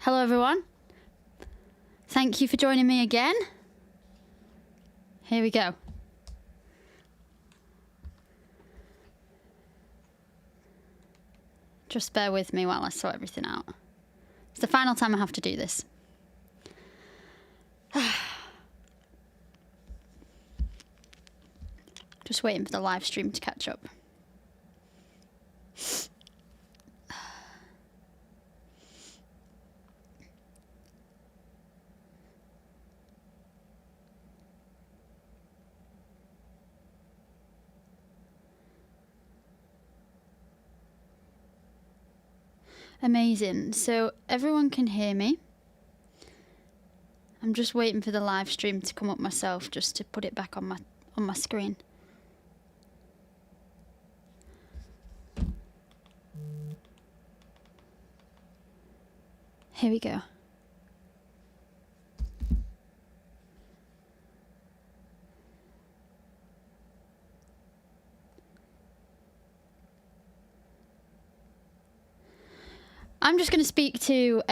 Hello everyone. Thank you for joining me again. Here we go. Just bear with me while I sort everything out. It's the final time I have to do this. Just waiting for the live stream to catch up. Amazing. So everyone can hear me. I'm just waiting for the live stream to come up myself just to put it back on my screen. Here we go. I'm just going to speak to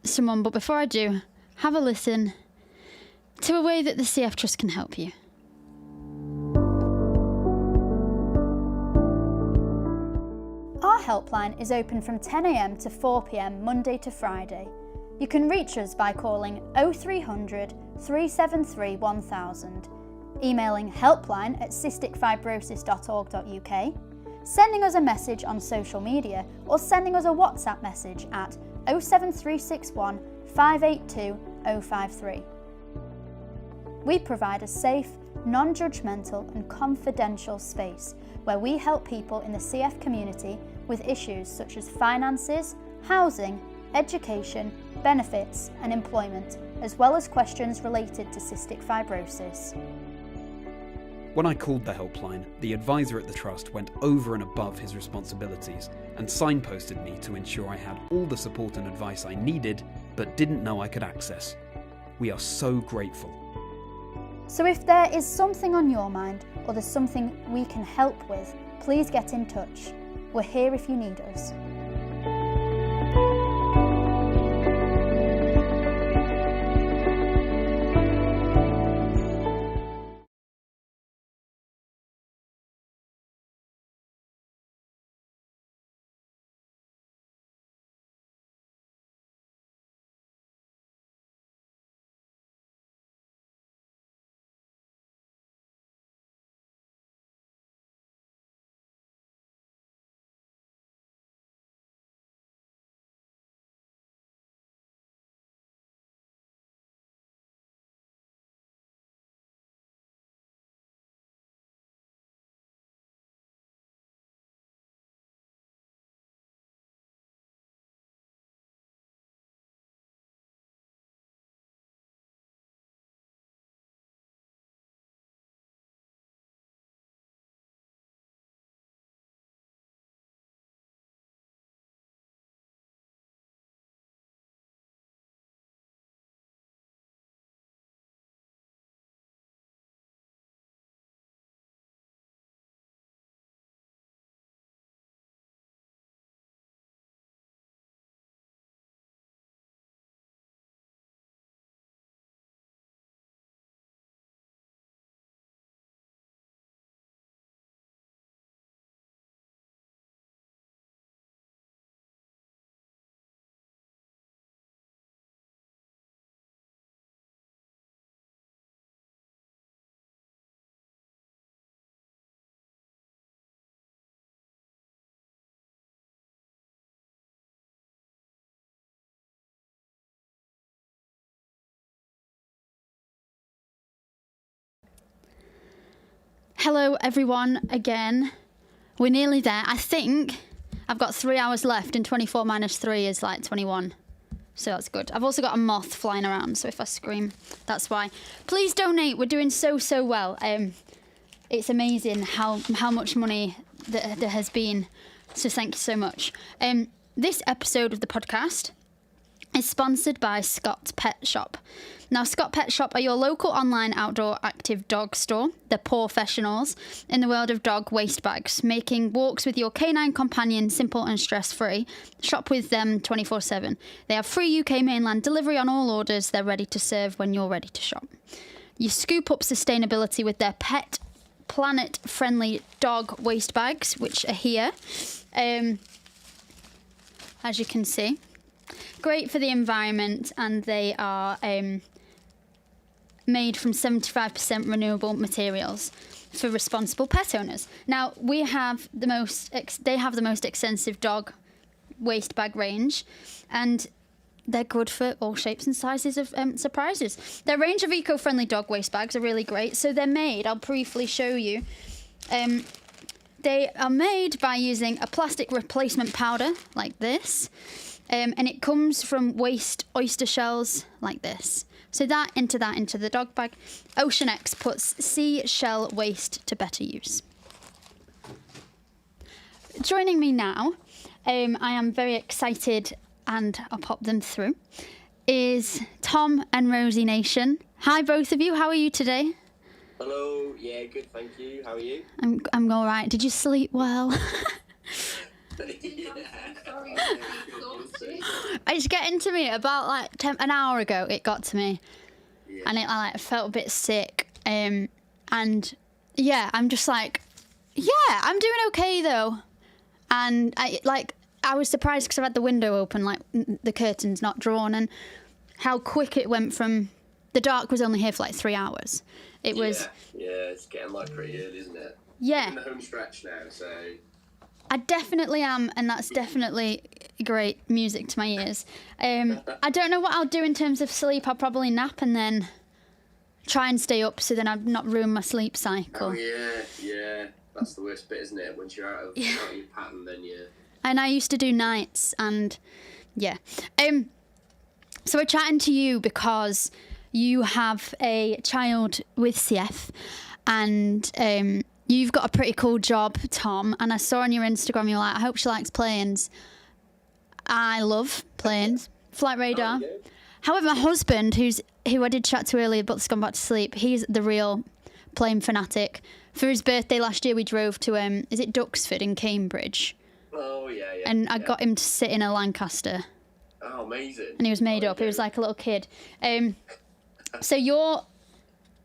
someone, but before I do, have a listen to a way that the CF Trust can help you. Our helpline is open from 10 a.m. to 4 p.m. Monday to Friday. You can reach us by calling 0300 373 1000, emailing helpline@cysticfibrosis.org.uk, sending us a message on social media, or sending us a WhatsApp message at 07361 582 053. We provide a safe, non-judgmental and confidential space where we help people in the CF community with issues such as finances, housing, education, benefits and employment, as well as questions related to cystic fibrosis. When I called the helpline, the advisor at the Trust went over and above his responsibilities and signposted me to ensure I had all the support and advice I needed but didn't know I could access. We are so grateful. So if there is something on your mind or there's something we can help with, please get in touch. We're here if you need us. Hello everyone again. We're nearly there. I think I've got 3 hours left and 24 minus 3 is like 21. So that's good. I've also got a moth flying around, so if I scream, that's why. Please donate. We're doing so well. It's amazing how much money there has been. So thank you so much. This episode of the podcast is sponsored by Scott's Pet Shop. Now, Scott Pet Shop are your local online outdoor active dog store. They're professionals in the world of dog waste bags, making walks with your canine companion simple and stress-free. Shop with them 24/7. They have free UK mainland delivery on all orders. They're ready to serve when you're ready to shop. You scoop up sustainability with their pet planet-friendly dog waste bags, which are here, as you can see. Great for the environment, and they are made from 75% renewable materials for responsible pet owners. Now, they have the most extensive dog waste bag range, and they're good for all shapes and sizes of surprises. Their range of eco-friendly dog waste bags are really great. So they're made, I'll briefly show you. They are made by using a plastic replacement powder like this. And it comes from waste oyster shells like this. So that into the dog bag. Ocean X puts sea shell waste to better use. Joining me now, I am very excited, and I'll pop them through, is Tom and Rosie Nation. Hi, both of you. How are you today? Hello. Yeah, good. Thank you. How are you? I'm all right. Did you sleep well? It's getting to me about like an hour ago. It got to me, and I felt a bit sick. And yeah, I'm just like, yeah, I'm doing okay though. And I was surprised because I had the window open, like the curtains not drawn, and how quick it went from the dark was only here for like 3 hours. It was. Yeah, it's getting like pretty early, isn't it? Yeah. We're in the home stretch now, so. I definitely am, and that's definitely great music to my ears. I don't know what I'll do in terms of sleep. I'll probably nap and then try and stay up so then I've not ruined my sleep cycle. Oh, yeah. That's the worst bit, isn't it? Once you're out of your pattern, then you... And I used to do nights, and yeah. So we're chatting to you because you have a child with CF, and you've got a pretty cool job, Tom, and I saw on your Instagram you're like, I hope she likes planes. I love planes. Flight radar. Oh, yeah. However, my husband, who I did chat to earlier but's gone back to sleep, he's the real plane fanatic. For his birthday last year, we drove to, is it Duxford in Cambridge? Oh, yeah. And I got him to sit in a Lancaster. Oh, amazing. And he was made up. He was like a little kid. So you're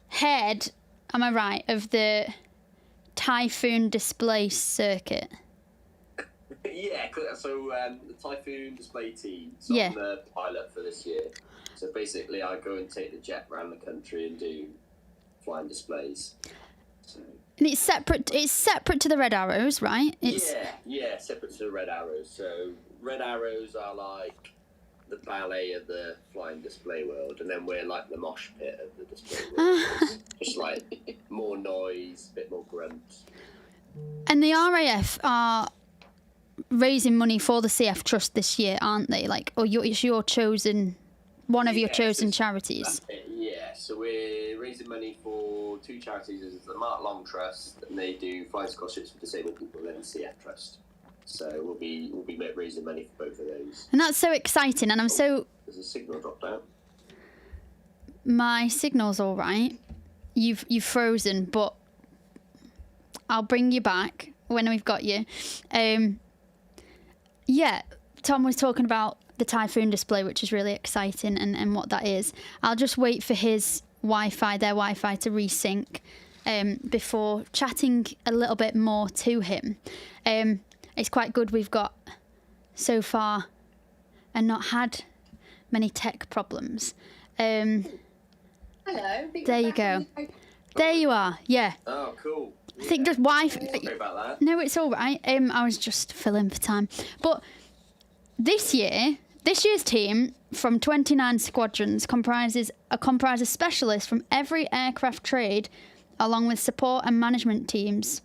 head, am I right, of the Typhoon display circuit? Yeah, so the Typhoon display team, Yeah. I'm the pilot for this year. So basically I go and take the jet around the country and do flying displays. So. And it's separate to the Red Arrows, right? Yeah, separate to the Red Arrows. So Red Arrows are like the ballet of the flying display world, and then we're like the mosh pit of the display world. Just like more noise, a bit more grunt. And the RAF are raising money for the CF Trust this year, aren't they? Like, or it's your chosen, one of your chosen charities. Yeah, so we're raising money for two charities. There's the Mark Long Trust, and they do flying scholarships for disabled people, and then the CF Trust. So we'll be raising money for both of those. And that's so exciting, and I'm so... There's a signal dropped out. My signal's all right. You've frozen, but I'll bring you back when we've got you. Yeah, Tom was talking about the Typhoon display, which is really exciting, and what that is. I'll just wait for his their Wi-Fi to resync before chatting a little bit more to him. It's quite good we've got so far and not had many tech problems. Hello. There you go. There you are. Yeah. Oh, cool. I think just Wi-Fi. Sorry about that. No, it's all right. I was just filling for time. But this year's team from 29 squadrons comprises specialists from every aircraft trade, along with support and management teams.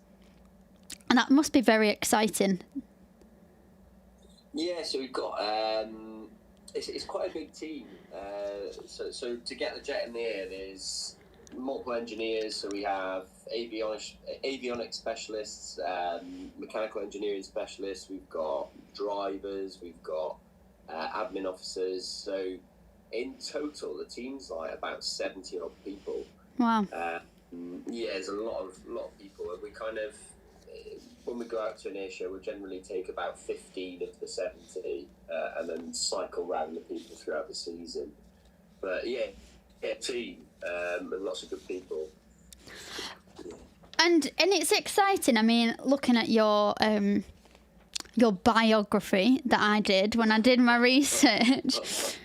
And that must be very exciting. Yeah, so we've got it's quite a big team. So to get the jet in the air, there's multiple engineers. So we have avionics specialists, mechanical engineering specialists. We've got drivers. We've got admin officers. So in total, the team's like about 70 odd people. Wow. Yeah, there's a lot of people, and we kind of, when we go out to an air show, we generally take about 15 of the 70, and then cycle round the people throughout the season. But yeah, team, and lots of good people. And it's exciting. I mean, looking at your biography that I did when I did my research.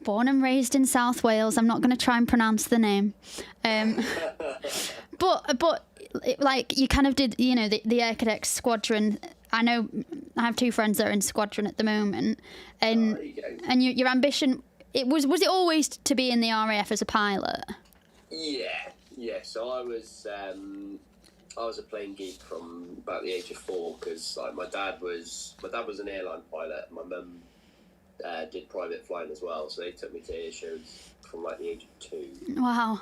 Born and raised in South Wales. I'm not going to try and pronounce the name. But like you kind of did, you know, the Air Cadets Squadron. I know I have 2 friends that are in Squadron at the moment, and your ambition, was it always to be in the RAF as a pilot? Yeah. So I was a plane geek from about the age of 4, because like my dad was an airline pilot. My mum did private flying as well, so they took me to air shows from like the age of 2. Wow.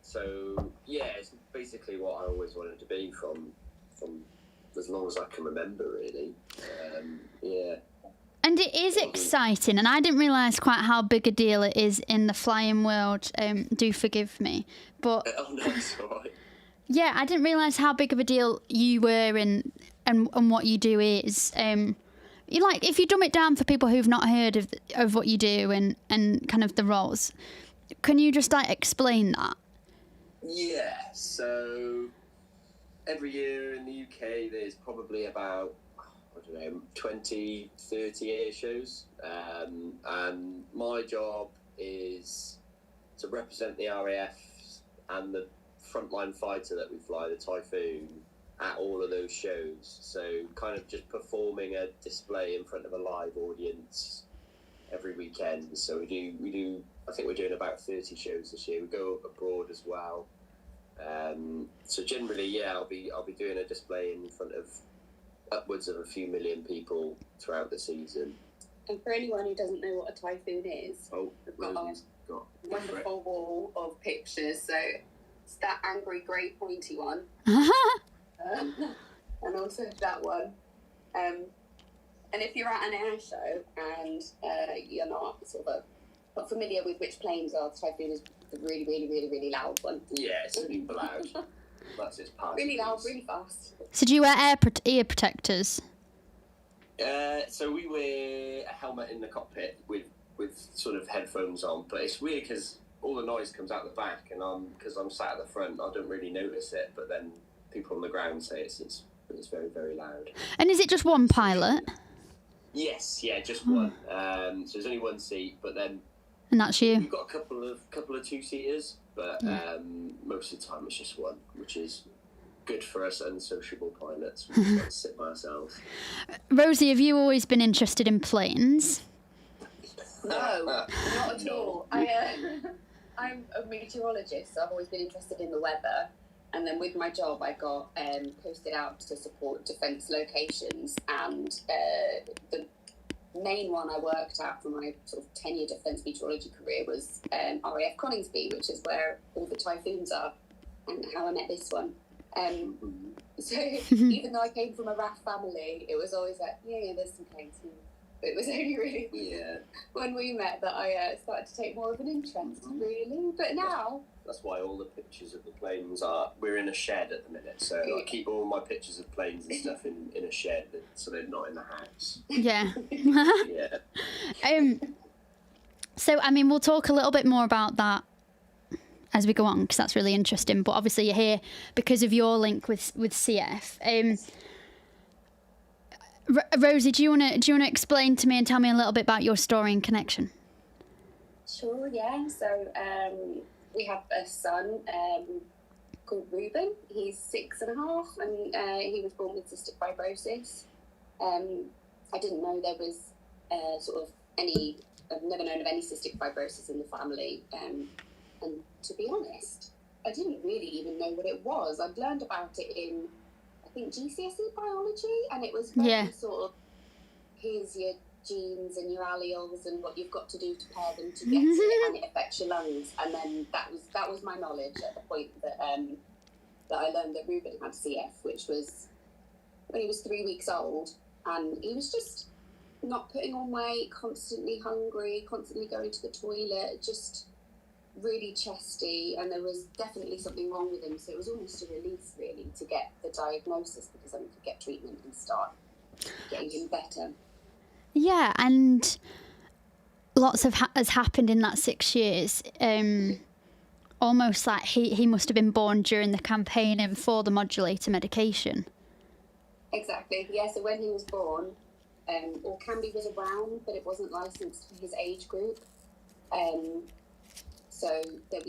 So it's basically what I always wanted to be from as long as I can remember, really. And it is exciting, and I didn't realise quite how big a deal it is in the flying world. Do forgive me, but Oh no, it's all right. yeah, I didn't realise how big of a deal you were and what you do is. You like, if you dumb it down for people who've not heard of what you do and kind of the roles, can you just like explain that? Yeah, so every year in the UK there's probably about, 20, 30 air shows, and my job is to represent the RAF and the frontline fighter that we fly, the Typhoon, at all of those shows. So kind of just performing a display in front of a live audience every weekend. So we do I think we're doing about 30 shows this year. We go abroad as well. So generally, I'll be doing a display in front of upwards of a few million people throughout the season. And for anyone who doesn't know what a Typhoon is, we've got a wonderful wall of pictures. So it's that angry grey pointy one. And also that one. And if you're at an air show and you're not not familiar with which planes are, the Typhoon is the really, really, really, really loud one. Yeah, it's super loud. That's its part. Really loud, really fast. So do you wear ear protectors? So we wear a helmet in the cockpit with sort of headphones on, but it's weird because all the noise comes out the back, and because I'm sat at the front, I don't really notice it, but then people on the ground say it's very, very loud. And is it just one pilot? Yes, just one. So there's only one seat, but then And that's you? we've got a couple of two-seaters, but most of the time it's just one, which is good for us unsociable pilots. We just want to sit by ourselves. Rosie, have you always been interested in planes? No, not at all. I'm a meteorologist, so I've always been interested in the weather. And then with my job, I got posted out to support defence locations. And the main one I worked at for my sort of 10-year defence meteorology career was RAF Coningsby, which is where all the Typhoons are, and how I met this one. So even though I came from a RAF family, it was always like, there's some planes. It was only really when we met that I started to take more of an interest, really. But now... That's why all the pictures of the planes are... We're in a shed at the minute, so I keep all my pictures of planes and stuff in a shed, so they're not in the house. Yeah. Yeah. So, I mean, we'll talk a little bit more about that as we go on, because that's really interesting. But obviously you're here because of your link with CF. Rosie, do you want to explain to me and tell me a little bit about your story and connection? Sure, yeah. So we have a son called Ruben. He's 6.5, and he was born with cystic fibrosis. I didn't know there was I've never known of any cystic fibrosis in the family. And to be honest, I didn't really even know what it was. I'd learned about it in, I think, GCSE biology, and it was very sort of, here's your genes and your alleles and what you've got to do to pair them to get it, and it affects your lungs. And then that was my knowledge at the point that I learned that Ruben had CF, which was when he was 3 weeks old. and he was just not putting on weight, constantly hungry, constantly going to the toilet, just really chesty, and there was definitely something wrong with him. So it was almost a relief, really, to get the diagnosis, because then we could get treatment and start getting him better. Yeah, and lots has happened in that 6 years. Almost like he must have been born during the campaigning for the modulator medication. Exactly, yeah. So when he was born, Orkambi was around, but it wasn't licensed for his age group. So there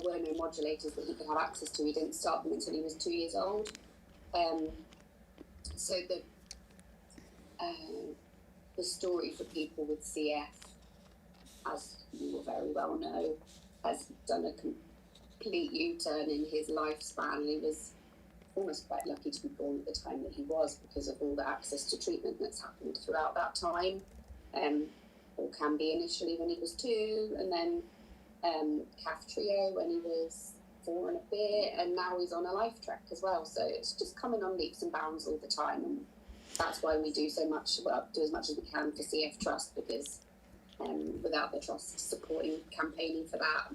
were no modulators that he could have access to. He didn't start them until he was 2 years old. So the story for people with CF, as you will very well know, has done a complete U-turn in his lifespan. And he was almost quite lucky to be born at the time that he was, because of all the access to treatment that's happened throughout that time. Orkambi initially when he was 2, and then Kaftrio when he was 4 and a bit, and now he's on a life track as well. So it's just coming on leaps and bounds all the time, and that's why we do so much, do as much as we can for CF Trust, because without the Trust supporting, campaigning for that,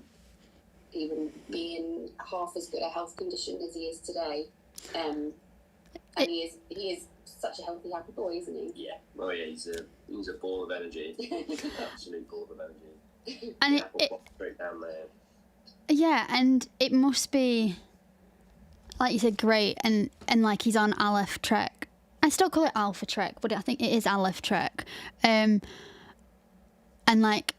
he wouldn't be in half as good a health condition as he is today. And he is such a healthy, happy boy, isn't he? Yeah. Oh yeah, he's a ball of energy. Absolute ball of energy. And straight down there. Yeah, and it must be, like you said, great, and like he's on Aleph Trek. I still call it Alpha Trek, but I think it is Aleph Trek. And like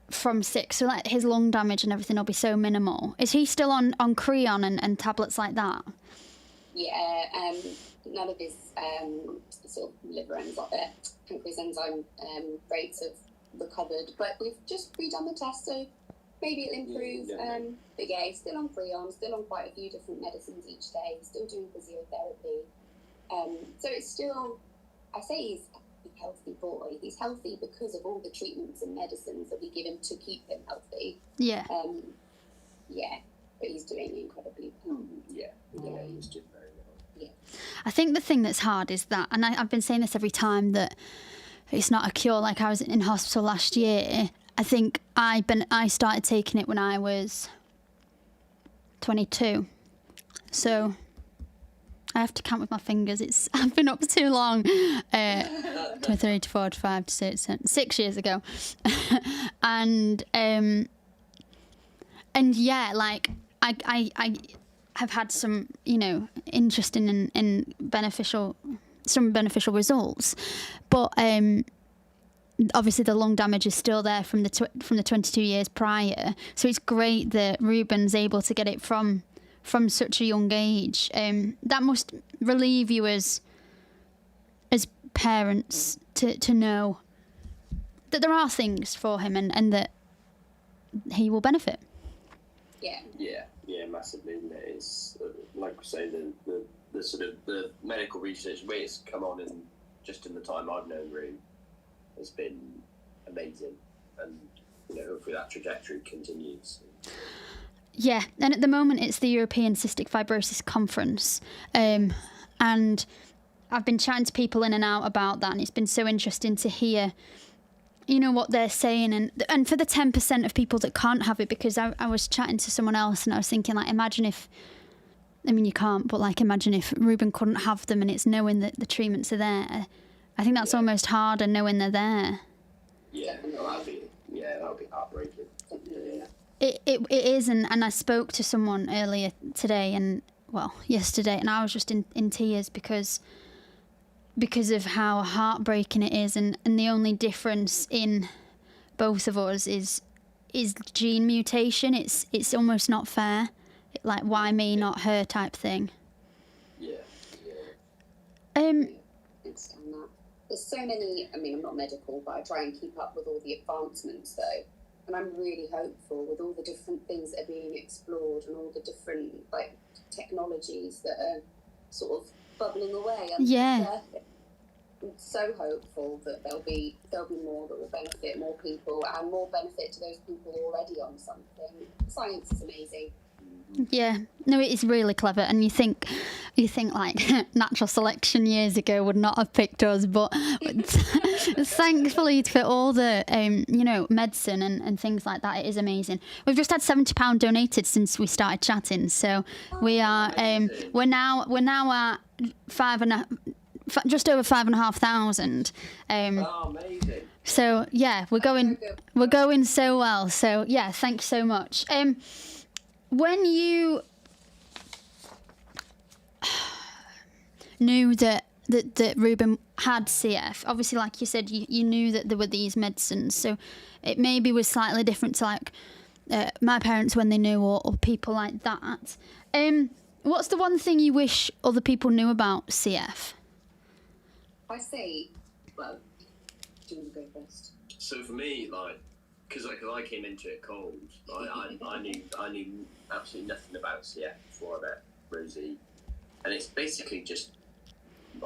from 6, so like his lung damage and everything will be so minimal. Is he still on Creon and tablets like that? Yeah, none of his sort of liver enzyme, pancreas enzyme rates have recovered, but we've just redone the test, so maybe it'll improve. But yeah, he's still on Creon, still on quite a few different medicines each day, still doing physiotherapy. So it's still, I say he's a healthy boy. He's healthy because of all the treatments and medicines that we give him to keep him healthy. Yeah. Yeah, but he's doing incredibly well. Yeah, he's doing very well. Yeah. I think the thing that's hard is that, and I've been saying this every time, that it's not a cure. Like I was in hospital last year. I think I started taking it when I was 22. So I have to count with my fingers. I've been up too long. 23, 24, 25, 6 years ago. and yeah, like I have had some, interesting and beneficial results, but obviously the lung damage is still there from the 22 years prior. So it's great that Ruben's able to get it from such a young age. That must relieve you as parents to know that there are things for him and that he will benefit. Yeah, massively, isn't it? It's like we say, the sort of the medical research way it's come on in the time I've known Rube has been amazing, and hopefully that trajectory continues. Yeah, and at the moment it's the European Cystic Fibrosis Conference, and I've been chatting to people in and out about that, and it's been so interesting to hear, what they're saying, and for the 10% of people that can't have it, because I was chatting to someone else and I was thinking, like, imagine if, you can't, but like imagine if Ruben couldn't have them, and it's knowing that the treatments are there. I think that's almost harder, knowing they're there. Yeah, that'll be heartbreaking. Yeah. It is, and I spoke to someone earlier today, yesterday, and I was just in tears because of how heartbreaking it is, and the only difference in both of us is gene mutation. It's almost not fair, like why me, not her type thing. Yeah. Understand that. There's so many. I'm not medical, but I try and keep up with all the advancements though. And I'm really hopeful with all the different things that are being explored and all the different technologies that are sort of bubbling away under the surface. I'm so hopeful that there'll be more that will benefit more people, and more benefit to those people already on something. Science is amazing. Yeah, no, it is really clever, and you think, you think like natural selection years ago would not have picked us, but thankfully for all the medicine and things like that, it is amazing. We've just had £70 donated since we started chatting, so we are we're now at just over 5,500. Amazing. So yeah, we're going so well. So yeah, thanks so much. When you knew that Ruben had CF, obviously, like you said, you knew that there were these medicines, so it maybe was slightly different to like my parents when they knew, or people like that. What's the one thing you wish other people knew about CF? I say, well, do you want to go first? So for me, like, because I came into it cold, I knew absolutely nothing about CF before I met Rosie, and it's basically just,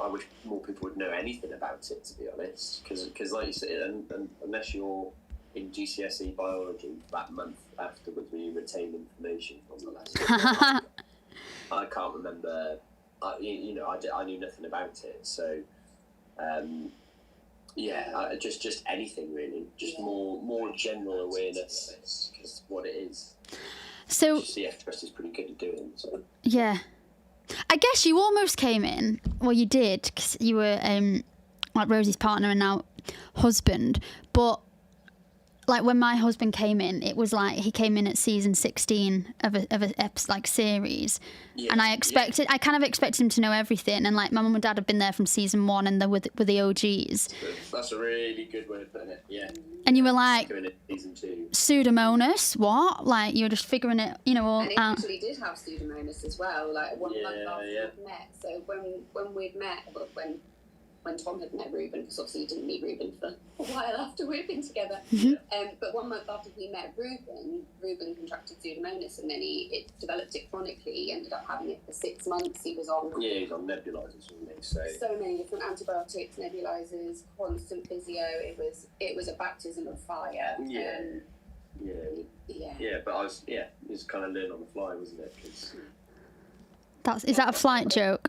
I wish more people would know anything about it, to be honest, because like you said, and unless you're in GCSE biology that month afterwards when you retain information from the lesson, I can't remember. I knew nothing about it, so just anything really, just more general awareness, because what it is. So CF Trust is pretty good at doing. So. Yeah. I guess you almost came in. Well, you did, because you were like Rosie's partner and now husband. But like when my husband came in, it was like he came in at season 16 of a like series, and I kind of expected him to know everything. And like my mum and dad had been there from season 1, and they were the OGs. That's a really good way of putting it. Yeah. And you were like, season 2. Pseudomonas, what? Like you were just figuring it, all and it out. actually did have Pseudomonas as well, like 1 month after we'd met. So when we'd met, when Tom had met Ruben, because obviously he didn't meet Ruben for a while after we'd been together. But 1 month after he met Ruben contracted Pseudomonas, and then it developed it chronically. He ended up having it for 6 months. He was on he was on nebulizers, wasn't he? So many different antibiotics, nebulizers, constant physio. It was a baptism of fire. But I was it was kind of learn on the fly, wasn't it? Is that a flight joke?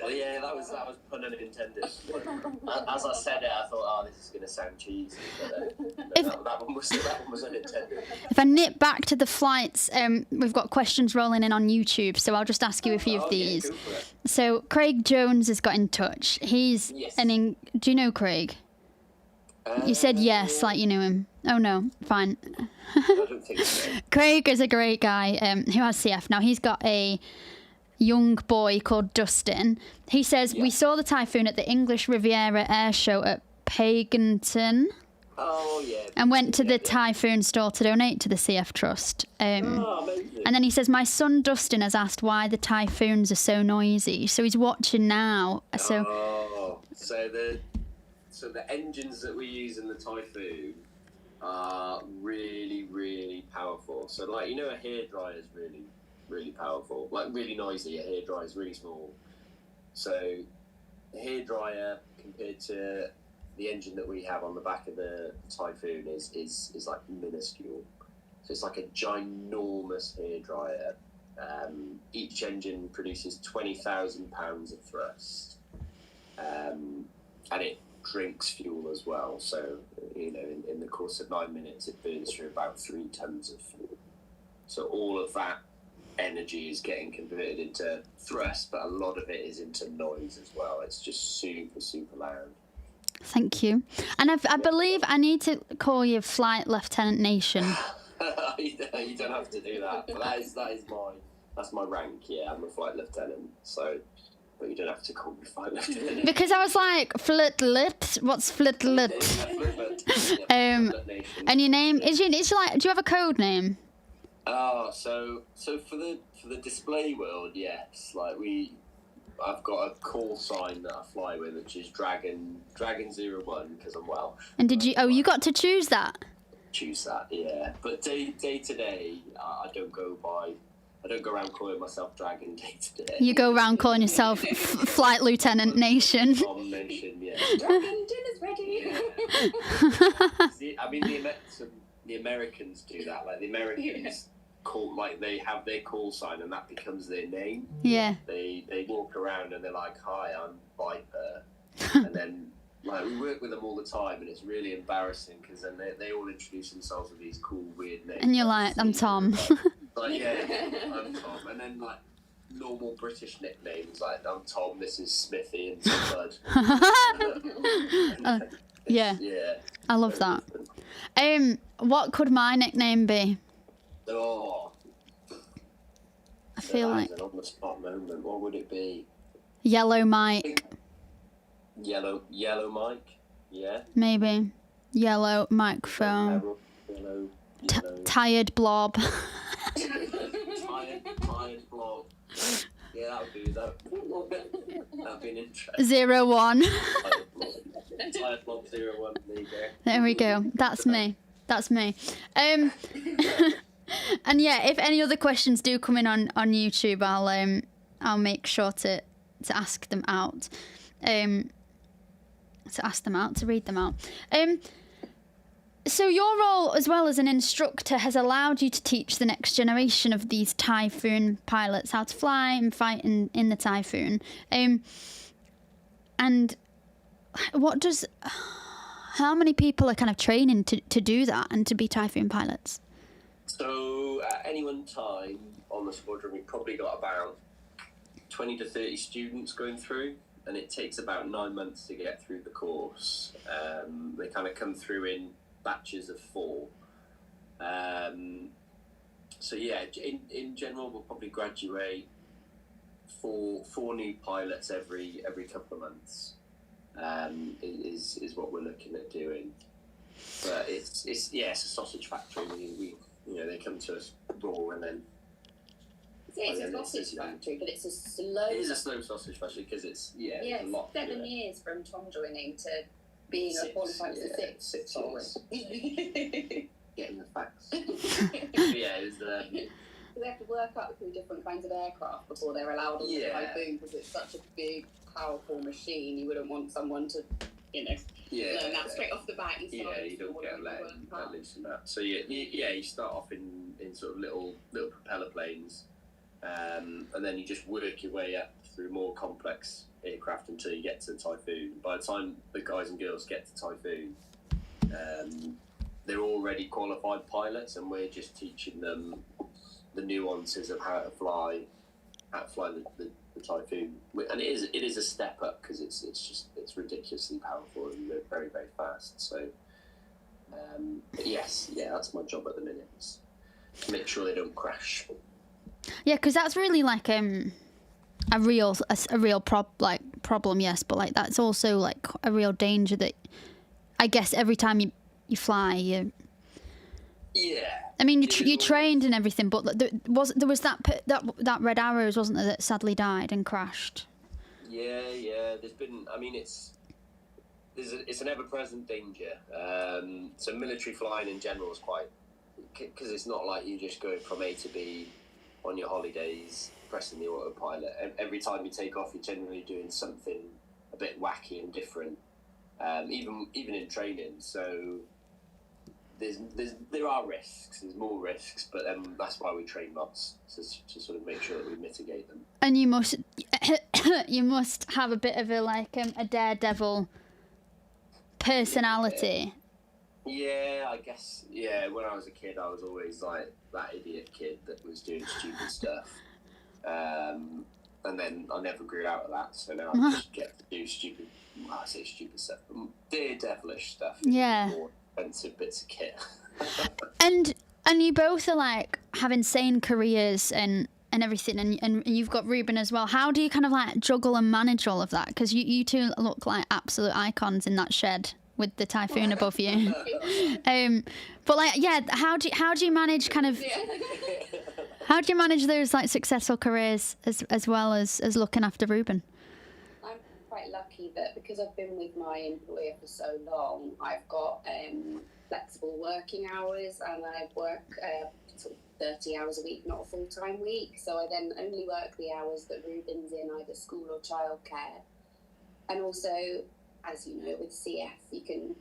Oh yeah, that was pun unintended. As I said it, I thought, this is going to sound cheesy, but that one was unintended. If I nip back to the flights, we've got questions rolling in on YouTube, so I'll just ask you a few of these. Yeah, go for it. So Craig Jones has got in touch. He's do you know Craig? You said yes, like you knew him. Oh no, fine. I don't think so. Craig is a great guy who has CF. Now he's got a young boy called Dustin. He says, we saw the typhoon at the English Riviera Air Show at Paganton. Oh, yeah. And went to the typhoon store to donate to the CF Trust. Amazing. And then he says, my son Dustin has asked why the typhoons are so noisy. So he's watching now. So the engines that we use in the typhoon are really, really powerful. So like, a hairdryer is really, really powerful, like really noisy. A hairdryer is really small. So a hairdryer compared to the engine that we have on the back of the typhoon is like minuscule. So it's like a ginormous hairdryer. Each engine produces 20,000 pounds of thrust, and it drinks fuel as well. So in the course of 9 minutes, it burns through about 3 tons of fuel. So all of that energy is getting converted into thrust, but a lot of it is into noise as well. It's just super, super loud. Thank you. And I believe I need to call you Flight Lieutenant Nation. You don't have to do that. But that's my rank. Yeah, I'm a flight lieutenant. So, but you don't have to call me flight lieutenant. Because I was like, Flitlit. What's Flitlit? And your name is like? Do you have a code name? So for the display world, yes. Like I've got a call sign that I fly with, which is Dragon 01, because I'm Welsh. And did you? Oh, you got to choose that. Choose that, yeah. But day to day, I don't go around calling myself Dragon day to day. You go around calling yourself Flight Lieutenant Nation. Nation, yeah. Dragon, dinner's ready. See, I mean, the Americans do that. Like the Americans call, like they have their call sign and that becomes their name. Yeah. They walk around and they're like, "Hi, I'm Viper," and then like we work with them all the time, and it's really embarrassing because then they all introduce themselves with these cool weird names. And you're like, "I'm Tom." Like, yeah, I'm Tom, and then like normal British nicknames like I'm Tom, this is Smithy, and Bud. Yeah. Yeah. I love that. What could my nickname be? Oh. I feel like an on the spot moment. What would it be? Yellow Mike. Yellow Mike. Yeah. Maybe. Yellow microphone. Yellow. Tired blob. tired blob. Yeah, that would be that. That'd be an interest. 01. Tired blob 01. There you go. There we go. That's me. And yeah, if any other questions do come in on YouTube, I'll make sure to ask them out. To read them out. So your role as well as an instructor has allowed you to teach the next generation of these Typhoon pilots how to fly and fight in the Typhoon. And how many people are kind of training to do that and to be Typhoon pilots? So at any one time on the squadron, we've probably got about 20 to 30 students going through, and it takes about 9 months to get through the course. They kind of come through in batches of 4. So yeah, in general, we'll probably graduate four new pilots every couple of months. Is what we're looking at doing. But it's a sausage factory. We they come to us raw and then. Yeah, it's a sausage factory, but it's a slow. It is a slow sausage factory because it's Yeah, a lot. 7 years from Tom joining to being a qualified for 6. 6 years. Getting the facts. Yeah, it's they have to work up through different kinds of aircraft before they're allowed on the Typhoon because it's such a big, powerful machine. You wouldn't want someone to, learn that straight off the bat. You don't get let loose in that. So you start off in sort of little propeller planes, and then you just work your way up through more complex aircraft until you get to the Typhoon. By the time the guys and girls get to Typhoon, they're already qualified pilots, and we're just teaching them the nuances of how to fly the Typhoon. And it is a step up because it's ridiculously powerful and very, very fast. So that's my job at the minute, is to make sure they don't crash. Yeah, because that's really like a real problem, yes, but like that's also like a real danger that I guess every time you fly, you. Yeah. I mean, you trained and everything, but there was that Red Arrows, wasn't there, that sadly died and crashed. Yeah. There's been. I mean, it's an ever-present danger. So military flying in general is quite, because it's not like you just going from A to B on your holidays, pressing the autopilot. Every time you take off, you're generally doing something a bit wacky and different. Even in training. So. There are risks. There's more risks, but that's why we train lots to sort of make sure that we mitigate them. And you must have a bit of a daredevil personality. Yeah, I guess. Yeah, when I was a kid, I was always like that idiot kid that was doing stupid stuff, and then I never grew out of that. So now I just get to do stupid. Well, I say stupid stuff, daredevilish stuff. Yeah. More expensive bits of kit. and you both are like have insane careers and everything, and you've got Ruben as well. How do you kind of like juggle and manage all of that? Because you two look like absolute icons in that shed with the Typhoon above you. But like, yeah, how do you manage kind of? How do you manage those like successful careers as well as looking after Ruben? I'm quite lucky that because I've been with my employer for so long, I've got flexible working hours, and I work sort of 30 hours a week, not a full-time week. So I then only work the hours that Ruben's in either school or childcare. And also, as you know, with CF, you can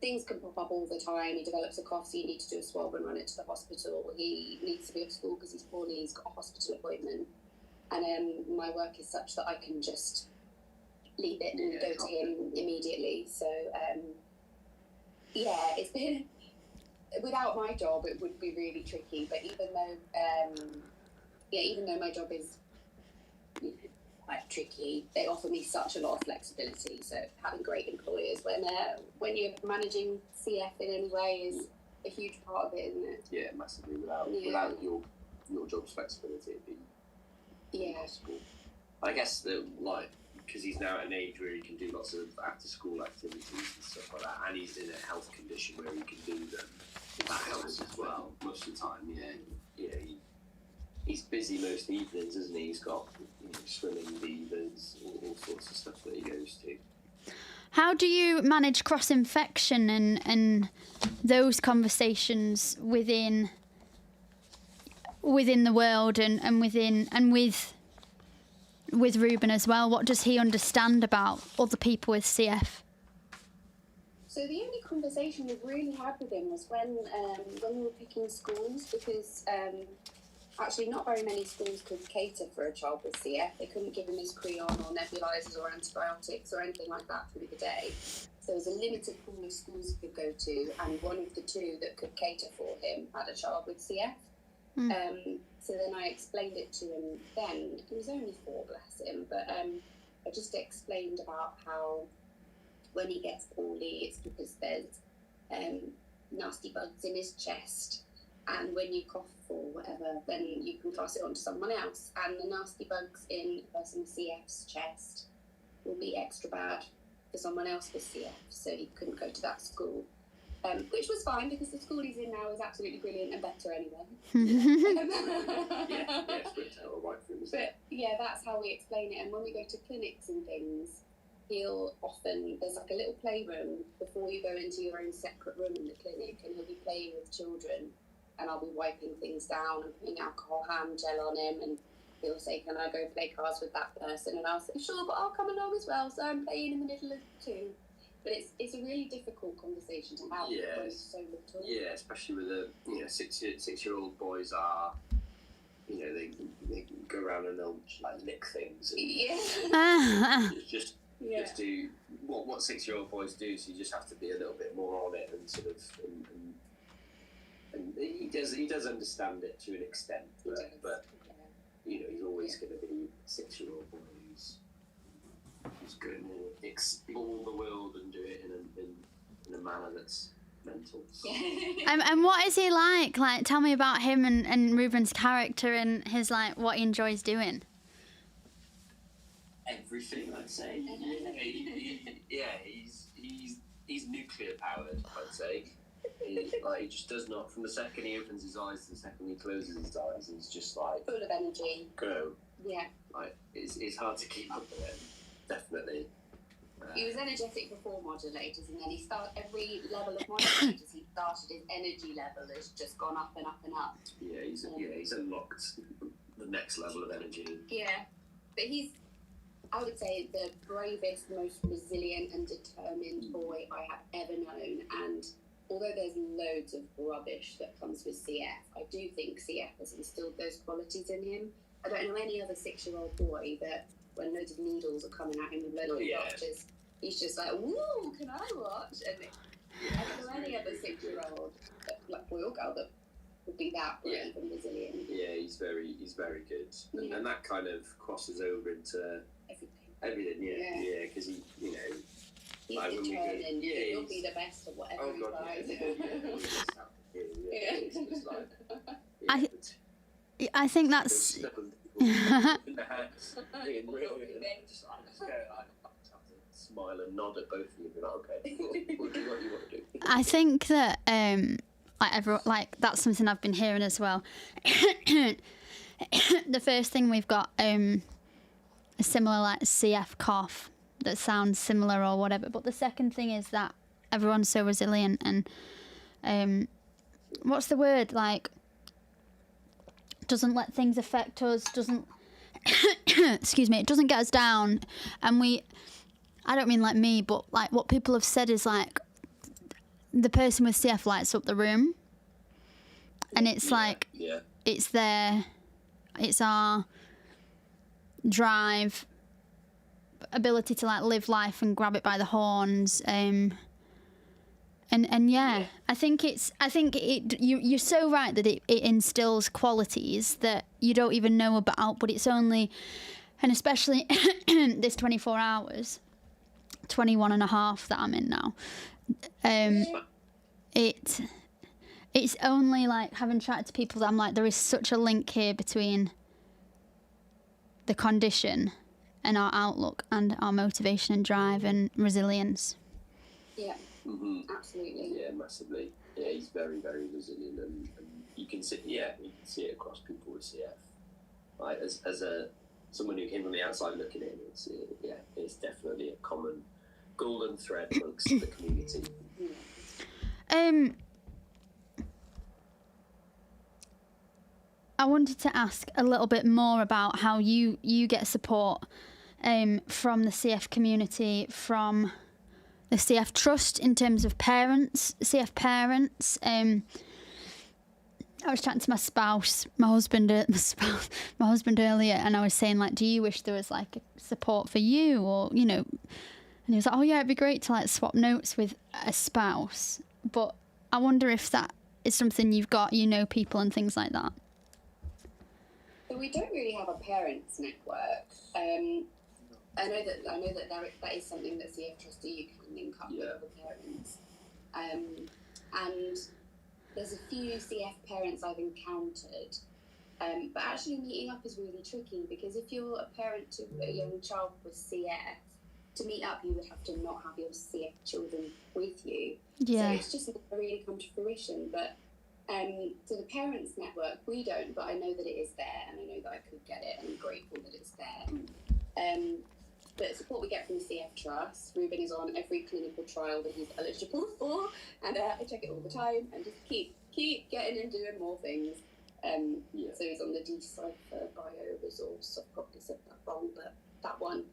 things can pop up all the time. He develops a cough, so you need to do a swab and run it to the hospital. He needs to be off school because he's poorly. He's got a hospital appointment, and my work is such that I can just leave it and go to him immediately. So it's been, without my job it would be really tricky, but even though my job is quite tricky, they offer me such a lot of flexibility. So having great employers when you're managing CF in any way is a huge part of it, isn't it? Yeah, massively. Without your job's flexibility, it'd be impossible. I guess that, like, because he's now at an age where he can do lots of after-school activities and stuff like that, and he's in a health condition where he can do them. That helps as well. Most of the time, he's busy most evenings, isn't he? He's got swimming, beavers, all sorts of stuff that he goes to. How do you manage cross-infection and those conversations within the world and with Ruben as well? What does he understand about other people with CF? So the only conversation we've really had with him was when we were picking schools, because actually not very many schools could cater for a child with CF. They couldn't give him his creon or nebulizers or antibiotics or anything like that through the day. So there was a limited pool of schools he could go to, and one of the two that could cater for him had a child with CF. So then I explained it to him then. He was only 4, bless him, but I just explained about how when he gets poorly, it's because there's nasty bugs in his chest, and when you cough or whatever, then you can pass it on to someone else, and the nasty bugs in a person with CF's chest will be extra bad for someone else with CF, so he couldn't go to that school. Which was fine, because the school he's in now is absolutely brilliant and better anyway. But that's how we explain it. And when we go to clinics and things, there's like a little playroom before you go into your own separate room in the clinic, and he'll be playing with children, and I'll be wiping things down and putting alcohol hand gel on him, and he'll say, can I go play cards with that person? And I'll say, sure, but I'll come along as well, so I'm playing in the middle of the two. But it's a really difficult conversation to have when he's so little. Yeah, especially with the 6-year-old boys are, they go around and they'll like lick things. And just do what 6-year-old boys do. So you just have to be a little bit more on it and sort of and he does understand it to an extent, but he's always going to be a 6-year-old boy who's going to explore the world and do it in a manner that's mental. And what is he like? Like, tell me about him and Ruben's character and his, like, what he enjoys doing. Everything, I'd say. He's nuclear powered, I'd say. He just does not, from the second he opens his eyes to the second he closes his eyes, he's just like full of energy. Go. Yeah. Like it's hard to keep up with him. Definitely. He was energetic before modulators, and then he started every level of modulators. He started his energy level has just gone up and up and up. Yeah, he's unlocked the next level of energy. Yeah, but he's, I would say, the bravest, most resilient and determined boy I have ever known. And although there's loads of rubbish that comes with CF, I do think CF has instilled those qualities in him. I don't know any other 6-year-old boy that, when loads of needles are coming at him with loads of doctors, he's just like, woo, can I watch? And I don't know any other 6-year-old, like boy or girl, that would be that brave and resilient. Yeah, he's very good. And that kind of crosses over into everything. Yeah, because he, he's like determined. He'll be the best at whatever he tries. I think that's. Smile and nod at both of you. Okay, we'll do what you want to do. I think that that's something I've been hearing as well. The first thing we've got a similar like CF cough that sounds similar or whatever, but the second thing is that everyone's so resilient and what's the word, like, doesn't let things affect us, doesn't excuse me, it doesn't get us down. And I don't mean like me, but like what people have said is like, the person with CF lights up the room, and it's like it's our drive, ability to like live life and grab it by the horns. I think you're so right that it instills qualities that you don't even know about, but it's only, and especially this 24 hours, 21 and a half that I'm in now, it's only like having chatted to people that I'm like, there is such a link here between the condition and our outlook and our motivation and drive and resilience. Yeah, absolutely. Yeah, massively. Yeah, he's very, very resilient, and you can see it across people with CF. Like as someone who came from the outside looking in, it's definitely a common golden thread amongst the community. I wanted to ask a little bit more about how you get support from the CF community, from the CF Trust in terms of CF parents. I was chatting to my husband earlier, and I was saying, like, do you wish there was like support for you, or and he was like, oh yeah, it'd be great to like swap notes with a spouse, but I wonder if that is something you've got, people and things like that. So we don't really have a parents network. I know that that is something that CF Trust do. You can link up with other parents, and there's a few CF parents I've encountered, but actually meeting up is really tricky, because if you're a parent to a young child with CF, to meet up you would have to not have your CF children with you. Yeah. So it's just not really come to fruition. But so the parents network, we don't, but I know that it is there, and I know that I could get it, and I'm grateful that it's there. But support we get from the CF Trust, Ruben is on every clinical trial that he's eligible for, and I check it all the time, and just keep getting and doing more things. So he's on the Decipher bioresource. I've probably said that wrong, but that one.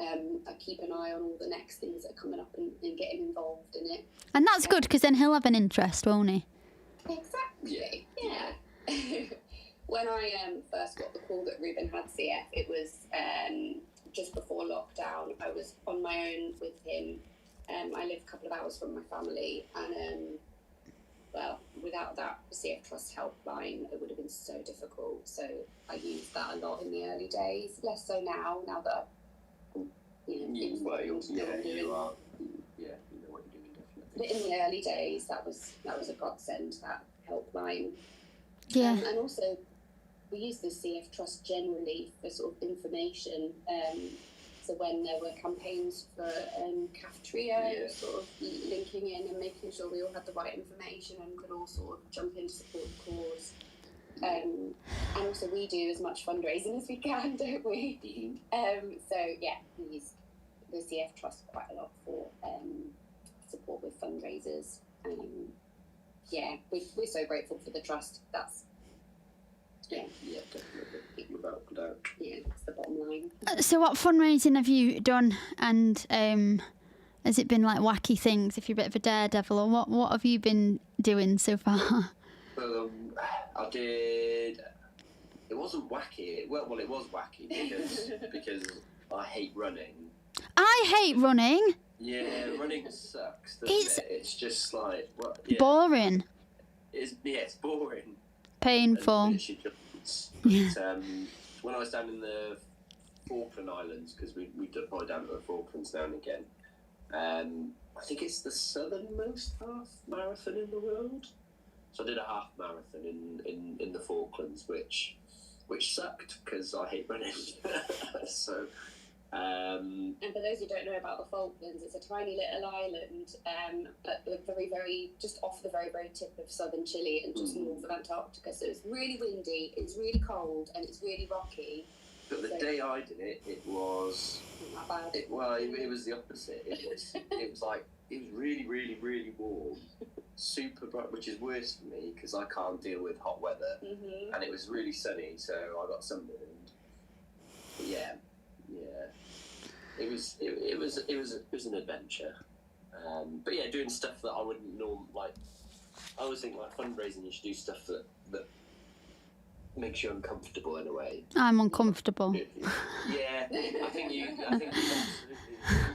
I keep an eye on all the next things that are coming up and get him involved in it. And that's good, because then he'll have an interest, won't he? Exactly. Yeah. When I first got the call that Ruben had CF, it was just before lockdown. I was on my own with him. I live a couple of hours from my family, and without that CF Trust helpline, it would have been so difficult. So I used that a lot in the early days. Less so now that you know what you're doing, definitely. But in the early days, that was a godsend, that helpline. Yeah. And also, we use the CF Trust generally for sort of information. So when there were campaigns for cafeteria, sort of linking in and making sure we all had the right information and could all sort of jump in to support the cause. And also we do as much fundraising as we can, don't we? So yeah, we use the CF Trust quite a lot for support with fundraisers. We're so grateful for the trust. That's definitely without doubt. Yeah, that's the bottom line. So what fundraising have you done, and has it been like wacky things, if you're a bit of a daredevil, or what have you been doing so far? I did. It wasn't wacky. Well, it was wacky because I hate running. I hate running. Yeah, running sucks. Doesn't it? It's just like boring. It's boring. Painful. But, when I was down in the Falkland Islands, because we deploy down to the Falklands now and again, I think it's the southernmost half marathon in the world. So I did a half marathon in the Falklands, which sucked because I hate running. So. And for those who don't know about the Falklands, it's a tiny little island at the very, very, just off the very, very tip of southern Chile and just north of Antarctica. So it's really windy, it's really cold, and it's really rocky. But the day I did it, it was not bad. It was the opposite. It was really, really, really warm, super bright, which is worse for me because I can't deal with hot weather. Mm-hmm. And it was really sunny, so I got sunburned. But yeah. It was an adventure. But yeah, doing stuff that I wouldn't like. I always think like fundraising, you should do stuff that makes you uncomfortable in a way. I'm uncomfortable. Yeah, I think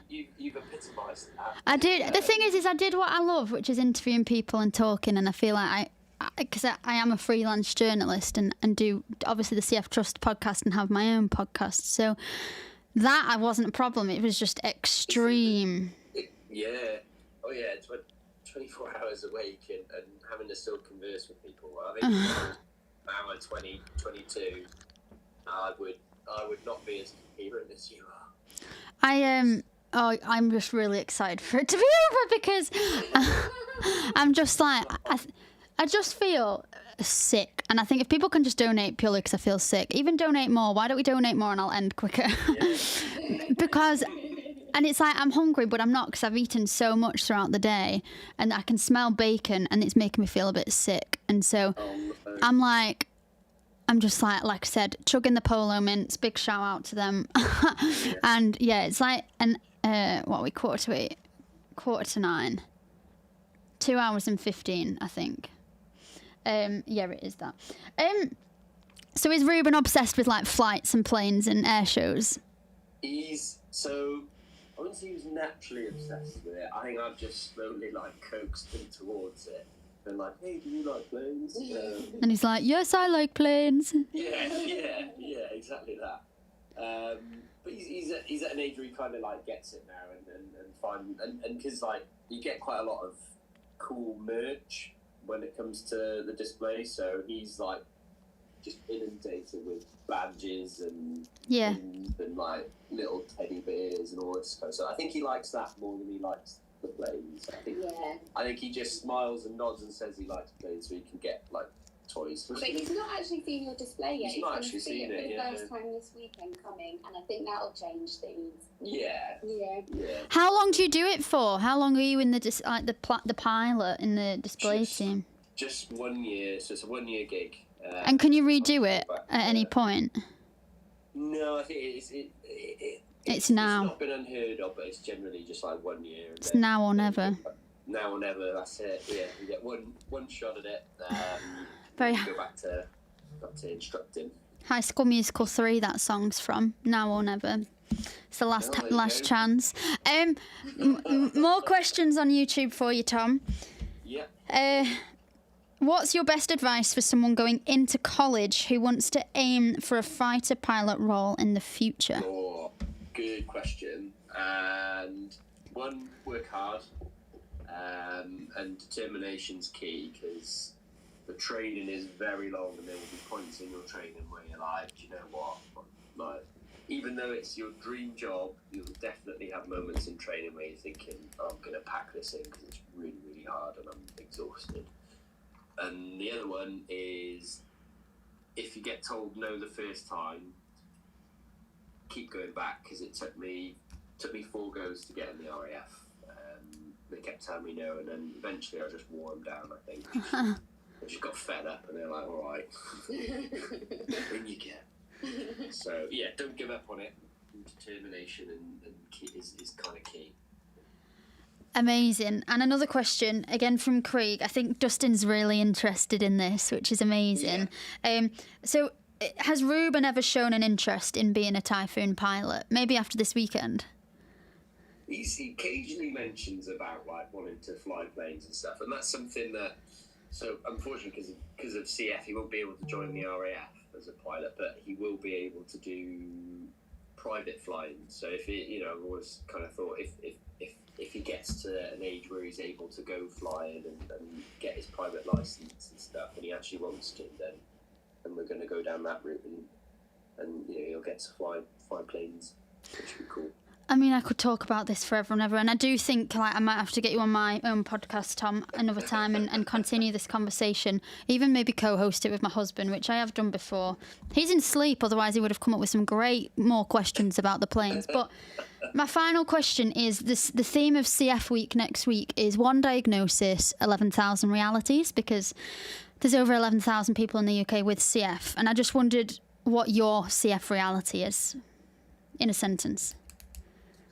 you've epitomised that. I did. The thing is I did what I love, which is interviewing people and talking, and I feel like because I am a freelance journalist and do obviously the CF Trust podcast and have my own podcast, so that wasn't a problem. It was just extreme. Yeah. Oh yeah, 24 hours a week and having to still converse with people. I think now at 20, 22, I would not be as coherent as you are. I'm just really excited for it to be over because I'm just like I just feel sick, and I think if people can just donate purely because I feel sick, even donate more. Why don't we donate more and I'll end quicker? Because. And it's like I'm hungry, but I'm not because I've eaten so much throughout the day, and I can smell bacon, and it's making me feel a bit sick. And so I'm just like I said, chugging the Polo Mints. Big shout out to them. And yeah, it's like what are we 8:15, 8:45, 2 hours and 15, I think. Yeah, it is that. So is Ruben obsessed with like flights and planes and air shows? I wouldn't say he was naturally obsessed with it. I think I've just slowly like coaxed him towards it. And like, hey, do you like planes? And he's like, yes, I like planes. Yeah, exactly that. But he's at an age where he kind of like gets it now and because like you get quite a lot of cool merch when it comes to the display. So he's like just inundated with badges and like little teddy bears and all this stuff. So I think he likes that more than he likes the planes. I think he just smiles and nods and says he likes planes so he can get like toys. But he's not actually seen your display yet. He's not actually seen it for the first time this weekend coming, and I think that'll change things. Yeah. How long do you do it for? How long are you in the pilot in the display team? Just 1 year, so it's a 1 year gig. And can you redo it at any point? No, I think it's now. It's not been unheard of, but it's generally just like 1 year. It's now or never. Now or never, that's it. Yeah, you get one shot at it. Go back to instructing. High School Musical 3, that song's from. Now or never. It's the last chance. More questions on YouTube for you, Tom. Yeah. What's your best advice for someone going into college who wants to aim for a fighter pilot role in the future? Oh, good question. And one, work hard. And determination's key because the training is very long and there will be points in your training where you're like, do you know what? Like, even though it's your dream job, you'll definitely have moments in training where you're thinking, oh, I'm going to pack this in because it's really, really hard and I'm exhausted. And the other one is, if you get told no the first time, keep going back because it took me 4 goes to get in the RAF. They kept telling me no, and then eventually I just wore them down, I think. I just got fed up, and they're like, all right, in you get. So, yeah, don't give up on it. Determination and key is kind of key. Amazing. And another question, again from Craig. I think Dustin's really interested in this, which is amazing. Yeah. So, has Ruben ever shown an interest in being a Typhoon pilot? Maybe after this weekend? He occasionally mentions about like wanting to fly planes and stuff, and that's something that. So unfortunately, because of CF, he won't be able to join the RAF as a pilot, but he will be able to do private flying. So if he, I've always kind of thought if he gets to an age where he's able to go flying and get his private license and stuff, and he actually wants to, then we're going to go down that route, and he'll get to fly planes, which would be cool. I mean, I could talk about this forever and ever, and I do think I might have to get you on my own podcast, Tom, another time and continue this conversation, even maybe co-host it with my husband, which I have done before. He's in sleep, otherwise he would have come up with some more questions about the planes. But my final question is, the theme of CF Week next week is one diagnosis, 11,000 realities, because there's over 11,000 people in the UK with CF, and I just wondered what your CF reality is, in a sentence.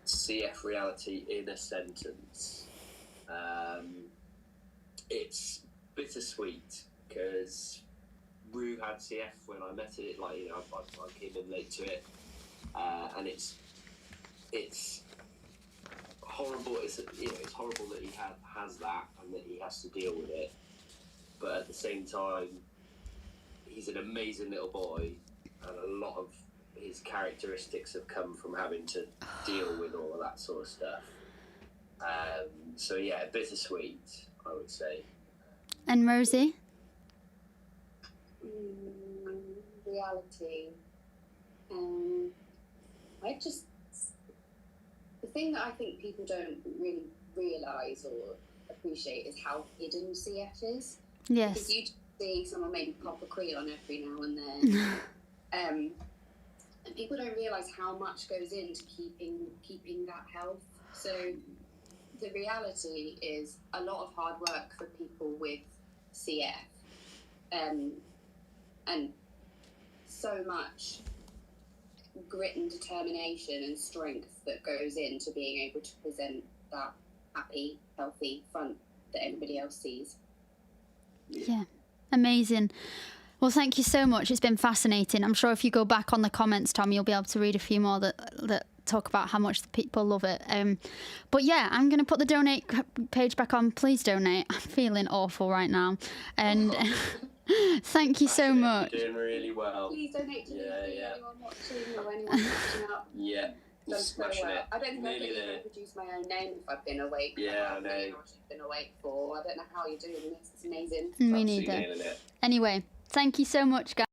CF reality in a sentence. It's bittersweet because Rue had CF when I met it. Like, you know, I came in late to it, and it's horrible. It's horrible that he has that and that he has to deal with it. But at the same time, he's an amazing little boy, and a lot of his characteristics have come from having to deal with all of that sort of stuff. So yeah, bittersweet, I would say. And Rosie? Reality. The thing that I think people don't really realise or appreciate is how hidden CF is. Yes. Because you see someone maybe pop a creel on every now and then. And people don't realise how much goes into keeping that health. So the reality is a lot of hard work for people with CF, and so much grit and determination and strength that goes into being able to present that happy, healthy front that everybody else sees. Yeah, amazing. Well, thank you so much. It's been fascinating. I'm sure if you go back on the comments, Tom, you'll be able to read a few more that talk about how much the people love it. But yeah, I'm going to put the donate page back on. Please donate. I'm feeling awful right now. And thank you so much. You're doing really well. Please donate to anyone watching or anyone catching up. Yeah. Smashing it. I don't think I could Nearly even there. produce my own name if I've been awake. Yeah, I know. I've been awake for. I don't know how you're doing this. It's amazing. Me Absolutely neither. nailing it. Anyway, thank you so much, guys.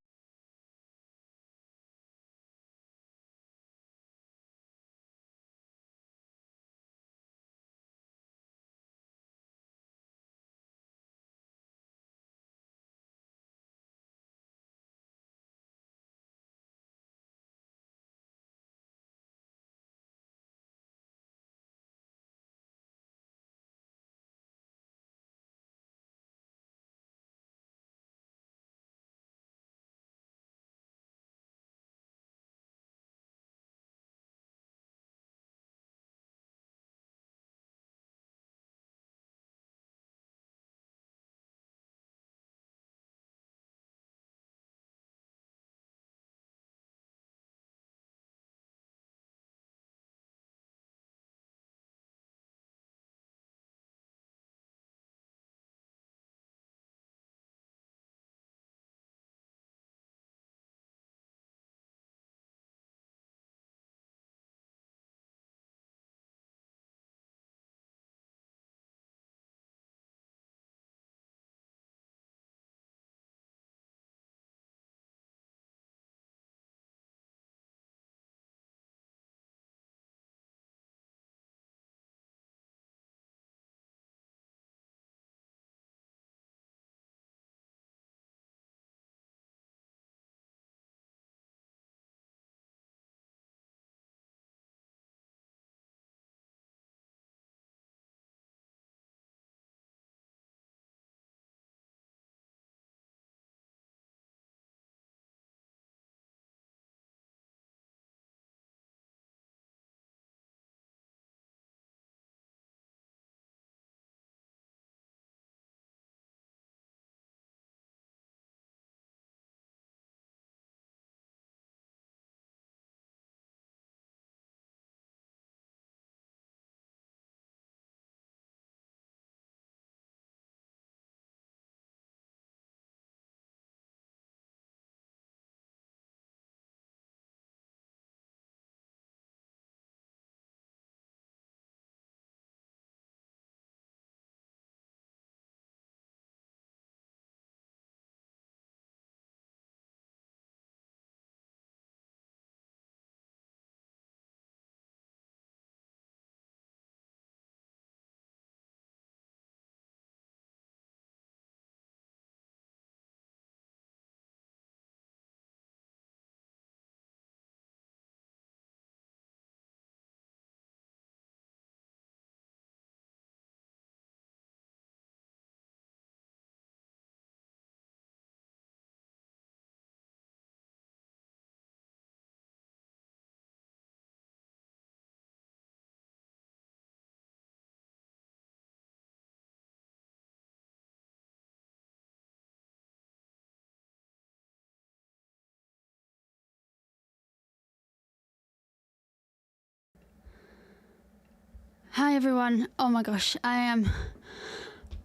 Hi everyone. Oh my gosh, I am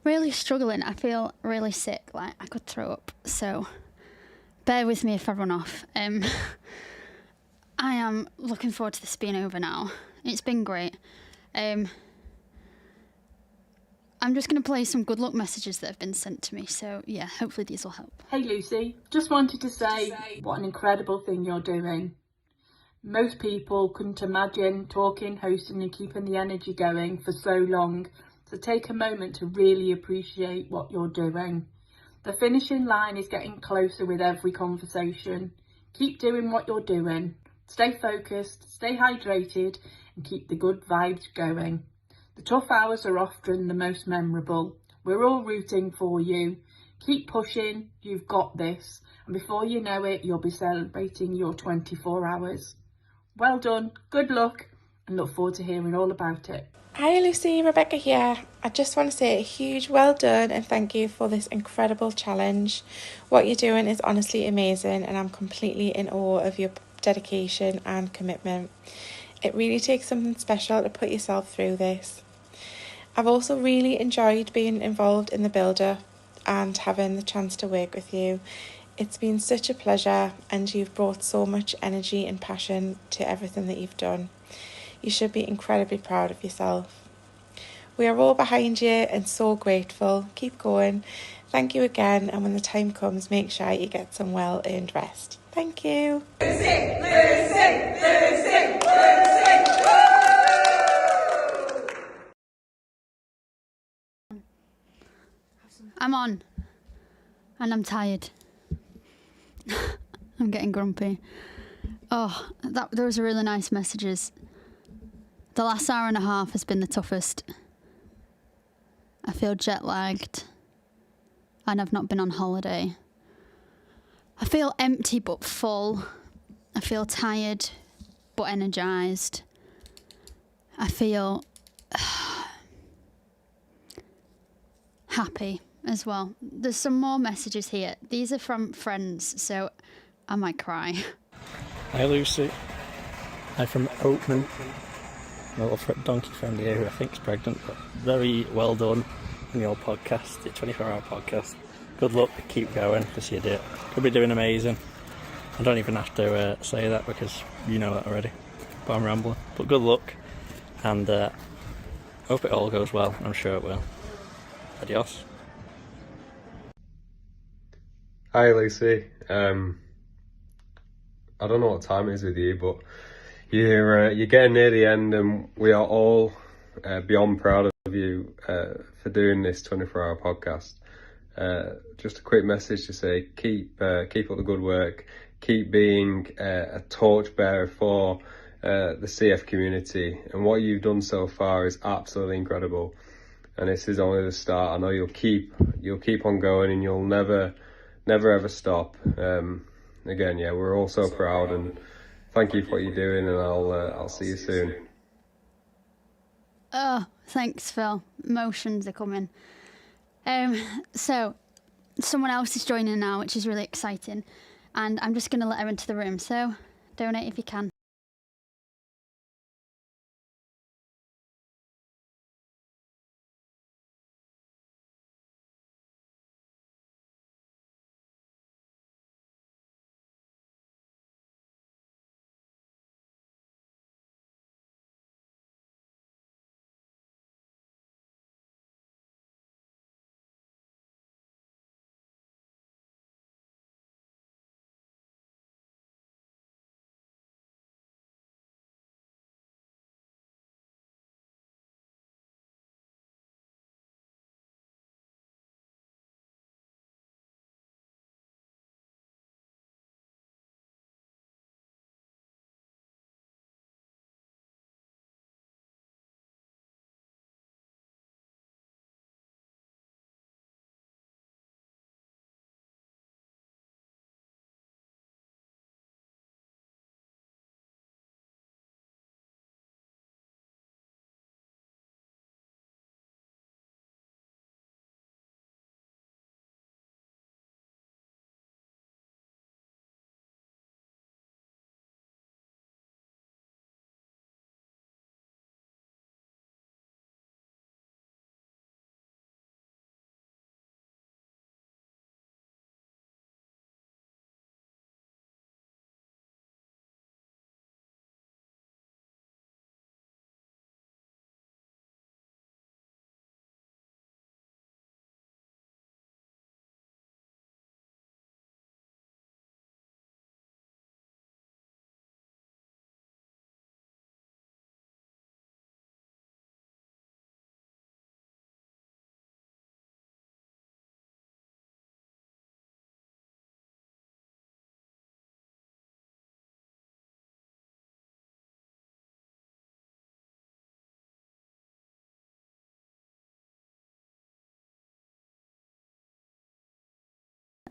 really struggling. I feel really sick, like I could throw up. So bear with me if I run off. I am looking forward to this being over now. It's been great. I'm just going to play some good luck messages that have been sent to me. So yeah, hopefully these will help. Hey Lucy, just wanted to say what an incredible thing you're doing. Most people couldn't imagine talking, hosting and keeping the energy going for so long. So take a moment to really appreciate what you're doing. The finishing line is getting closer with every conversation. Keep doing what you're doing. Stay focused, stay hydrated and keep the good vibes going. The tough hours are often the most memorable. We're all rooting for you. Keep pushing, you've got this. And before you know it, you'll be celebrating your 24 hours. Well done, good luck, and look forward to hearing all about it. Hi Lucy, Rebecca here. I just want to say a huge well done and thank you for this incredible challenge. What you're doing is honestly amazing and I'm completely in awe of your dedication and commitment. It really takes something special to put yourself through this. I've also really enjoyed being involved in the build-up and having the chance to work with you. It's been such a pleasure and you've brought so much energy and passion to everything that you've done. You should be incredibly proud of yourself. We are all behind you and so grateful. Keep going. Thank you again, and when the time comes, make sure you get some well-earned rest. Thank you. I'm on. And I'm tired. I'm getting grumpy. Oh, those are really nice messages. The last hour and a half has been the toughest. I feel jet lagged. And I've not been on holiday. I feel empty but full. I feel tired but energised. I feel happy as well. There's some more messages here. These are from friends, so I might cry. Hi Lucy. I'm from Oakman. My little donkey friend here who I think is pregnant, but very well done on your podcast, your 24-hour podcast. Good luck, keep going, because you did. You'll be doing amazing. I don't even have to say that because you know that already, but I'm rambling. But good luck, and hope it all goes well. I'm sure it will. Adios. Hi Lucy. I don't know what time it is with you, but you're getting near the end, and we are all beyond proud of you for doing this 24-hour podcast. Just a quick message to say: keep up the good work. Keep being a torchbearer for the CF community, and what you've done so far is absolutely incredible. And this is only the start. I know you'll keep on going, and you'll never ever stop. Again, yeah, we're all so proud, and thank you for what you're doing, and I'll see you soon. Oh, thanks, Phil. Emotions are coming. So someone else is joining now, which is really exciting, and I'm just going to let her into the room. So donate if you can.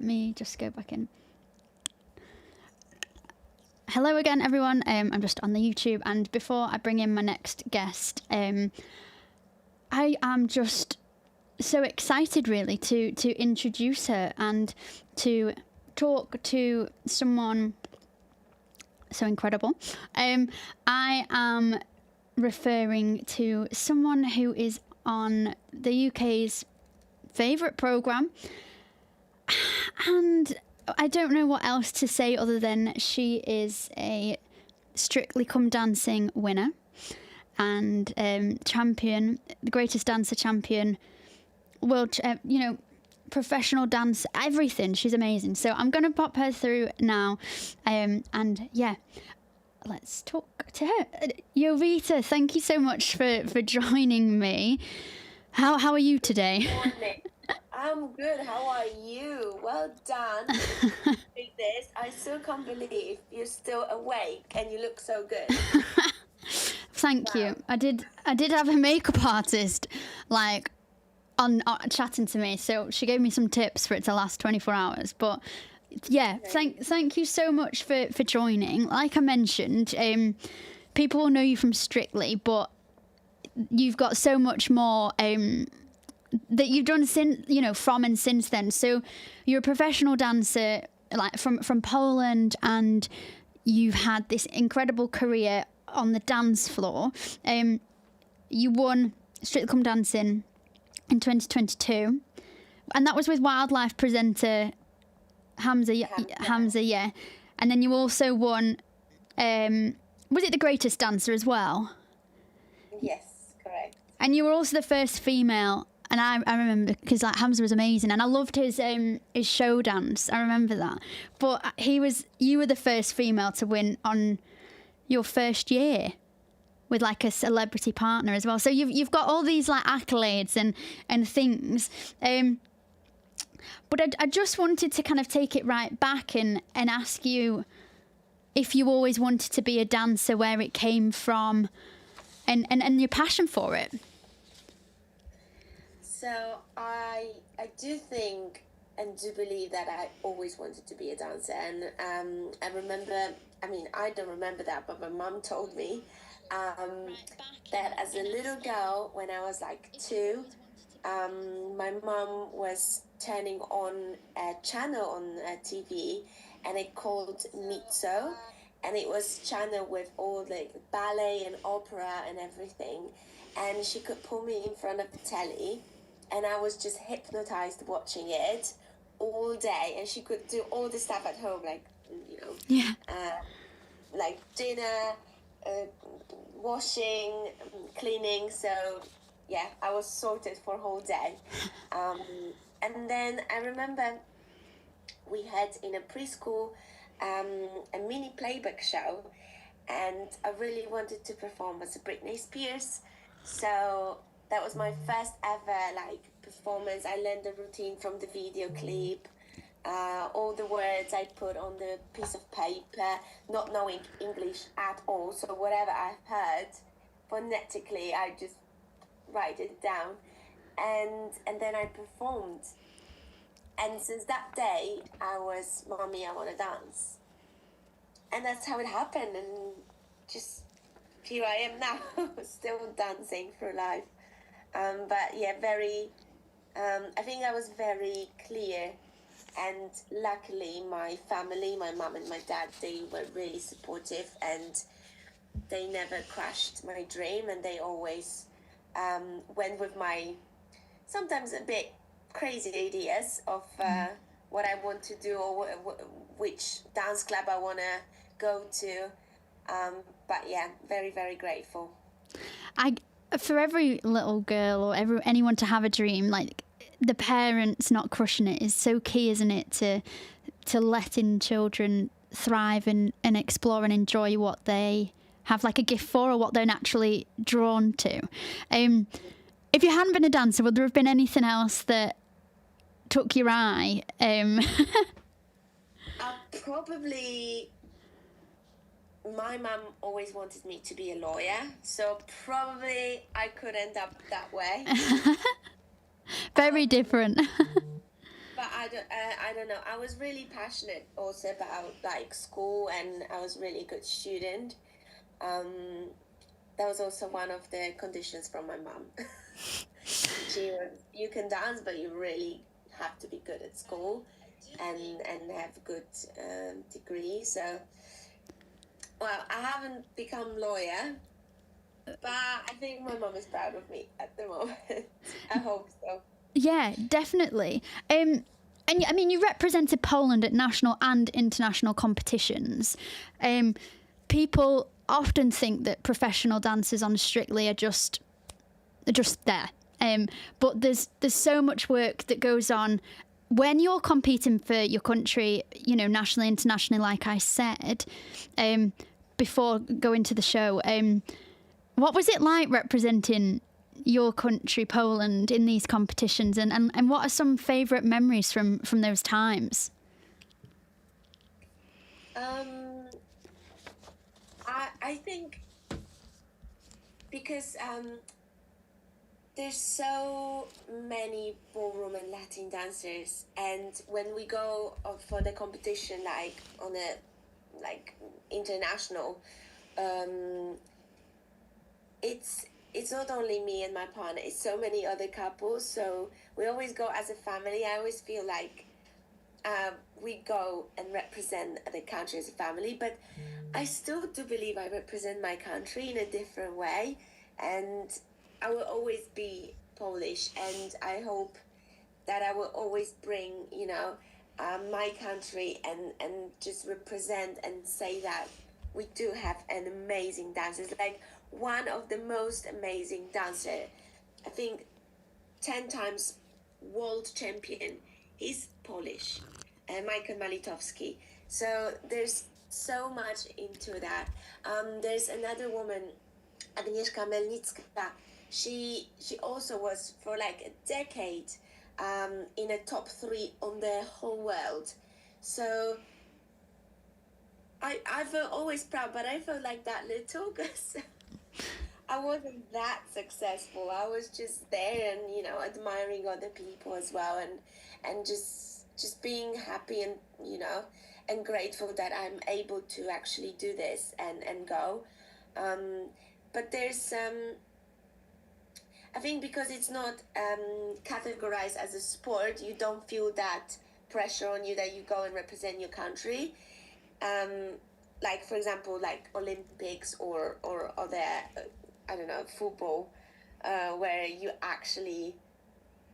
me just go back in. Hello again, everyone. I'm just on the YouTube, and before I bring in my next guest, I am just so excited, really, to introduce her and to talk to someone so incredible. I am referring to someone who is on the UK's favourite programme, and I don't know what else to say other than she is a Strictly Come Dancing winner and champion, the greatest dancer champion, world, professional dance, everything. She's amazing. So I'm going to pop her through now, and yeah, let's talk to her. Jovita, thank you so much for joining me. How are you today? I'm good. How are you? Well done. With this, I still can't believe you're still awake and you look so good. Thank you. I did have a makeup artist on chatting to me, so she gave me some tips for it to last 24 hours. But yeah, thank you so much for joining. Like I mentioned, people will know you from Strictly, but you've got so much more that you've done from and since then. So you're a professional dancer, like from Poland, and you've had this incredible career on the dance floor. You won Strictly Come Dancing in 2022, and that was with wildlife presenter Hamza, yeah. And then you also won, was it the Greatest Dancer as well? Yes, correct. And you were also the first female. And I remember, because Hamza was amazing, and I loved his show dance. I remember that. But you were the first female to win on your first year with a celebrity partner as well. So you've got all these accolades and things. But I just wanted to kind of take it right back and ask you if you always wanted to be a dancer, where it came from, and your passion for it. So I do think and do believe that I always wanted to be a dancer. And I remember, I don't remember that, but my mum told me that as a little girl, when I was 2, my mum was turning on a channel on TV, and it called Mizzo, and it was channel with all ballet and opera and everything, and she could pull me in front of the telly, and I was just hypnotized watching it all day, and she could do all the stuff at home, dinner, washing, cleaning. So yeah, I was sorted for a whole day. And then I remember we had in a preschool a mini playback show, and I really wanted to perform as Britney Spears. So that was my first ever performance. I learned the routine from the video clip, all the words I put on the piece of paper, not knowing English at all. So whatever I heard phonetically, I just write it down, and then I performed. And since that day, I was, Mommy, I want to dance. And that's how it happened, and just here I am now, still dancing through life. But yeah, I think I was very clear, and luckily my family, my mum and my dad, they were really supportive, and they never crushed my dream, and they always went with my sometimes a bit crazy ideas of what I want to do, or which dance club I want to go to. But yeah, very, very grateful. For every little girl or anyone to have a dream, the parents not crushing it is so key, isn't it, to letting children thrive and explore and enjoy what they have a gift for, or what they're naturally drawn to. If you hadn't been a dancer, would there have been anything else that took your eye? Probably, my mum always wanted me to be a lawyer, so probably I could end up that way. Very different. But I don't know. I was really passionate also about like school, and I was really good student. That was also one of the conditions from my mum. She was, you can dance, but you really have to be good at school and have good degree. So, well, I haven't become lawyer, but I think my mum is proud of me at the moment. I hope so. Yeah, definitely. And I mean, you represented Poland at national and international competitions. People often think that professional dancers on Strictly are just there. But there's so much work that goes on when you're competing for your country, you know, nationally, internationally, like I said, before going to the show. What was it like representing your country, Poland, in these competitions, and what are some favourite memories from those times? I think because there's so many ballroom and Latin dancers, and when we go for the competition, like on a like international, it's not only me and my partner, it's so many other couples, so we always go as a family. I always feel like we go and represent the country as a family, but I still do believe I represent my country in a different way, and I will always be Polish, and I hope that I will always bring, you know, my country and just represent and say that we do have an amazing dancers, like one of the most amazing dancer, I think 10 times world champion, he's Polish, Michael Malitowski. So there's so much into that. There's another woman, Agnieszka Melnicka. She also was for like a decade in a top 3 on the whole world. So I felt always proud, but I felt like that little because I wasn't that successful. I was just there and, you know, admiring other people as well, and just being happy and, you know, and grateful that I'm able to actually do this and go. But there's I think because it's not categorized as a sport, you don't feel that pressure on you that you go and represent your country. Like, for example, like Olympics or other, I don't know, football, where you actually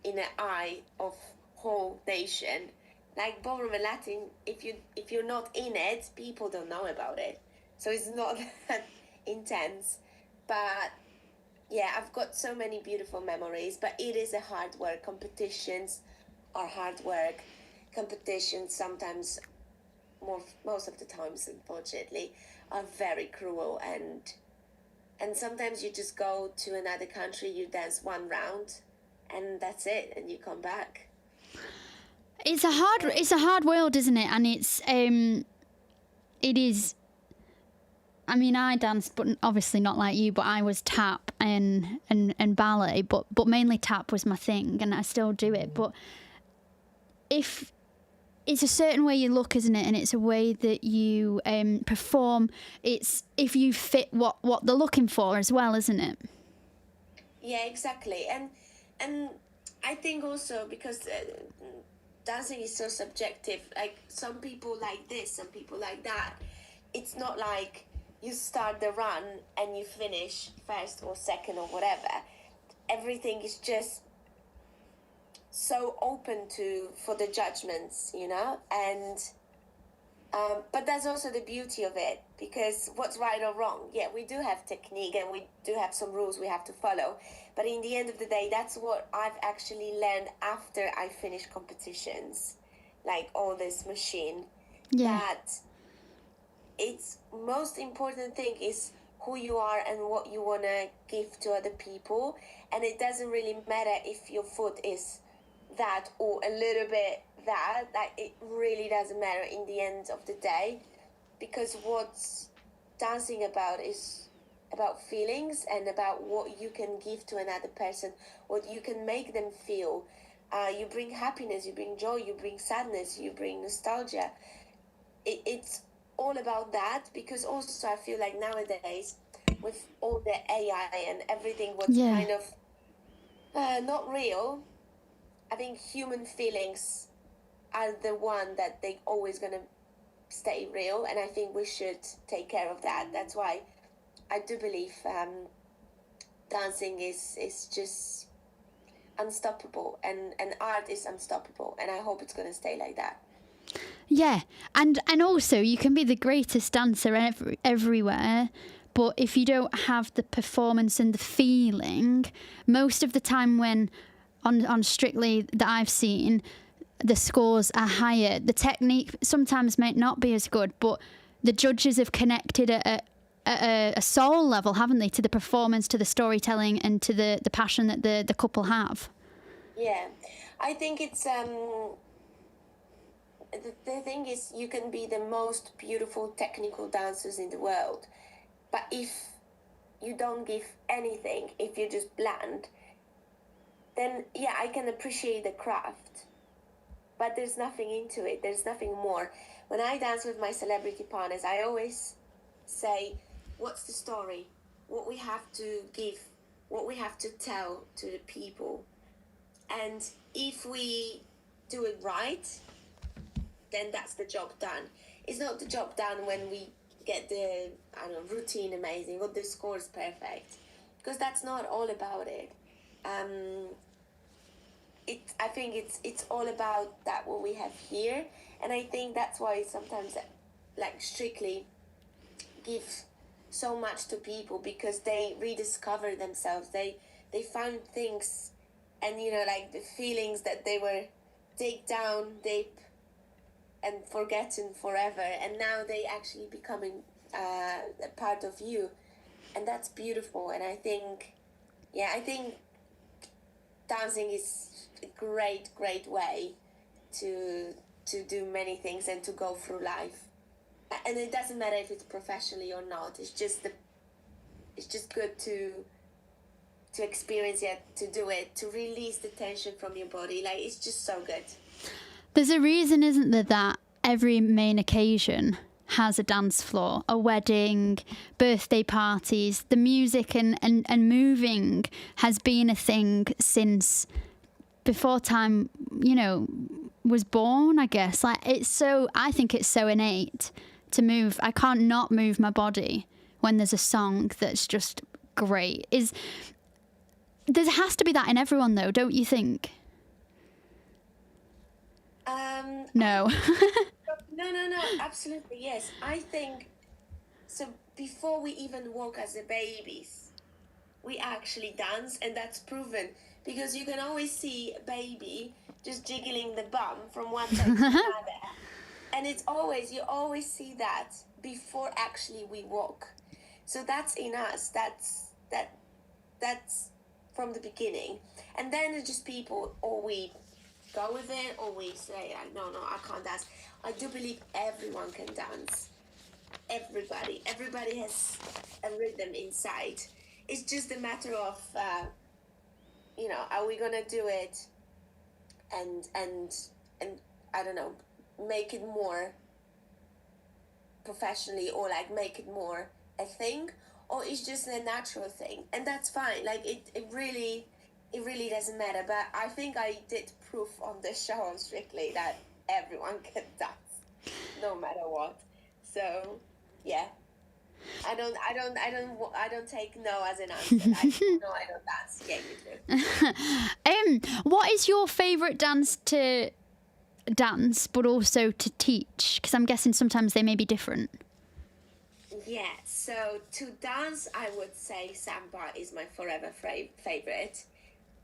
in the eye of whole nation. Like ballroom and Latin, if you're not in it, people don't know about it. So it's not that intense. But yeah, I've got so many beautiful memories, but it is a hard work. Competitions are hard work. Competitions sometimes, most of the times, unfortunately, are very cruel, and sometimes you just go to another country, you dance one round, and that's it, and you come back. It's a hard world, isn't it? And it is. I mean, I danced, but obviously not like you. But I was tap and ballet, but mainly tap was my thing, and I still do it. But if it's a certain way you look, isn't it? And it's a way that you perform. It's if you fit what they're looking for as well, isn't it? Yeah, exactly. And I think also because dancing is so subjective. Like some people like this, some people like that. It's not like you start the run and you finish first or second or whatever. Everything is just so open for the judgments, you know, and but that's also the beauty of it, because what's right or wrong, yeah, we do have technique and we do have some rules we have to follow, but in the end of the day, that's what I've actually learned after I finished competitions, like all this machine. Yeah. That it's most important thing is who you are and what you want to give to other people, and it doesn't really matter if your foot is that or a little bit that, like it really doesn't matter in the end of the day, because what's dancing about is about feelings and about what you can give to another person, what you can make them feel, You bring happiness, you bring joy, you bring sadness, you bring nostalgia. It's all about that, because also I feel like nowadays with all the AI and everything what's kind of not real, I think human feelings are the one that they always gonna stay real, and I think we should take care of that. That's why I do believe dancing is just unstoppable, and art is unstoppable, and I hope it's going to stay like that. Yeah, and also you can be the greatest dancer everywhere, but if you don't have the performance and the feeling, most of the time when on Strictly that I've seen, the scores are higher. The technique sometimes might not be as good, but the judges have connected at a soul level, haven't they, to the performance, to the storytelling, and to the passion that the couple have. Yeah, I think it's the thing is, you can be the most beautiful technical dancers in the world, but if you don't give anything, if you're just bland, then yeah, I can appreciate the craft, but there's nothing into it, there's nothing more. When I dance with my celebrity partners, I always say, what's the story? What we have to give, what we have to tell to the people. And if we do it right, then that's the job done. It's not the job done when we get the, I don't know, routine amazing or the score's perfect, because that's not all about it. I think it's all about that what we have here, and I think that's why sometimes like Strictly give so much to people, because they rediscover themselves. They find things, and you know, like the feelings that they were dig down deep and forgotten forever, and now they actually becoming a part of you, and that's beautiful. And I think dancing is a great way to do many things and to go through life. And it doesn't matter if it's professionally or not. It's just good to experience it, to do it, to release the tension from your body. Like, it's just so good. There's a reason, isn't there, that every main occasion has a dance floor, a wedding, birthday parties. The music and moving has been a thing since before time, you know, was born, I guess. Like, I think it's so innate to move. I can't not move my body when there's a song that's just great. There has to be that in everyone, though, don't you think? No. No, absolutely, yes. I think, so before we even walk as a babies, we actually dance, and that's proven, because you can always see a baby just jiggling the bum from one side to another. And you always see that before actually we walk. So that's in us, that's from the beginning. And then it's just people, or we go with it, or we say, no, I can't dance. I do believe everyone can dance. Everybody has a rhythm inside. It's just a matter of, are we gonna do it and I don't know, make it more professionally, or like make it more a thing, or it's just a natural thing, and that's fine. Like it really doesn't matter. But I think I did proof on the show on Strictly that everyone can dance, no matter what. So yeah, I don't take no as an answer. I don't dance. Yeah, you do. What is your favourite dance to dance, but also to teach? Because I'm guessing sometimes they may be different. Yeah, so to dance, I would say samba is my forever favorite.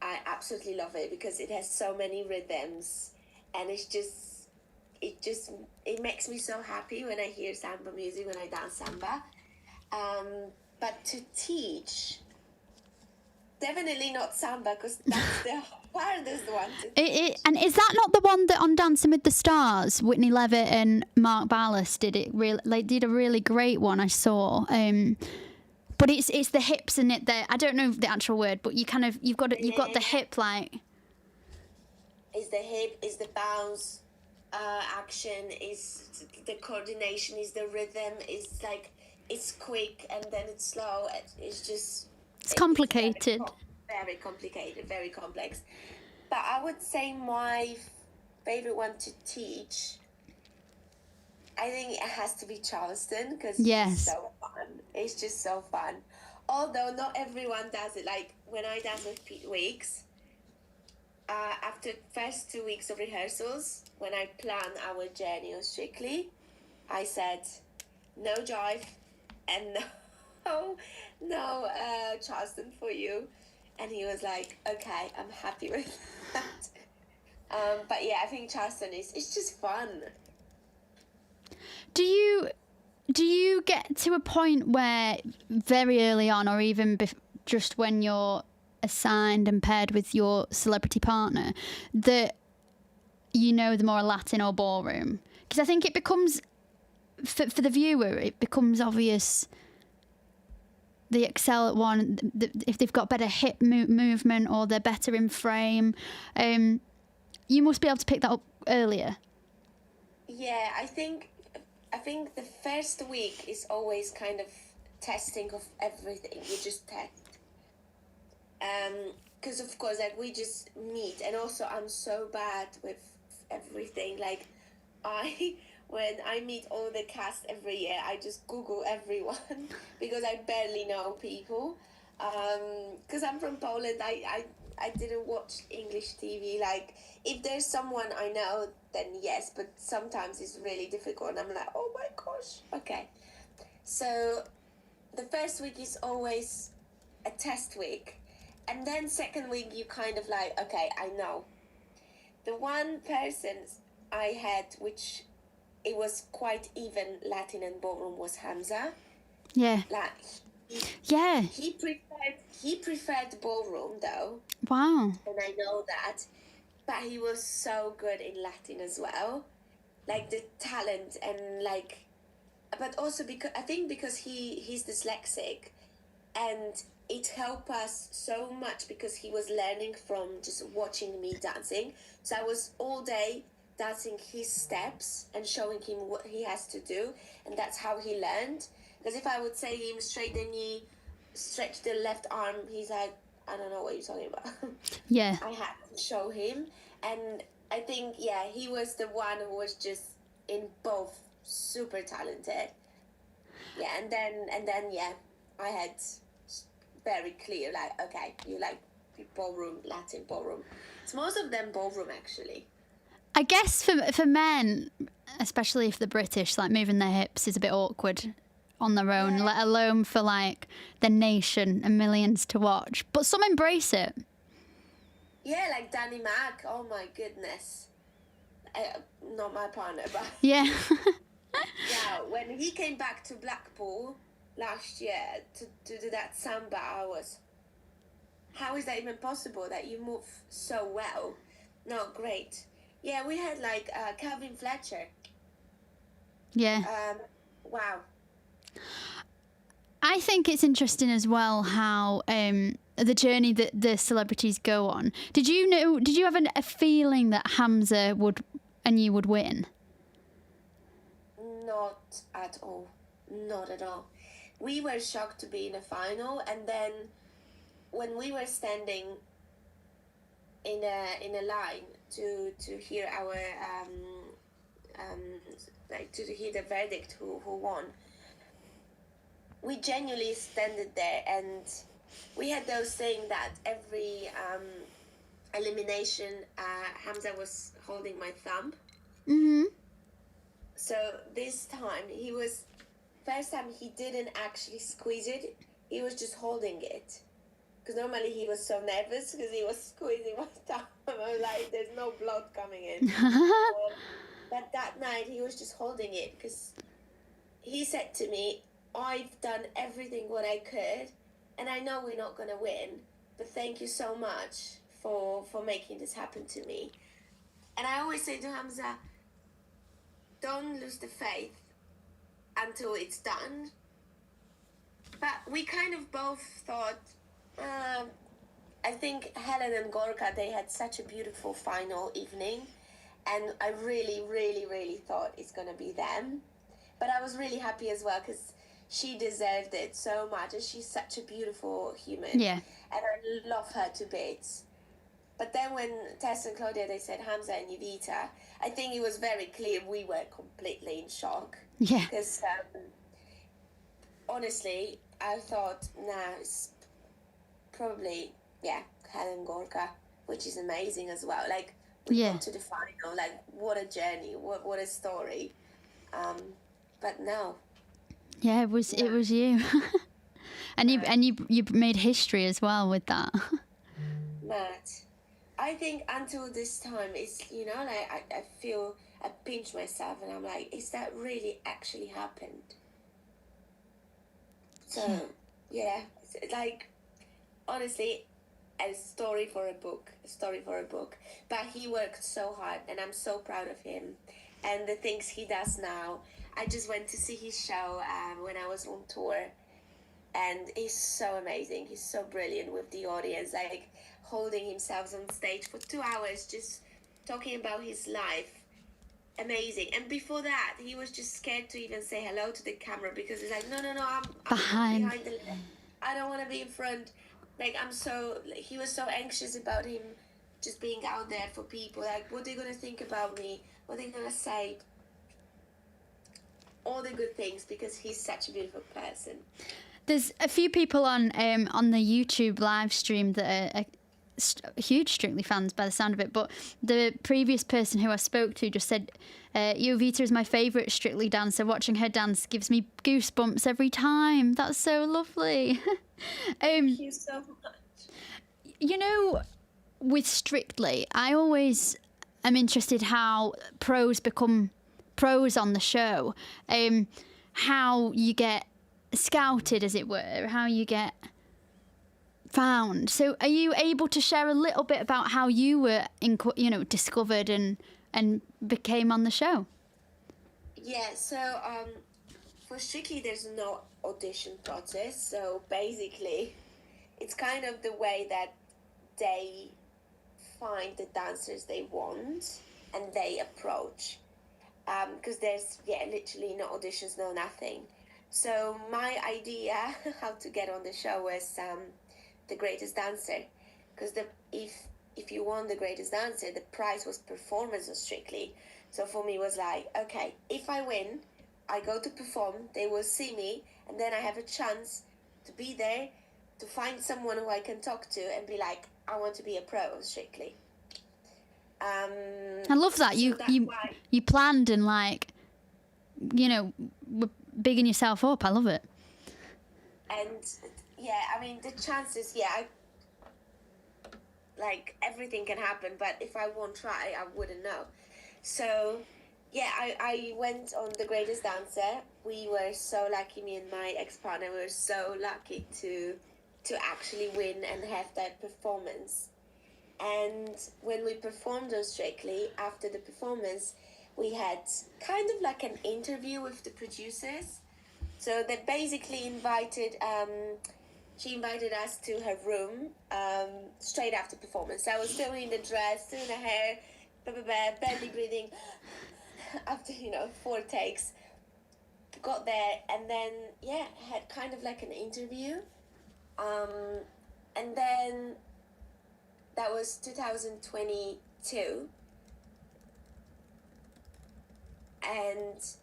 I absolutely love it because it has so many rhythms, and it makes me so happy when I hear samba music, when I dance samba. But to teach, definitely not samba, because that's the hardest one to teach. And is that not the one that on Dancing with the Stars, Whitney Levitt and Mark Ballas did a really great one I saw. But it's the hips in it that I don't know the actual word, but you've got the hip like. is the hip, is the bounce action, is the coordination, is the rhythm, is like it's quick and then it's slow. It's complicated. Very complicated, very complex. But I would say my favorite one to teach, I think it has to be Charleston, because it's so fun. It's just so fun. Although not everyone does it. Like when I dance with Pete Weeks, after first 2 weeks of rehearsals, when I plan our journey on Strictly, I said no jive and no Charleston for you. And he was like, okay, I'm happy with that. But yeah, I think Charleston it's just fun. Do you get to a point where very early on, or even just when you're assigned and paired with your celebrity partner, that you know the more Latin or ballroom? Because I think it becomes, for the viewer, it becomes obvious they excel at one, if they've got better hip movement or they're better in frame. You must be able to pick that up earlier. Yeah, I think the first week is always kind of testing of everything. You just test. Because of course, like, we just meet, and also I'm so bad with everything. Like, when I meet all the cast every year, I just Google everyone because I barely know people. Because I'm from Poland, I didn't watch English TV. Like, if there's someone I know, then yes, but sometimes it's really difficult and I'm like, oh my gosh. Okay. So the first week is always a test week. And then second week, you kind of like, okay, I know. The one person I had, which it was quite even Latin and ballroom, was Hamza. Yeah. Like, he preferred ballroom though. Wow. And I know that. But he was so good in Latin as well. Like the talent and like, but also because he's dyslexic, and it helped us so much because he was learning from just watching me dancing. So I was all day dancing his steps and showing him what he has to do, and that's how he learned. Because if I would say him straight the knee, stretch the left arm, he's like, I don't know what you're talking about. Yeah. I had to show him, and I think, yeah, he was the one who was just in both super talented. Yeah, and then yeah, I had very clear, like, okay, you like ballroom, Latin ballroom. It's most of them ballroom, actually. I guess for men, especially if they're British, like moving their hips is a bit awkward on their own, let alone for like the nation and millions to watch. But some embrace it. Yeah, like Danny Mac. Oh my goodness. Not my partner, but yeah. yeah, when he came back to Blackpool last year to do that samba, I was, how is that even possible that you move so well? No, great. Yeah, we had like Calvin Fletcher. Yeah. Wow. I think it's interesting as well how the journey that the celebrities go on. Did you have a feeling that Hamza would win? Not at all. Not at all. We were shocked to be in a final, and then when we were standing in a line to hear our like to hear the verdict who won, we genuinely standed there, and we had those saying that every elimination, Hamza was holding my thumb. Mm-hmm. So this time first time he didn't actually squeeze it, he was just holding it. Because normally he was so nervous because he was squeezing my thumb. I was like, there's no blood coming in. But that night he was just holding it because he said to me, I've done everything what I could, and I know we're not going to win, but thank you so much for making this happen to me. And I always say to Hamza, don't lose the faith until it's done. But we kind of both thought, I think Helen and Gorka, they had such a beautiful final evening, and I really, really, really thought it's going to be them. But I was really happy as well because she deserved it so much, and she's such a beautiful human. Yeah. And I love her to bits. But then when Tess and Claudia, they said Hamza and Yuvita, I think it was very clear we were completely in shock. Yeah. Because honestly, I thought, nah, it's probably, Helen Gorka, which is amazing as well. Like, we got to the final, like, what a journey, what a story. But no. Yeah, it was you. And you made history as well with that. Mad. I think until this time, it's, you know, like, I feel, I pinch myself and I'm like, is that really actually happened? So, like, honestly, a story for a book. But he worked so hard, and I'm so proud of him. And the things he does now. I just went to see his show when I was on tour. And he's so amazing. He's so brilliant with the audience, like holding himself on stage for 2 hours, just talking about his life. Amazing. And before that, he was just scared to even say hello to the camera because he's like, no, I'm behind the left. I don't want to be in front. Like, he was so anxious about him just being out there for people. Like, what are they going to think about me? What are they going to say? All the good things, because he's such a beautiful person. There's a few people on the YouTube live stream that are huge Strictly fans by the sound of it, but the previous person who I spoke to just said, Jovita is my favourite Strictly dancer. Watching her dance gives me goosebumps every time. That's so lovely. Thank you so much. You know, with Strictly, I always am interested how pros become pros on the show. How you get scouted, as it were, how you get found. So are you able to share a little bit about how you were discovered and became on the show? Yeah, so for Strictly there's no audition process, so basically it's kind of the way that they find the dancers they want and they approach, because there's literally no auditions, no nothing. So my idea how to get on the show was The Greatest Dancer, because if you won The Greatest Dancer, the prize was performance on Strictly. So for me it was like, okay, if I win, I go to perform, they will see me, and then I have a chance to be there, to find someone who I can talk to and be like, I want to be a pro on Strictly. I love that. So you planned and were bigging yourself up. I love it. And I mean, the chances, like everything can happen, but if I won't try, I wouldn't know. So I went on The Greatest Dancer. We were so lucky, me and my ex-partner were so lucky to actually win and have that performance. And when we performed on Strictly, after the performance, we had kind of like an interview with the producers. So they basically invited us to her room straight after performance. So I was still in the dress, doing the hair, barely breathing. After 4 takes, got there, and then had kind of like an interview, and then that was 2022, and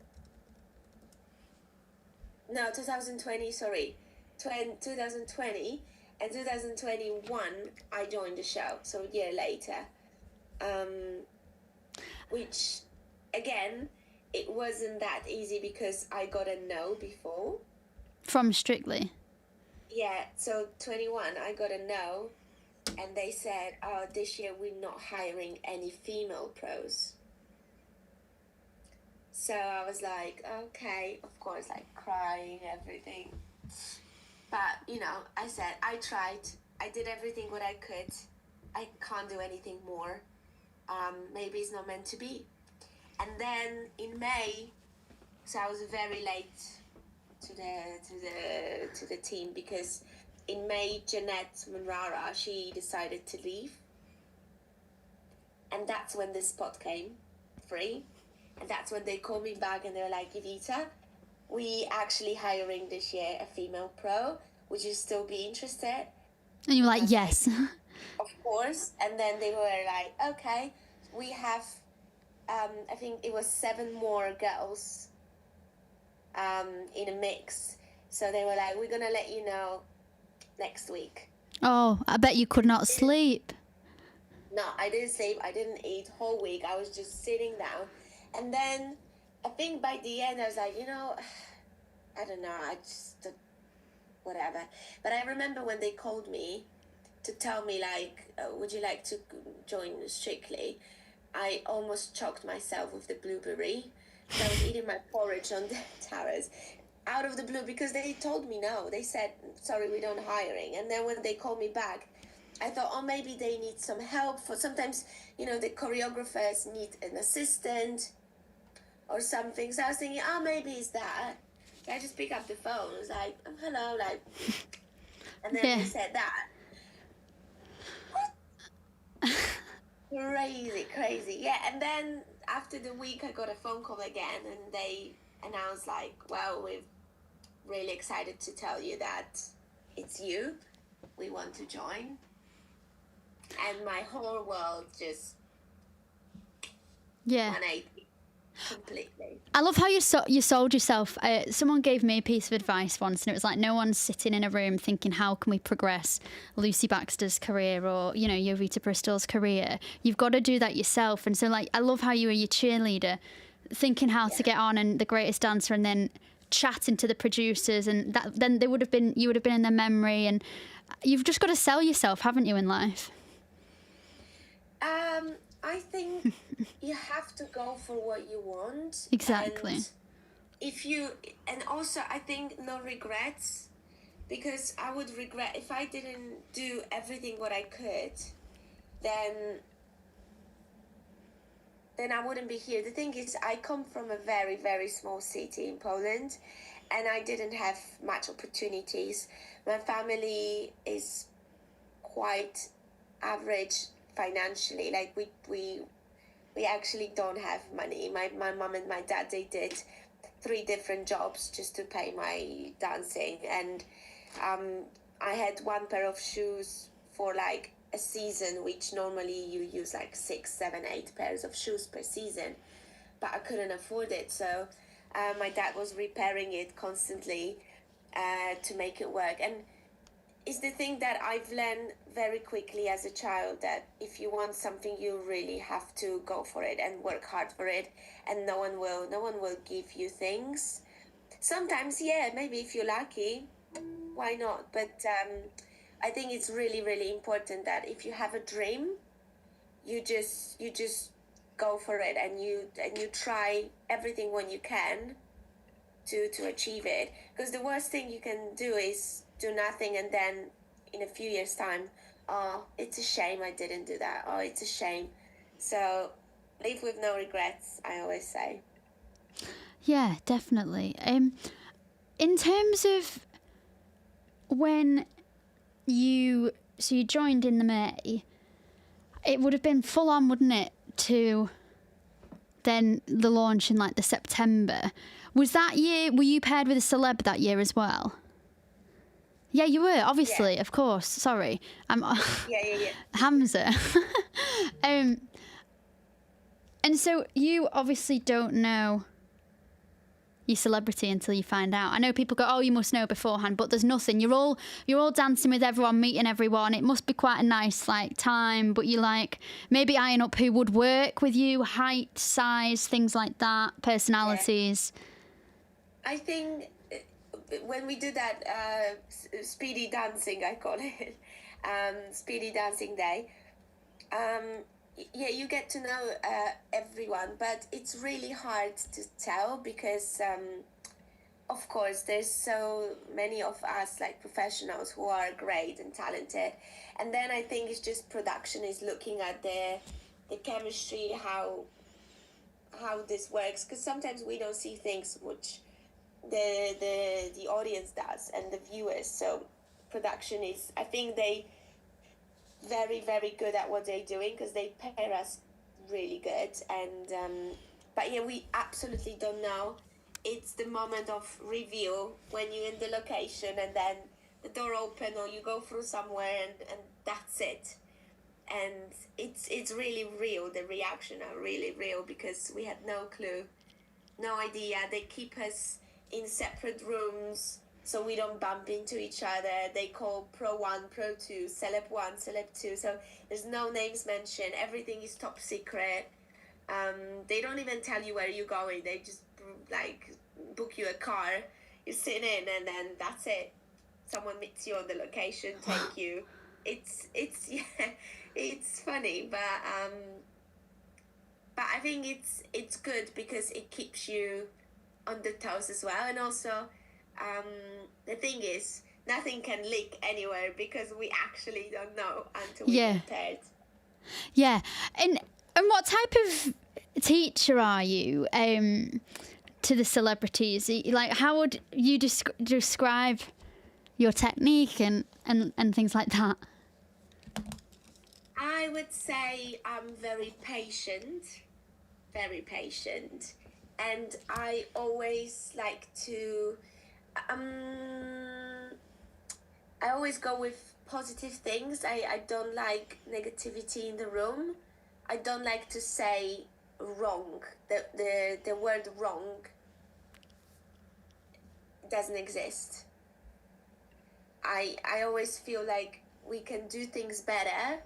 no 2020 sorry 2020 and 2021 I joined the show, so a year later, which again it wasn't that easy because I got a no before From Strictly? So 21 I got a no, and they said, oh, this year we're not hiring any female pros. So I was like, okay, of course, like crying, everything. But, I said, I tried. I did everything what I could. I can't do anything more. Maybe it's not meant to be. And then in May, so I was very late to the team because in May, Jeanette Munrara, she decided to leave. And that's when this spot came free. And that's when they called me back and they were like, Evita, we actually hiring this year a female pro. Would you still be interested? And you were like, yes. Of course. And then they were like, okay, we have, I think it was 7 more girls in a mix. So they were like, we're going to let you know next week. Oh, I bet you could not sleep. No, I didn't sleep. I didn't eat whole week. I was just sitting down. And then I think by the end I was like, I don't know. I just, whatever. But I remember when they called me to tell me like, would you like to join Strictly? I almost choked myself with the blueberry. I was eating my porridge on the terrace out of the blue because they told me no. They said, sorry, we don't hiring. And then when they called me back, I thought, oh, maybe they need some help. For sometimes, the choreographers need an assistant or something. So I was thinking, oh, maybe it's that. So I just pick up the phone. I was like, oh, hello, like, and then they said that. Crazy. Yeah, and then after the week, I got a phone call again, and they announced like, well, we're really excited to tell you that it's you. We want to join. And my whole world just 180 completely. I love how you sold yourself. Someone gave me a piece of advice once, and it was like, no one's sitting in a room thinking, how can we progress Lucy Baxter's career or, Jovita Bristol's career? You've got to do that yourself. And so, like, I love how you were your cheerleader, thinking how to get on and the greatest dancer, and then chatting to the producers, and then you would have been in their memory. And you've just got to sell yourself, haven't you, in life? I think you have to go for what you want. Exactly. And also I think no regrets, because I would regret if I didn't do everything what I could, then I wouldn't be here. The thing is, I come from a very, very small city in Poland, and I didn't have much opportunities. My family is quite average financially. Like we actually don't have money. My mom and my dad, they did 3 different jobs just to pay my dancing, and I had 1 pair of shoes for like a season, which normally you use like 6, 7, 8 pairs of shoes per season, but I couldn't afford it. So my dad was repairing it constantly to make it work. And it's the thing that I've learned very quickly as a child, that if you want something, you really have to go for it and work hard for it, and no one will give you things. Sometimes, maybe if you're lucky, why not? But I think it's really, really important that if you have a dream, you just go for it, and you try everything when you can to achieve it. Because the worst thing you can do is do nothing, and then in a few years' time, oh, it's a shame I didn't do that. Oh, it's a shame. So live with no regrets, I always say. Yeah, definitely. In terms of when you joined in the May, it would have been full on, wouldn't it, to then the launch in like the September. Was that year, were you paired with a celeb that year as well? Yeah, you were, obviously, of course. Sorry. Yeah. Hamza. And so you obviously don't know your celebrity until you find out. I know people go, oh, you must know beforehand, but there's nothing. You're all dancing with everyone, meeting everyone. It must be quite a nice time, but you maybe eyeing up who would work with you, height, size, things like that, personalities. I think when we do that speedy dancing, I call it, speedy dancing day, you get to know everyone, but it's really hard to tell because, of course, there's so many of us like professionals who are great and talented, and then I think it's just production is looking at the chemistry, how this works, because sometimes we don't see things which the audience does and the viewers. So production is, I think they very, very good at what they're doing, because they pair us really good. And but yeah, we absolutely don't know. It's the moment of reveal when you're in the location and then the door open or you go through somewhere and that's it. And it's really real. The reaction are really real, because we had no clue, no idea. They keep us in separate rooms so we don't bump into each other. They call Pro 1, Pro 2, Celeb 1, Celeb 2. So there's no names mentioned. Everything is top secret. They don't even tell you where you're going. They just like book you a car. You sit in and then that's it. Someone meets you on the location, take you. It's yeah, it's funny, but I think it's good because it keeps you on the toes as well. And also, the thing is, nothing can leak anywhere because we actually don't know until we get prepared. Yeah, and what type of teacher are you to the celebrities? Like, how would you describe your technique and things like that? I would say I'm very patient, and I always like to, I always go with positive things. I don't like negativity in the room. I don't like to say wrong. The word wrong doesn't exist. I always feel like we can do things better,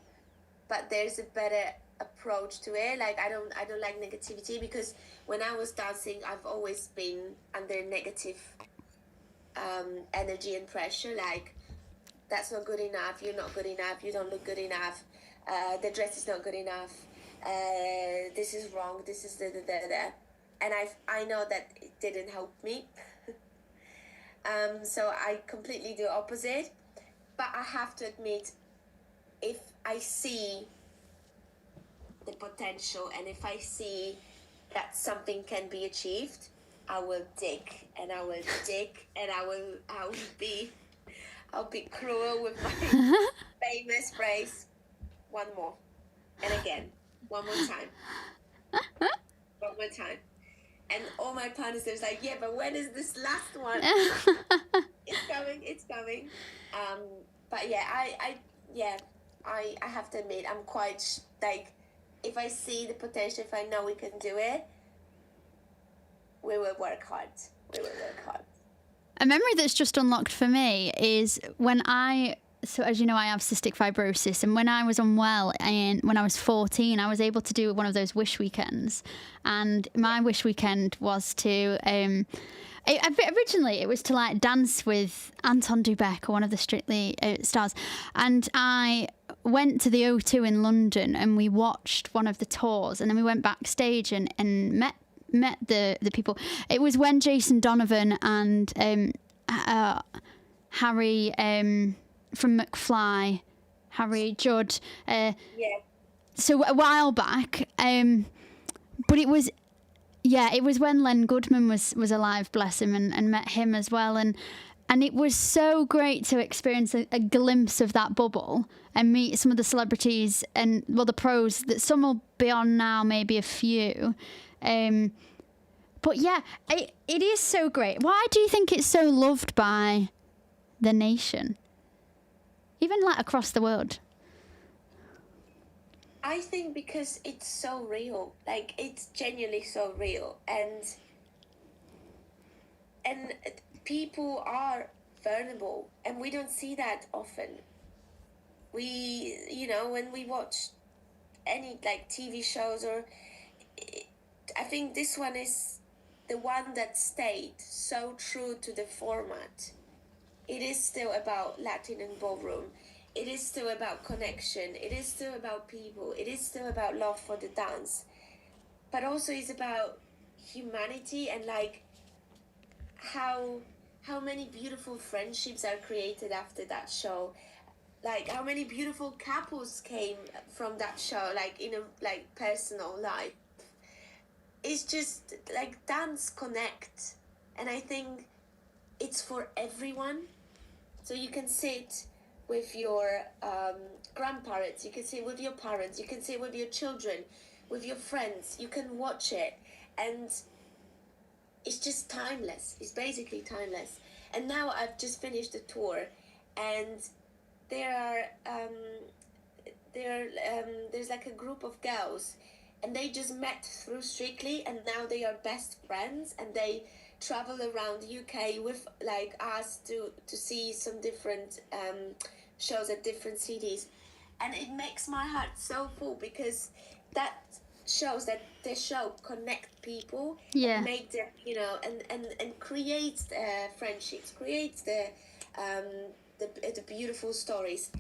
but there's a better approach to it. Like I don't like negativity, because when I was dancing, I've always been under negative energy and pressure. Like, that's not good enough, you're not good enough, you don't look good enough, the dress is not good enough, this is wrong, this is da. And I know that it didn't help me. So I completely do opposite. But I have to admit, if I see the potential and if I see that something can be achieved, I will dig and I will I'll be cruel with my famous phrase. One more. And again. One more time. One more time. And all my partners, they're like, yeah, but when is this last one? It's coming. But yeah, I have to admit, I'm quite, like, if I see the potential, if I know we can do it, we will work hard. A memory that's just unlocked for me is when so as you know, I have cystic fibrosis, and when I was unwell and when I was 14, I was able to do one of those wish weekends. And my wish weekend was to, originally it was to like dance with Anton Dubek, or one of the Strictly stars. And I went to the O2 in London and we watched one of the tours, and then we went backstage and met the people. It was when Jason Donovan and Harry from McFly, Harry Judd. So a while back, but it was when Len Goodman was alive, bless him, and met him as well, and it was so great to experience a glimpse of that bubble and meet some of the celebrities and the pros that some will be on now, maybe a few. But yeah, it is so great. Why do you think it's so loved by the nation? Even like across the world. I think because it's so real. Like, it's genuinely so real. And people are vulnerable, and we don't see that often. We, when we watch any like TV shows, or I think this one is the one that stayed so true to the format. It is still about Latin and ballroom. It is still about connection. It is still about people. It is still about love for the dance. But also it's about humanity, and like how many beautiful friendships are created after that show. Like how many beautiful couples came from that show, like in a like personal life. It's just like dance connect, and I think it's for everyone. So you can sit with your grandparents, you can sit with your parents, you can sit with your children, with your friends, you can watch it, and it's just timeless. It's basically timeless. And now I've just finished the tour, and there's like a group of girls, and they just met through Strictly, and now they are best friends, and they travel around UK with like us to see some different shows at different cities, and it makes my heart so full, because that shows that the show connect people, make them, and creates friendships, creates the beautiful stories,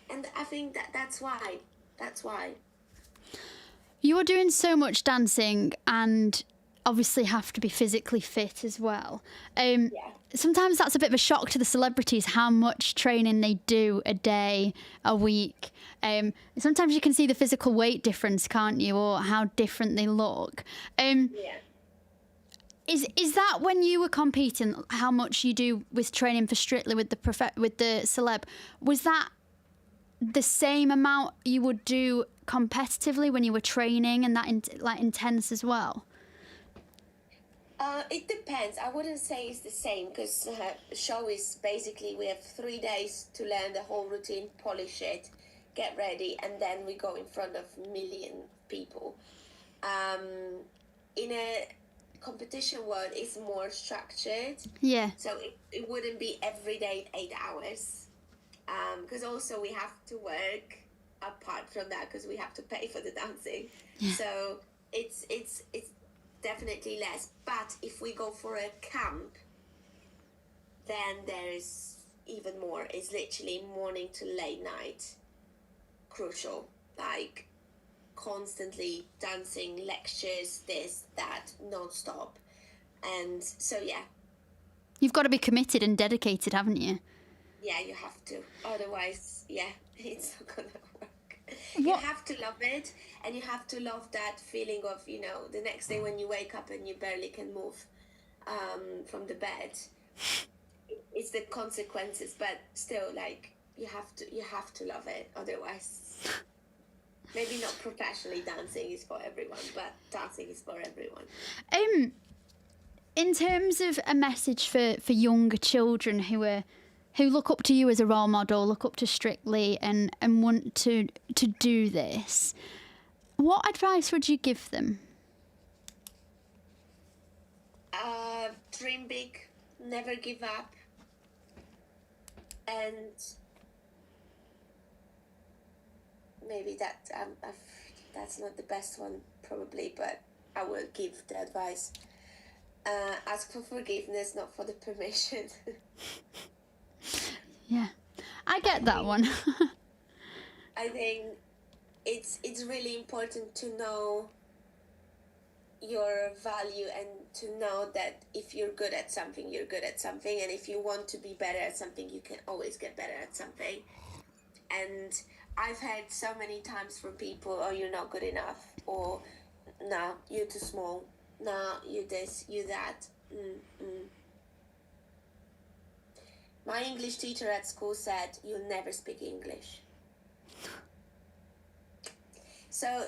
and I think that's why you're doing so much dancing and obviously have to be physically fit as well. Sometimes that's a bit of a shock to the celebrities, how much training they do a day, a week. Sometimes you can see the physical weight difference, can't you, or how different they look. Is that when you were competing, how much you do with training for Strictly with the celeb? Was that the same amount you would do competitively when you were training, and that intense as well? It depends. I wouldn't say it's the same, because the show is basically, we have 3 days to learn the whole routine, polish it, get ready, and then we go in front of a million people. In a competition world, it's more structured. Yeah. So it wouldn't be every day 8 hours. Because also we have to work apart from that, because we have to pay for the dancing. Yeah. So it's definitely less. But if we go for a camp, then there is even more. It's literally morning to late night, crucial, like constantly dancing, lectures, this, that, non-stop. And so you've got to be committed and dedicated, haven't you? Yeah, you have to. Otherwise, it's not gonna work. You have to love it, and you have to love that feeling of, the next day when you wake up and you barely can move from the bed. It's the consequences, but still, like, you have to love it. Otherwise, maybe not professionally dancing is for everyone, but dancing is for everyone. In terms of a message for younger children who look up to you as a role model, look up to Strictly, and want to do this, what advice would you give them? Dream big, never give up, and maybe that's not the best one probably, but I will give the advice. Ask for forgiveness, not for the permission. Yeah, I get that one. I think it's really important to know your value, and to know that if you're good at something, you're good at something, and if you want to be better at something, you can always get better at something. And I've heard so many times from people, oh, you're not good enough, or no, you're too small, no, you this, you that. My English teacher at school said, you'll never speak English. So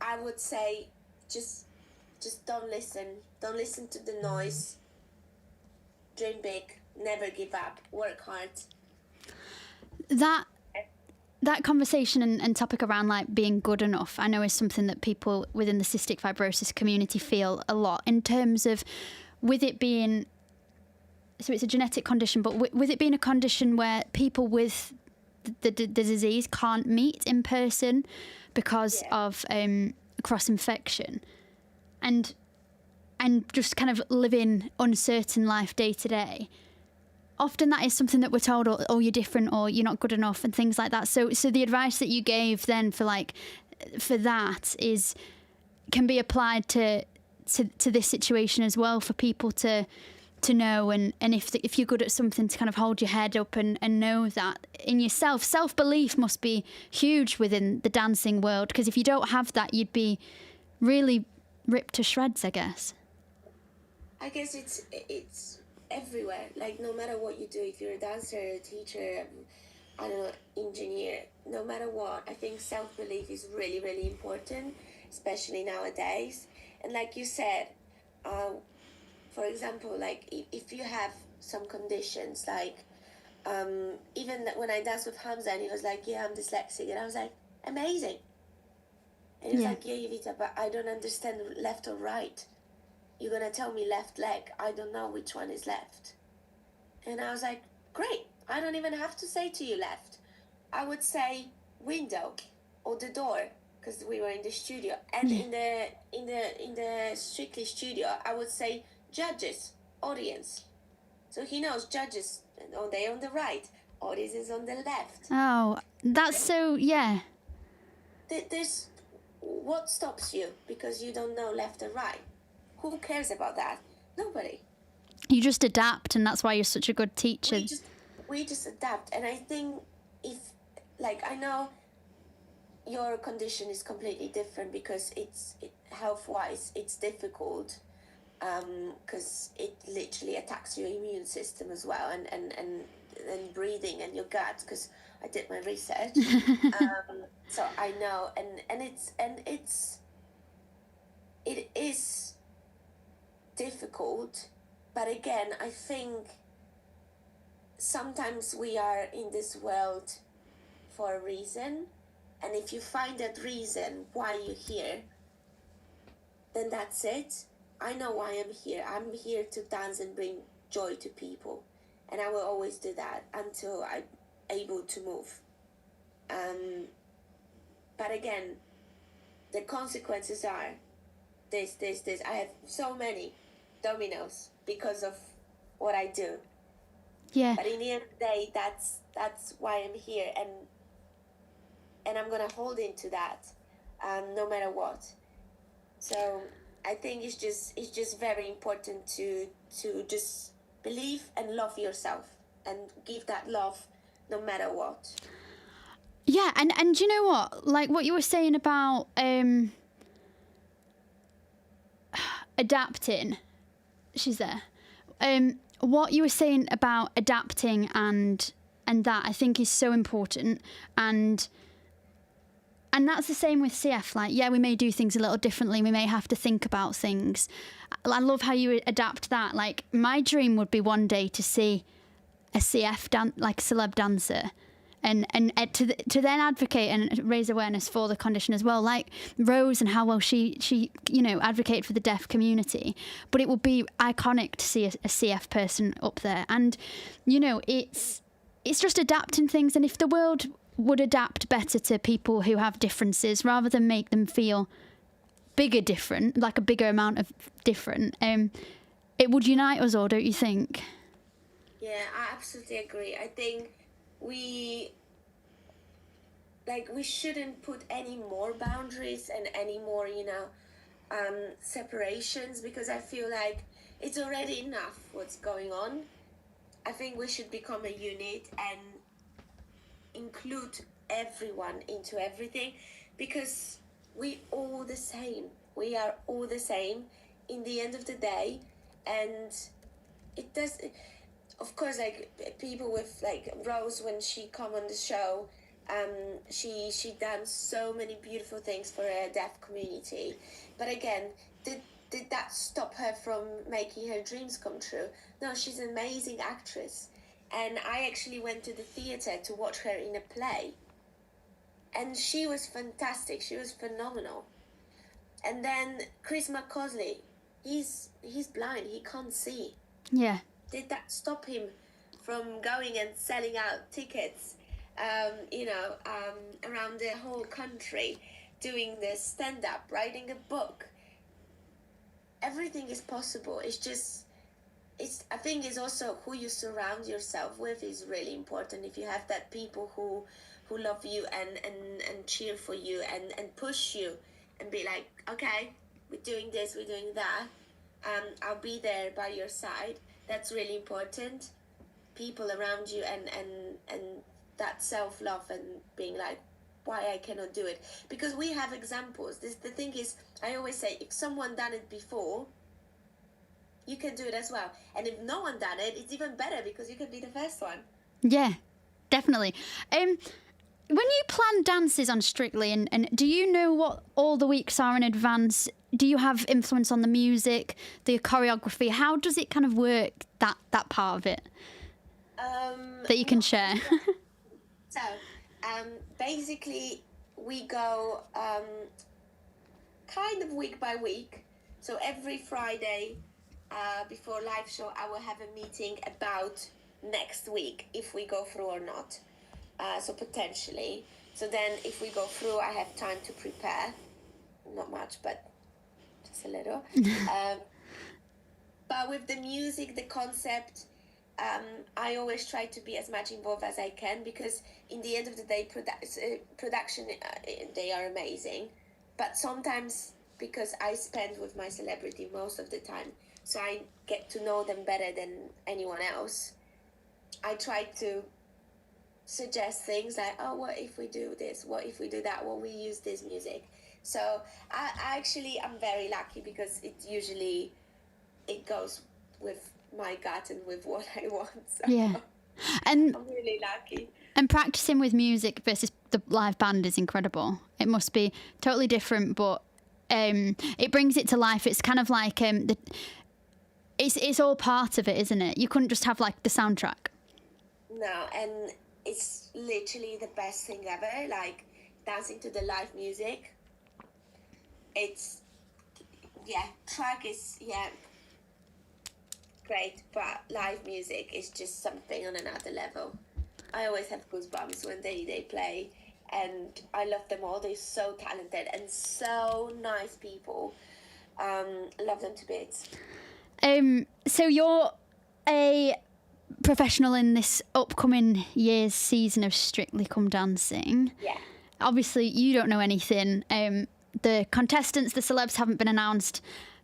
I would say, just don't listen. Don't listen to the noise. Dream big, never give up, work hard. That conversation and topic around like being good enough, I know is something that people within the cystic fibrosis community feel a lot, in terms of with it being, so it's a genetic condition, but with it being a condition where people with the disease can't meet in person because of cross-infection, and just kind of living uncertain life day to day. Often that is something that we're told, oh, you're different, or you're not good enough, and things like that. So the advice that you gave then for that can be applied to this situation as well, for people to know, and if you're good at something, to kind of hold your head up and know that in yourself. Self-belief must be huge within the dancing world, because if you don't have that, you'd be really ripped to shreds, I guess. I guess it's everywhere. Like, no matter what you do, if you're a dancer, a teacher, I don't know, engineer, no matter what, I think self-belief is really, really important, especially nowadays. And like you said, for example, like if you have some conditions, like even when I danced with Hamza and he was like, yeah, I'm dyslexic, and I was like, amazing. And he was like, yeah, Yevita, but I don't understand left or right. You're gonna tell me left leg, I don't know which one is left. And I was like, great, I don't even have to say to you left. I would say window or the door, because we were in the studio. And in the Strictly studio, I would say judges, audience. So he knows judges, they're on the right, audience is on the left. Oh, that's so, yeah. There's what stops you because you don't know left or right? Who cares about that? Nobody. You just adapt, and that's why you're such a good teacher. We just adapt. And I think if, like, I know your condition is completely different because health-wise, it's difficult because it literally attacks your immune system as well, and breathing and your gut, because I did my research. So I know, and it is difficult, but again, I think sometimes we are in this world for a reason, and if you find that reason why you're here, then that's it. I know why I'm here. I'm here to dance and bring joy to people, and I will always do that until I'm able to move. But again, the consequences are this. I have so many dominoes because of what I do. Yeah. But in the end of the day, that's why I'm here, and I'm gonna hold into that, no matter what. So I think it's just very important to just believe and love yourself and give that love no matter what. Yeah, and you know what? Like what you were saying about adapting. She's there. What you were saying about adapting and that I think is so important, and that's the same with CF. Like, yeah, we may do things a little differently. We may have to think about things. I love how you adapt that. Like, my dream would be one day to see a CF celeb dancer, and to then advocate and raise awareness for the condition as well, like Rose and how well she advocated for the deaf community. But it would be iconic to see a CF person up there, and it's just adapting things. And if the world would adapt better to people who have differences rather than make them feel like a bigger amount of different, it would unite us all, don't you think? Yeah, I absolutely agree. I think we shouldn't put any more boundaries and any more separations, because I feel like it's already enough what's going on. I think we should become a unit and include everyone into everything, because we all the same. We are all the same in the end of the day, and it does. Of course, like people with like Rose, when she come on the show, she done so many beautiful things for a deaf community. But again, did that stop her from making her dreams come true? No, she's an amazing actress. And I actually went to the theatre to watch her in a play. And she was fantastic. She was phenomenal. And then Chris McCauley, he's blind. He can't see. Yeah. Did that stop him from going and selling out tickets, around the whole country, doing the stand-up, writing a book? Everything is possible. I think it's also who you surround yourself with is really important. If you have that people who love you and cheer for you and push you and be like, okay, we're doing this, we're doing that, I'll be there by your side. That's really important. People around you and that self-love and being like, why I cannot do it? Because we have examples. The thing is, I always say, if someone done it before, you can do it as well. And if no one done it, it's even better because you can be the first one. Yeah, definitely. When you plan dances on Strictly, and do you know what all the weeks are in advance? Do you have influence on the music, the choreography? How does it kind of work, that part of it, that you can share? So, basically, we go kind of week by week. So every Friday before live show, I will have a meeting about next week, if we go through or not. So potentially. So then if we go through, I have time to prepare. Not much, but just a little. But with the music, the concept, I always try to be as much involved as I can, because in the end of the day, production, they are amazing. But sometimes, because I spend with my celebrity most of the time, so I get to know them better than anyone else, I try to suggest things like, oh, what if we do this? What if we do that? Well, we use this music. So I'm very lucky, because it goes with my gut and with what I want. So Yeah. And I'm really lucky. And practicing with music versus the live band is incredible. It must be totally different, but it brings it to life. It's kind of like it's all part of it, isn't it? You couldn't just have like the soundtrack. No, and it's literally the best thing ever. Like dancing to the live music. Track is great, but live music is just something on another level. I always have goosebumps when they play, and I love them all. They're so talented and so nice people. Love them to bits. So you're a professional in this upcoming year's season of Strictly Come Dancing. Yeah. Obviously, you don't know anything. The contestants, the celebs haven't been announced,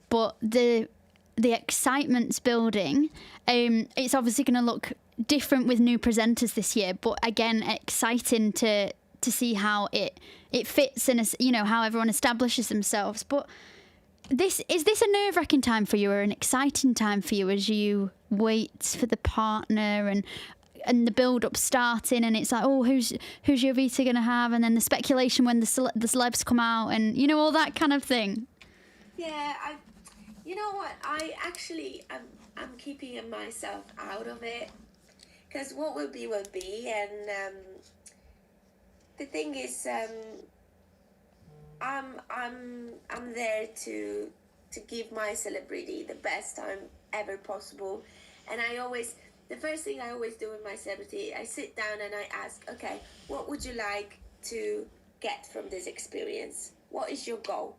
but the excitement's building. It's obviously going to look different with new presenters this year, but again, exciting to see how it fits and how everyone establishes themselves. But is this a nerve-wracking time for you, or an exciting time for you, as you wait for the partner and the build-up starting, and it's like, oh, who's your Vita going to have, and then the speculation when the celebs come out, and all that kind of thing. Yeah, you know what? I'm keeping myself out of it, because what will be, and the thing is, I'm there to give my celebrity the best time ever possible, and the first thing I always do with my celebrity, I sit down and I ask, okay, what would you like to get from this experience? What is your goal?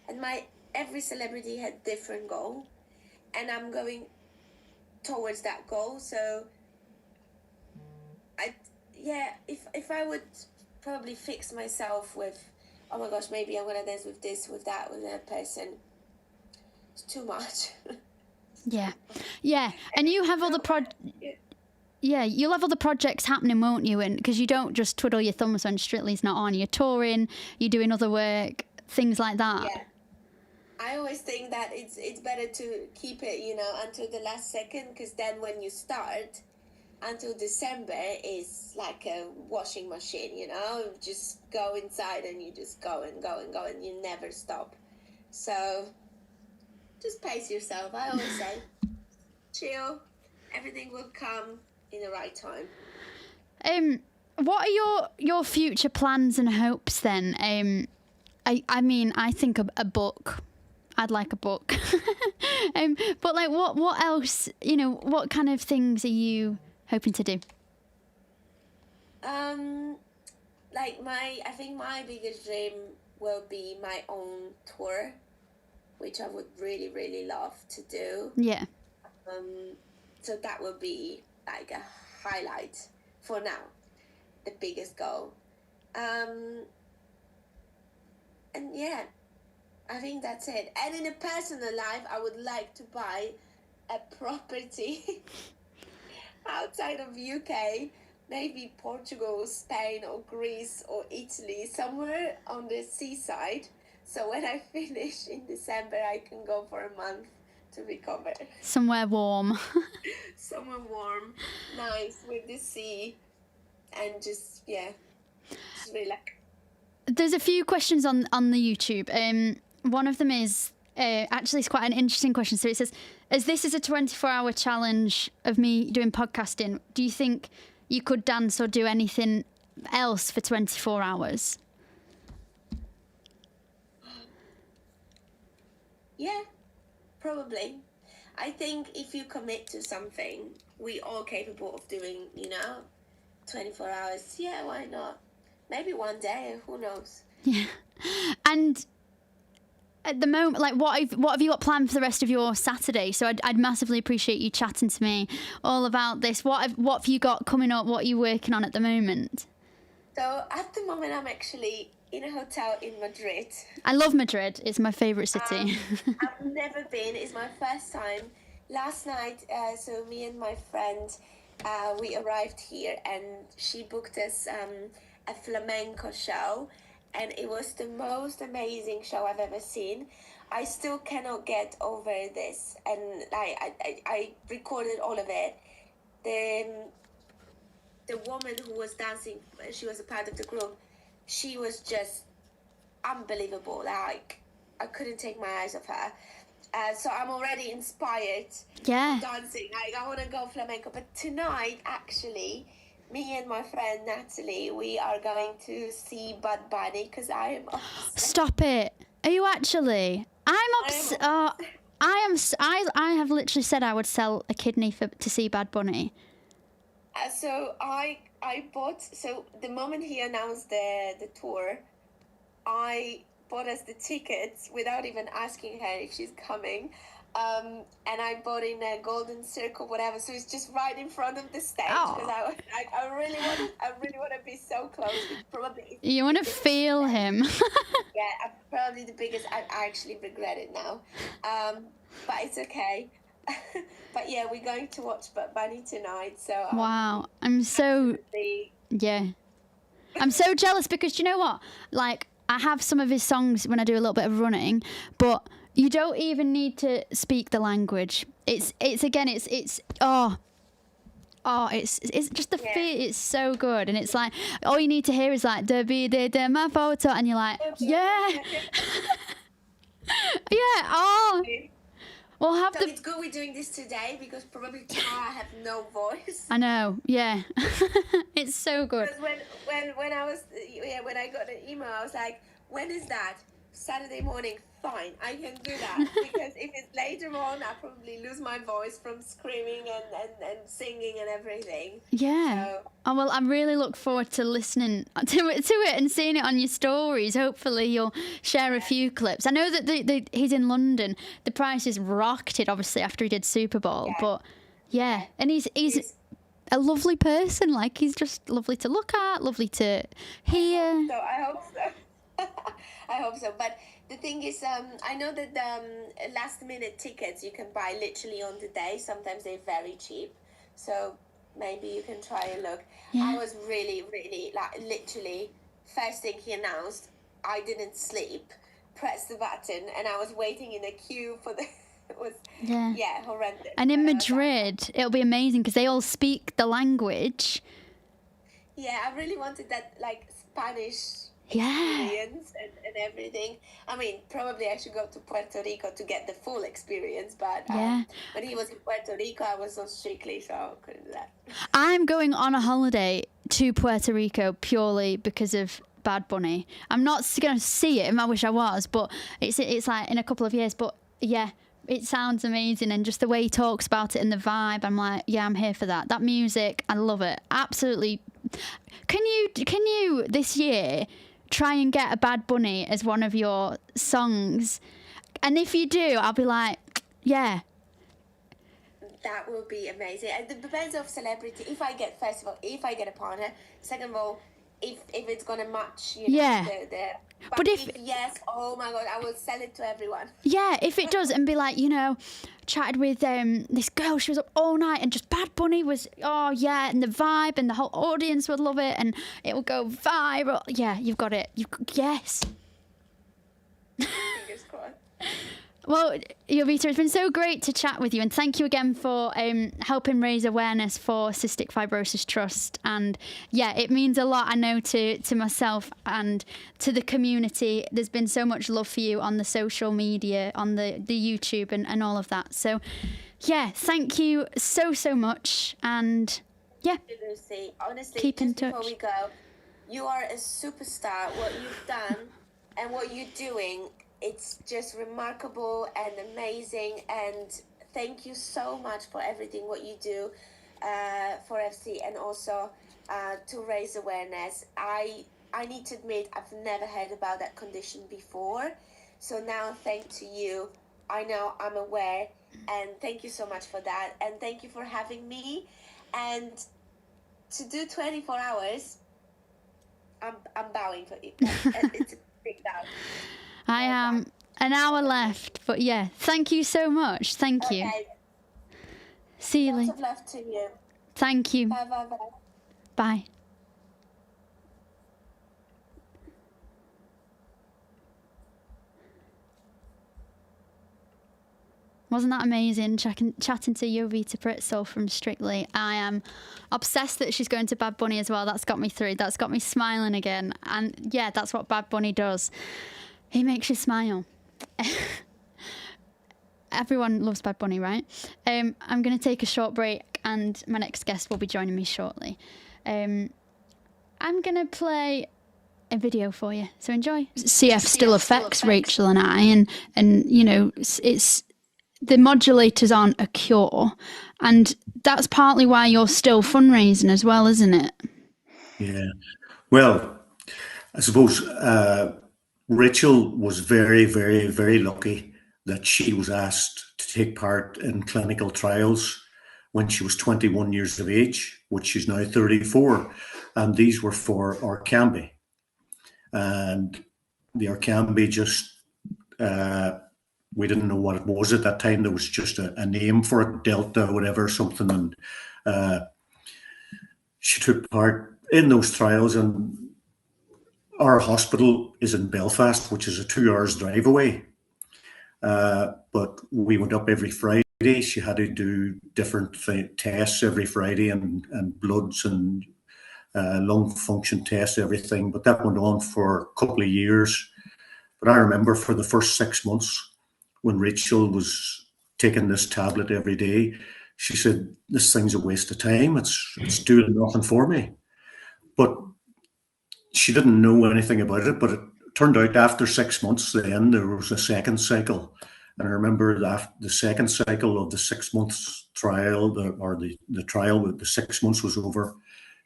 And every celebrity had different goal, and I'm going towards that goal. So if I would probably fix myself with, oh my gosh, maybe I'm gonna dance with this, with that, with that person, it's too much. Yeah, and you have other you'll have other projects happening, won't you? And because you don't just twiddle your thumbs when Strictly's not on, you're touring, you're doing other work, things like that. Yeah, I always think that it's better to keep it, until the last second, because then when you start, until December is like a washing machine, just go inside and you just go and go and go and you never stop. So just pace yourself. I always say, chill, everything will come in the right time. What are your future plans and hopes then? I mean, I think a book. I'd like a book. But like, what else? What kind of things are you hoping to do? I think my biggest dream will be my own tour, which I would really, really love to do. Yeah. So that will be like a highlight for now, the biggest goal. And yeah, I think that's it. And in a personal life, I would like to buy a property outside of UK, maybe Portugal, Spain, or Greece, or Italy, somewhere on the seaside. So when I finish in December, I can go for a month to recover. Somewhere warm. Somewhere warm, nice, with the sea, and just relax. There's a few questions on the YouTube. One of them is actually it's quite an interesting question. So it says, as this is a 24-hour challenge of me doing podcasting, do you think you could dance or do anything else for 24 hours? Yeah, probably. I think if you commit to something, we all capable of doing, 24 hours. Yeah, why not? Maybe one day, who knows? Yeah. And at the moment, like, what have you got planned for the rest of your Saturday? So I'd massively appreciate you chatting to me all about this. What have you got coming up? What are you working on at the moment? So at the moment, I'm actually in a hotel in Madrid. I love Madrid. It's my favourite city. I've never been. It's my first time. Last night, so me and my friend, we arrived here, and she booked us a flamenco show, and it was the most amazing show I've ever seen. I still cannot get over this, and I recorded all of it. The woman who was dancing, she was a part of the group, she was just unbelievable. Like, I couldn't take my eyes off her. So I'm already inspired. Yeah. Dancing. I want to go flamenco. But tonight, actually, me and my friend Natalie, we are going to see Bad Bunny because I am obsessed. Stop it. Are you actually? I'm obsessed. I have literally said I would sell a kidney to see Bad Bunny. So I bought, so the moment he announced the tour, I bought us the tickets without even asking her if she's coming. And I bought in a golden circle, whatever. So it's just right in front of the stage because I really want to be so close. Probably you want to feel him. Yeah, probably the biggest. I actually regret it now, but it's okay. But yeah, we're going to watch Bunny tonight. So wow, I'm so I'm so jealous because you know what? Like, I have some of his songs when I do a little bit of running, but you don't even need to speak the language. It's just the fear. It's so good, and it's like all you need to hear is like de my photo, and you're like yeah. We'll have so it's good we're doing this today because probably tomorrow I have no voice. I know, yeah. It's so good. Because when I got the email, I was like, when is that? Saturday morning, fine, I can do that. Because if it's later on, I probably lose my voice from screaming and singing and everything. Yeah. So. Oh, well, I really look forward to listening to it and seeing it on your stories. Hopefully you'll share a few clips. I know that he's in London. The prices rocketed, obviously, after he did Super Bowl. But, yeah, and he's a lovely person. Like, he's just lovely to look at, lovely to hear. I hope so. I hope so. But the thing is, I know that last-minute tickets you can buy literally on the day. Sometimes they're very cheap. So maybe you can try and look. Yeah. I was really, really, like, literally, first thing he announced, I didn't sleep, pressed the button, and I was waiting in a queue for the... It was, horrendous. And in Madrid, it'll be amazing because they all speak the language. Yeah, I really wanted that, like, Spanish... experience and everything. I mean, probably I should go to Puerto Rico to get the full experience, but when he was in Puerto Rico, I was so strictly, so I couldn't do that. I'm going on a holiday to Puerto Rico purely because of Bad Bunny. I'm not going to see it, and I wish I was, but it's like in a couple of years. But yeah, it sounds amazing, and just the way he talks about it and the vibe, I'm like, yeah, I'm here for that. That music, I love it. Absolutely. Can you this year try and get a Bad Bunny as one of your songs? And if you do, I'll be like, yeah. That will be amazing. It depends on celebrity. If I get, first of all, if I get a partner. Second of all, if it's going to match, But if yes, oh my God, I will sell it to everyone. Yeah, if it does, and be like, chatted with this girl, she was up all night, and just Bad Bunny was, and the vibe, and the whole audience would love it, and it will go viral. Yeah, you've got it. Yes. Fingers crossed. Well, Jovita, it's been so great to chat with you, and thank you again for helping raise awareness for Cystic Fibrosis Trust. And yeah, it means a lot, I know, to myself and to the community. There's been so much love for you on the social media, on the YouTube and all of that. So yeah, thank you so much. And yeah, Lucy, honestly, keep in just before touch. we go, you are a superstar. What you've done and what you're doing, it's just remarkable and amazing. And thank you so much for everything what you do for FC, and also to raise awareness. I need to admit, I've never heard about that condition before. So now, thanks to you, I know, I'm aware, and thank you so much for that. And thank you for having me. And to do 24 hours, I'm bowing for it. It's a big bow. I am an hour left, but yeah, thank you so much. Thank you. See you Lots later. of love to you. Thank you. Bye. Bye. Wasn't that amazing, chatting to Jovita Pritzel from Strictly? I am obsessed that she's going to Bad Bunny as well. That's got me through. That's got me smiling again. And yeah, that's what Bad Bunny does. He makes you smile. Everyone loves Bad Bunny, right? I'm going to take a short break, and my next guest will be joining me shortly. I'm going to play a video for you, so enjoy. CF still affects Rachel and I, and you know, it's the modulators aren't a cure, and that's partly why you're still fundraising as well, isn't it? Yeah. Well, I suppose Rachel was very, very, very lucky that she was asked to take part in clinical trials when she was 21 years of age, which she's now 34. And these were for Orkambi. And the Orkambi just, we didn't know what it was at that time. There was just a name for it, Delta, whatever, something. And she took part in those trials. And our hospital is in Belfast, which is a 2 hours drive away. But we went up every Friday. She had to do different tests every Friday, and bloods and lung function tests, everything. But that went on for a couple of years. But I remember for the first 6 months when Rachel was taking this tablet every day, she said, "This thing's a waste of time. It's doing nothing for me." But she didn't know anything about it. But it turned out after 6 months, then there was a second cycle. And I remember that the second cycle of the 6 months trial, the trial with the 6 months was over.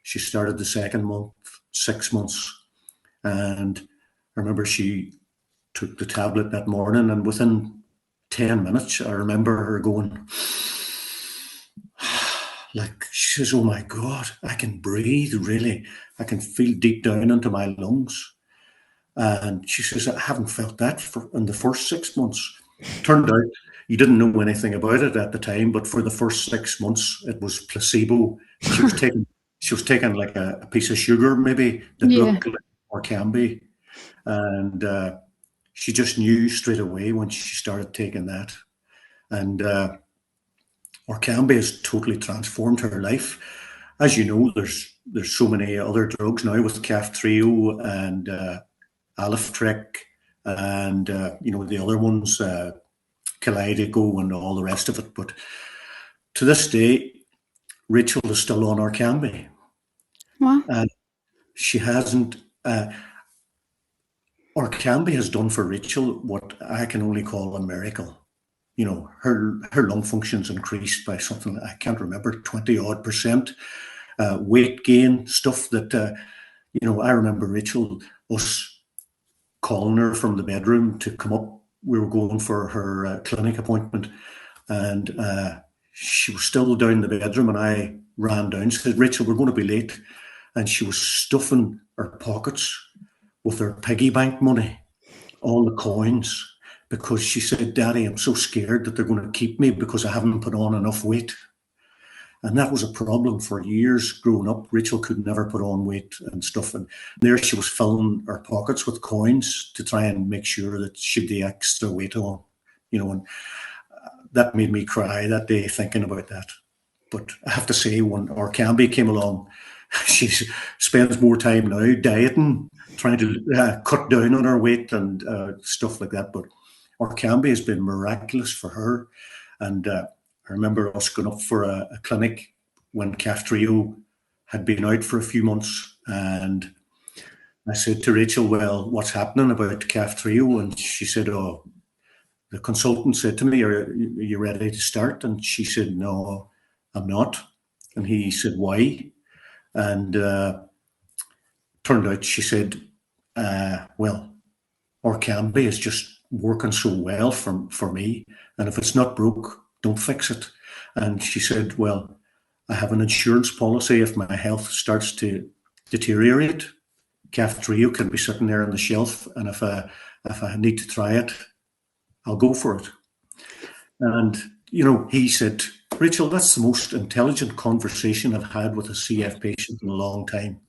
She started the second month, 6 months. And I remember she took the tablet that morning, and within 10 minutes, I remember her going, like, she says, "Oh my God, I can breathe, really. I can feel deep down into my lungs." And she says, "I haven't felt that in the first 6 months." Turned out you didn't know anything about it at the time, but for the first 6 months, it was placebo. She was taking like a piece of sugar, maybe, that looked like Orkambi. And she just knew straight away when she started taking that. And Orkambi has totally transformed her life. As you know, there's so many other drugs now with Kaftrio and Aliftrek, and the other ones, Kalydeco and all the rest of it. But to this day, Rachel is still on Orkambi. Wow. And she hasn't. Orkambi has done for Rachel what I can only call a miracle. You know, her lung function's increased by something, I can't remember, 20-odd%. Weight gain, stuff that, I remember Rachel, us calling her from the bedroom to come up. We were going for her clinic appointment, and she was still down in the bedroom, and I ran down and said, "Rachel, we're going to be late." And she was stuffing her pockets with her piggy bank money, all the coins, because she said, "Daddy, I'm so scared that they're going to keep me because I haven't put on enough weight." And that was a problem for years growing up. Rachel could never put on weight and stuff. And there she was filling her pockets with coins to try and make sure that she had the extra weight on, and that made me cry that day thinking about that. But I have to say, when Orkambi came along, she spends more time now dieting, trying to cut down on her weight and stuff like that. But Orkambi has been miraculous for her. And I remember us going up for a clinic when Kaftrio had been out for a few months. And I said to Rachel, well, what's happening about Kaftrio? And she said, oh, the consultant said to me, are you ready to start? And she said, no, I'm not. And he said, why? And turned out she said, well, Orkambi is just working so well for me. And if it's not broke, don't fix it. And she said, well, I have an insurance policy. If my health starts to deteriorate, Kaftrio can be sitting there on the shelf. And if I need to try it, I'll go for it. And, he said, Rachel, that's the most intelligent conversation I've had with a CF patient in a long time.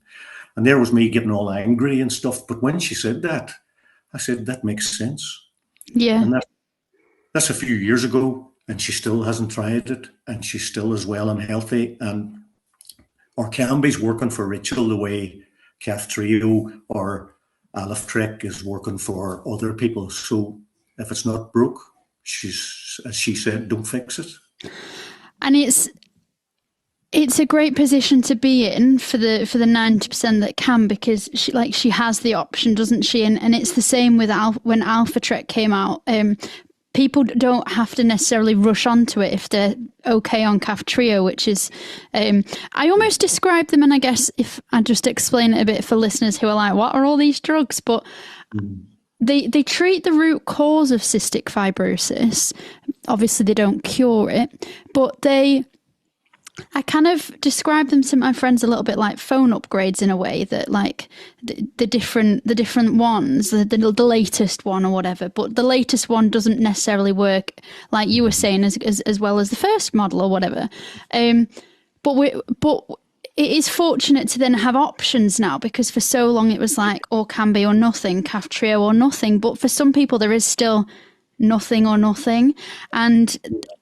And there was me getting all angry and stuff. But when she said that, I said, that makes sense. Yeah. And that's a few years ago, and she still hasn't tried it, and she's still as well and healthy. And Orkambi's working for Rachel the way Kaftrio or Aliftrek is working for other people. So if it's not broke, as she said, don't fix it. And it's a great position to be in for the 90% that can, because she has the option, doesn't she? And it's the same with when Alphatrek came out. People don't have to necessarily rush onto it if they're okay on Kaftrio, which is, I almost describe them, and I guess if I just explain it a bit for listeners who are like, what are all these drugs? But they treat the root cause of cystic fibrosis. Obviously, they don't cure it, but I kind of describe them to my friends a little bit like phone upgrades in a way, that like the different ones, the latest one or whatever, but the latest one doesn't necessarily work, like you were saying, as well as the first model or whatever. But it is fortunate to then have options now, because for so long it was like Orkambi or nothing, Kaftrio or nothing. But for some people there is still nothing or nothing, and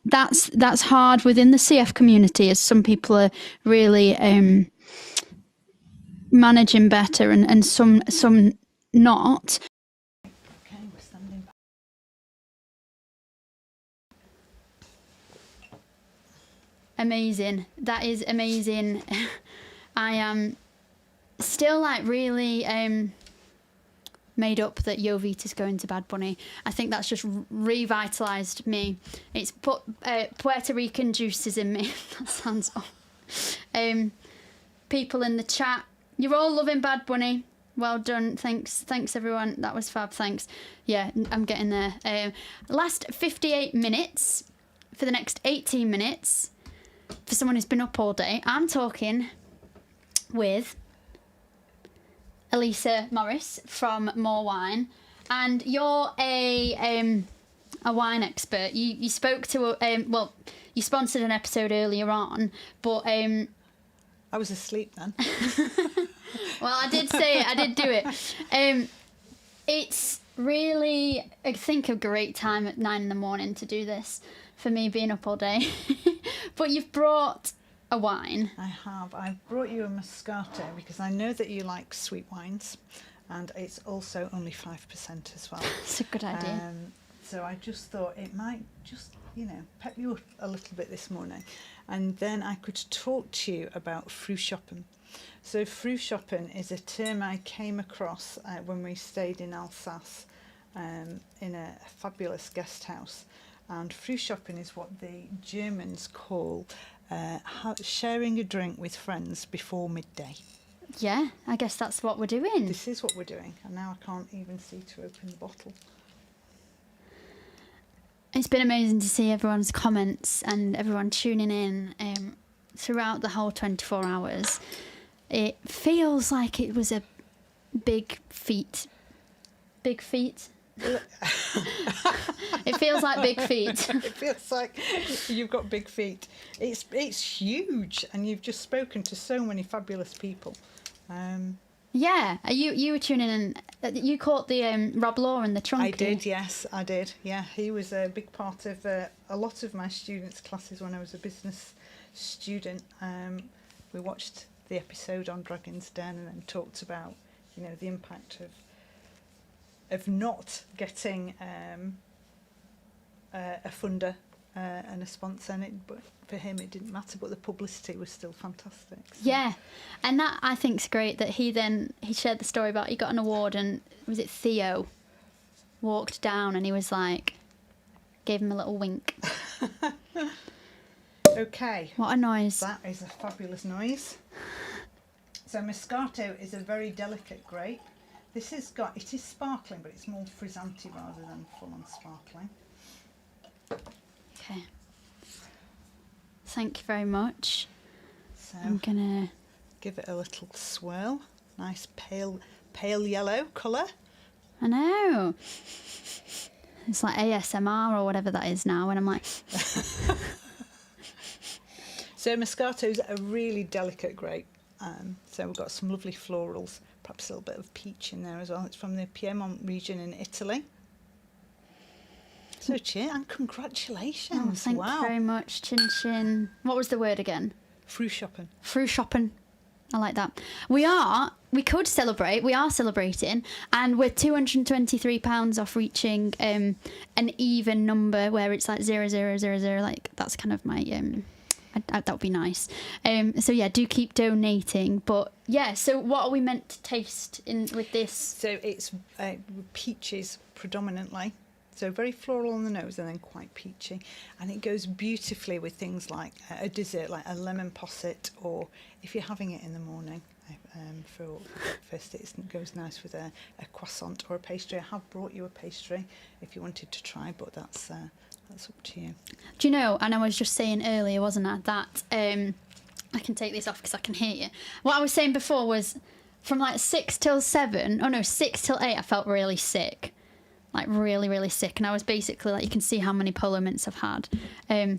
that's hard within the CF community, as some people are really managing better and some not. Okay, we're standing back. Amazing. That is amazing. I am still like really made up that Jovita's going to Bad Bunny. I think that's just revitalised me. It's put Puerto Rican juices in me. That sounds off. People in the chat, you're all loving Bad Bunny. Well done. Thanks everyone. That was fab. Thanks. Yeah, I'm getting there. Last 58 minutes. For the next 18 minutes, for someone who's been up all day, I'm talking with Elisa Morris from More Wine, and you're a wine expert. You spoke to you sponsored an episode earlier on, but I was asleep then. Well, I did say it. I did do it. It's really, I think, a great time at 9 a.m. to do this for me, being up all day. But you've brought a wine. I have. I've brought you a Moscato because I know that you like sweet wines, and it's also only 5% as well. It's a good idea. So I just thought it might just, pep you up a little bit this morning, and then I could talk to you about Frühschoppen. So Frühschoppen is a term I came across when we stayed in Alsace in a fabulous guest house. And Frühschoppen is what the Germans call sharing a drink with friends before midday. Yeah, I guess that's what we're doing. This is what we're doing. And now I can't even see to open the bottle. It's been amazing to see everyone's comments and everyone tuning in throughout the whole 24 hours. It feels like it was a big feat. Big feat? It feels like big feet. It feels like you've got big feet. It's huge, and you've just spoken to so many fabulous people. Yeah, you were tuning in. You caught the Rob Law in the trunk. I did, yes, I did. Yeah, he was a big part of a lot of my students' classes when I was a business student. We watched the episode on Dragon's Den and then talked about, the impact of not getting a funder and a sponsor, but for him it didn't matter, but the publicity was still fantastic. So. Yeah, and that I think's great that he shared the story about he got an award, and was it Theo walked down and he was like, gave him a little wink. Okay. What a noise. That is a fabulous noise. So Moscato is a very delicate grape. It is sparkling, but it's more frizzanti rather than full on sparkling. Okay. Thank you very much. So I'm gonna give it a little swirl. Nice pale yellow colour. I know. It's like ASMR or whatever that is now when I'm like So Moscato's a really delicate grape. So we've got some lovely florals, perhaps a little bit of peach in there as well. It's from the Piedmont region in Italy. So cheer and congratulations. oh, thank you very much. Chin chin. What was the word again? Frühschoppen. Frühschoppen. I like that. We could celebrate. We are celebrating, and we're £223 off reaching an even number where it's like 0000. Like that's kind of my that would be nice. So yeah, do keep donating. But yeah, so what are we meant to taste with this? So it's peaches predominantly. So very floral on the nose and then quite peachy. And it goes beautifully with things like a dessert, like a lemon posset, or if you're having it in the morning for breakfast, it goes nice with a croissant or a pastry. I have brought you a pastry if you wanted to try, but that's up to you. Do you know, and I was just saying earlier, wasn't I, that I can take this off because I can hear you. What I was saying before was from like 6 till 8, I felt really sick. Like really, really sick. And I was basically like, you can see how many Polo Mints I've had. And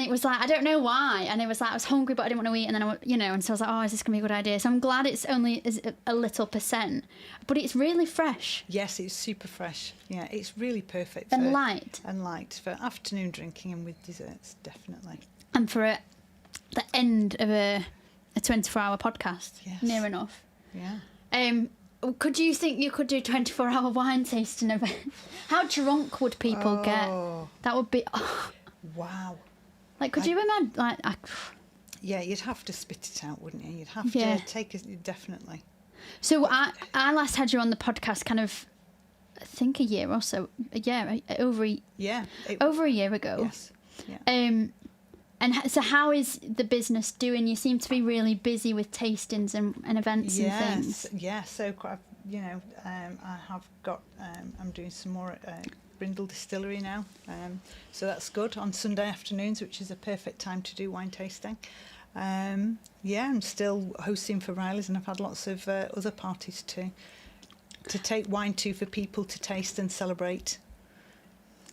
it was like, I don't know why. And it was like, I was hungry, but I didn't want to eat. And then and so I was like, oh, is this going to be a good idea? So I'm glad it's only a little percent, but it's really fresh. Yes, it's super fresh. Yeah, it's really perfect. And light. And light for afternoon drinking and with desserts, definitely. And for the end of a 24-hour podcast. Yes. Near enough. Yeah. Could you think you could do 24-hour wine tasting event? How drunk would people get? That would be... Oh. Wow. Like, could you imagine? Like, yeah, you'd have to spit it out, wouldn't you? You'd have to take it, definitely. So I last had you on the podcast kind of, I think a year or so. Over a year ago. Yes. Yeah. And so how is the business doing? You seem to be really busy with tastings and events and things. Yeah, so, I have got, I'm doing some more at Brindle Distillery now. So that's good on Sunday afternoons, which is a perfect time to do wine tasting. I'm still hosting for Riley's, and I've had lots of other parties to take wine to for people to taste and celebrate.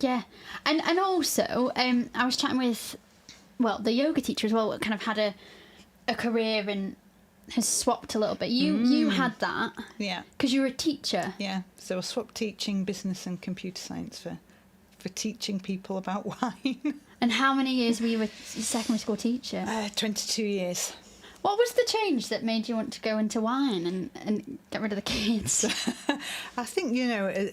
Yeah, and also I was chatting with... Well, the yoga teacher as well kind of had a career and has swapped a little bit. You had that. Yeah. Because you were a teacher. Yeah. So I swapped teaching business and computer science for teaching people about wine. And how many years were you a secondary school teacher? 22 years. What was the change that made you want to go into wine and get rid of the kids? I think,